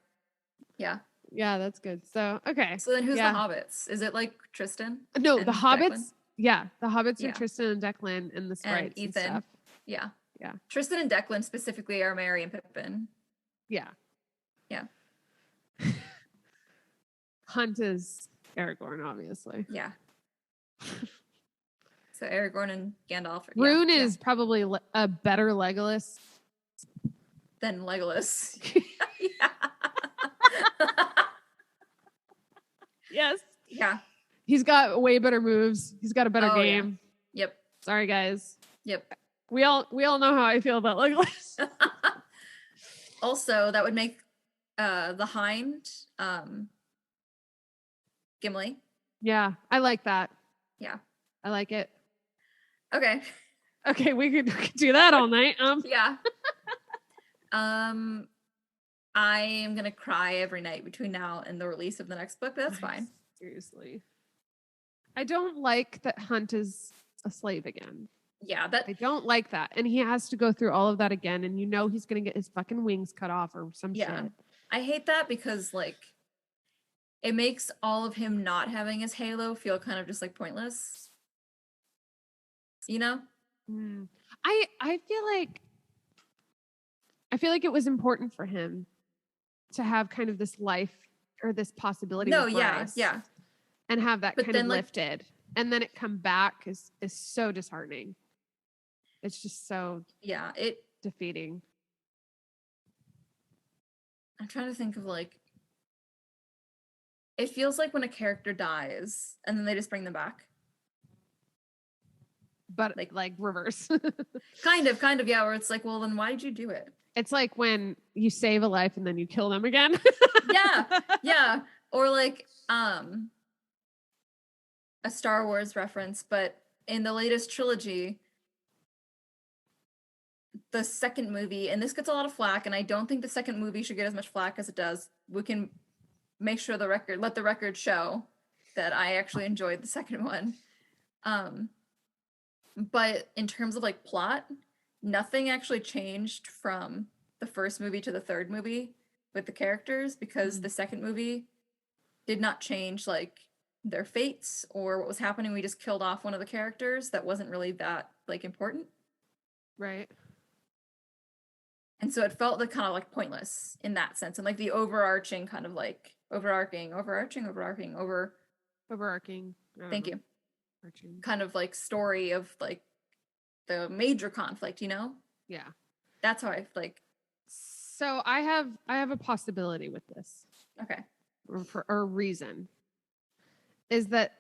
Yeah. Yeah, that's good. So, okay. So then who's the hobbits? Is it like Tristan? No, the hobbits. Declan? Yeah. The hobbits are Yeah. Tristan and Declan and the sprites and Ethan. stuff. Yeah. Yeah. Tristan and Declan specifically are Merry and Pippin. Yeah. Yeah. Hunt is Aragorn, obviously. Yeah. So Aragorn and Gandalf. Rune is probably a better Legolas than Legolas. Yeah. Yes. Yeah. He's got way better moves. He's got a better game. Yeah. Yep. Sorry, guys. Yep. We all know how I feel about Legolas. Also, that would make the Hind Gimli. Yeah, I like that. Yeah. I like it. Okay. Okay, we could do that all night. Yeah. I am gonna cry every night between now and the release of the next book, but that's fine. Seriously. I don't like that Hunt is a slave again. Yeah, I don't like that. And he has to go through all of that again, and he's gonna get his fucking wings cut off or some shit. I hate that because like it makes all of him not having his halo feel kind of just like pointless. You know? I feel like it was important for him to have kind of this life or this possibility. No, yeah. And have that kind of lifted. And then it come back is so disheartening. It's just so defeating. I'm trying to think of like, it feels like when a character dies and then they just bring them back. But like reverse. kind of, yeah, where it's like, well, then why did you do it? It's like when you save a life and then you kill them again. Yeah. Or like a Star Wars reference, but in the latest trilogy, the second movie, and this gets a lot of flack, and I don't think the second movie should get as much flack as it does. We can make sure let the record show that I actually enjoyed the second one. But in terms of like plot, nothing actually changed from the first movie to the third movie with the characters, because the second movie did not change like their fates or what was happening. We just killed off one of the characters that wasn't really that like important. Right. And so it felt like kind of like pointless in that sense. And like the overarching kind of like overarching. Thank you. Kind of like story of like the major conflict, you know? Yeah. That's how I like. So I have a possibility with this. Okay. Or reason is that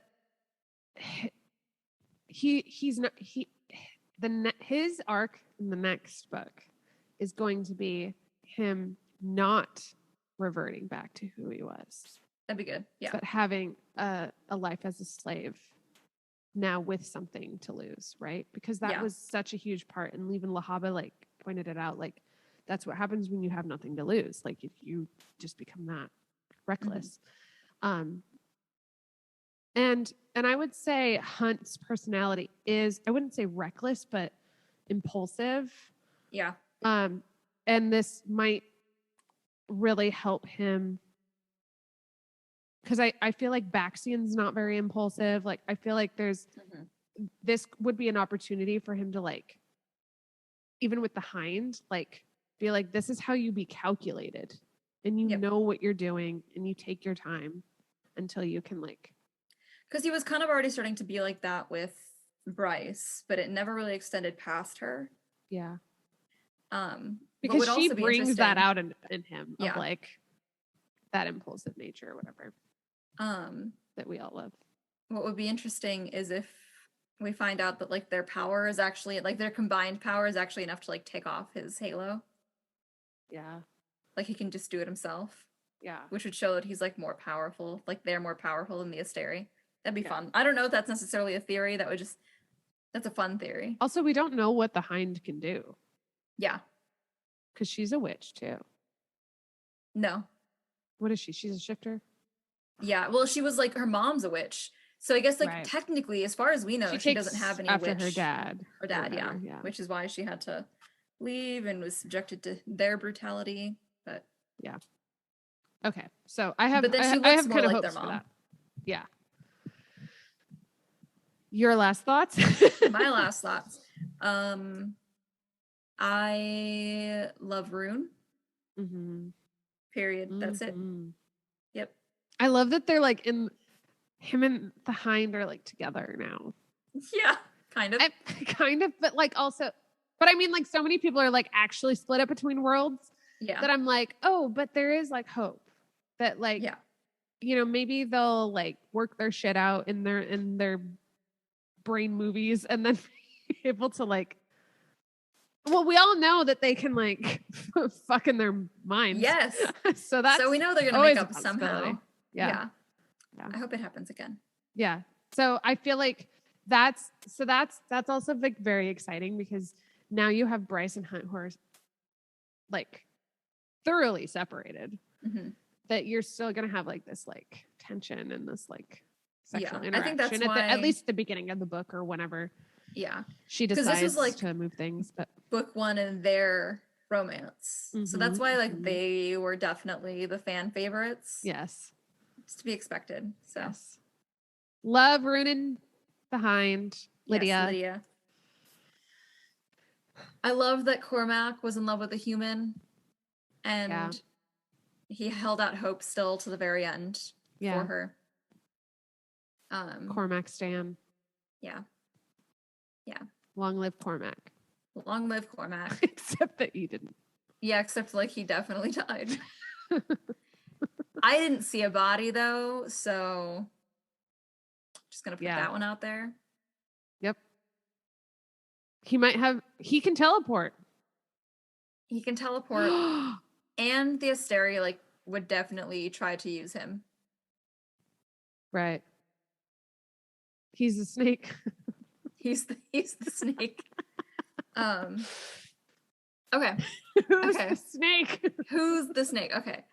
his arc in the next book is going to be him not reverting back to who he was. That'd be good. Yeah. But having a life as a slave now with something to lose, right? Because that was such a huge part. And even Lahaba like pointed it out, like that's what happens when you have nothing to lose. Like if you just become that reckless. Mm-hmm. And I would say Hunt's personality is, I wouldn't say reckless, but impulsive. Yeah. And this might really help him because I feel like Baxian's not very impulsive. Like I feel like this would be an opportunity for him to like, even with the Hind, like be like, this is how you be calculated and you know what you're doing and you take your time until you can like. Because he was kind of already starting to be like that with Bryce, but it never really extended past her. Yeah. Because she brings that out in him of like that impulsive nature or whatever. That we all love. What would be interesting is if we find out that like their power is actually like their combined power is actually enough to like take off his halo. Yeah. Like he can just do it himself. Yeah. Which would show that he's like more powerful. Like they're more powerful than the Asteri. That'd be fun. I don't know if that's necessarily a theory. That's a fun theory. Also, we don't know what the Hind can do. Yeah. Because she's a witch too. No. What is she? She's a shifter? Yeah. Well, she was like, her mom's a witch. So I guess like technically, as far as we know, she doesn't have any after witch. Her dad. Yeah. Which is why she had to leave and was subjected to their brutality. But yeah. Okay. So I have, but then she I have more kind of like hopes their for mom. that. Yeah. Your last thoughts? My last thoughts. I love Rune. Mm-hmm. Period. That's it. Yep. I love that they're like him and the Hind are like together now. Yeah, kind of. But like also, but I mean like so many people are like actually split up between worlds. Yeah. That I'm like, oh, but there is like hope that like, you know, maybe they'll like work their shit out in their brain movies and then be able to like, well, we all know that they can like fuck in their minds. Yes. So we know they're gonna make up somehow. Yeah. I hope it happens again. Yeah. So I feel like that's also like very exciting because now you have Bryce and Hunt who are like thoroughly separated. Mm-hmm. That you're still gonna have like this like tension and this like sexual interaction. I think that's why, at least at the beginning of the book or whenever. Yeah. She decides to move things. But book one in their romance. Mm-hmm, so that's why like they were definitely the fan favorites. Yes. It's to be expected. So yes. Love Rune behind Lydia. Yes, Lydia. I love that Cormac was in love with a human and he held out hope still to the very end for her. Cormac Stan. Yeah. Yeah. Long live Cormac. Long live Cormac. Except that he didn't. Yeah, except like he definitely died. I didn't see a body though, so just gonna put that one out there. Yep. He can teleport. He can teleport. And the Asteri like would definitely try to use him. Right. He's a snake. He's the snake. Okay. Who's the snake? Who's the snake? Okay.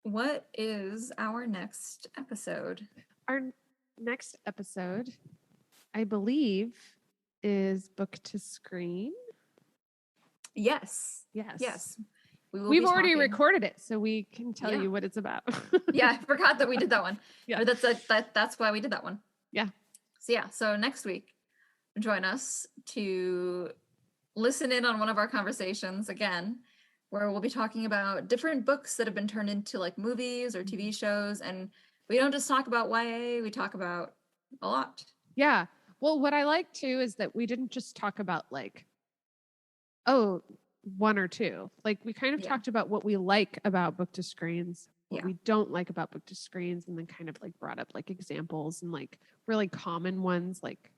What is our next episode? Our next episode, I believe, is Book to Screen. Yes. We've already recorded it, so we can tell you what it's about. Yeah, I forgot that we did that one. Yeah, that's why we did that one. Yeah. So next week, join us to listen in on one of our conversations again where we'll be talking about different books that have been turned into like movies or TV shows. And we don't just talk about YA, we talk about a lot. Yeah. Well, what I like too is that we didn't just talk about like, oh, one or two. Like we kind of talked about what we like about book to screens, what we don't like about book to screens, and then kind of like brought up like examples and like really common ones like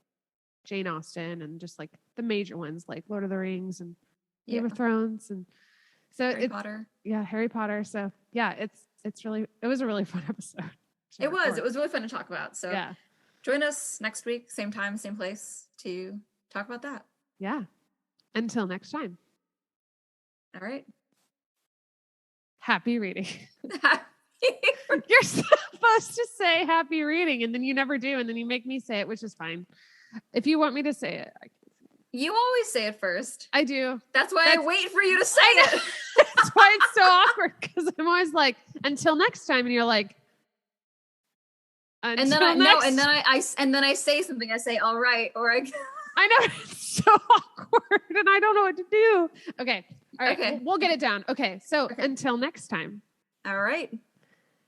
Jane Austen and just like the major ones like Lord of the Rings and Game of Thrones. And so Harry Potter. Yeah, Harry Potter. So yeah, it was a really fun episode. It was really fun to talk about. So join us next week, same time, same place to talk about that. Yeah. Until next time. All right. Happy reading. You're supposed to say happy reading and then you never do. And then you make me say it, which is fine. If you want me to say it, I can. You always say it first. I do. That's why I wait for you to say it. That's why it's so awkward because I'm always like, until next time. And you're like, and then I say something. I say, all right. Or I know it's so awkward and I don't know what to do. Okay. All right. Okay. We'll get it down. Okay. So until next time. All right.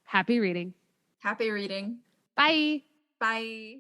Happy reading. Happy reading. Bye. Bye.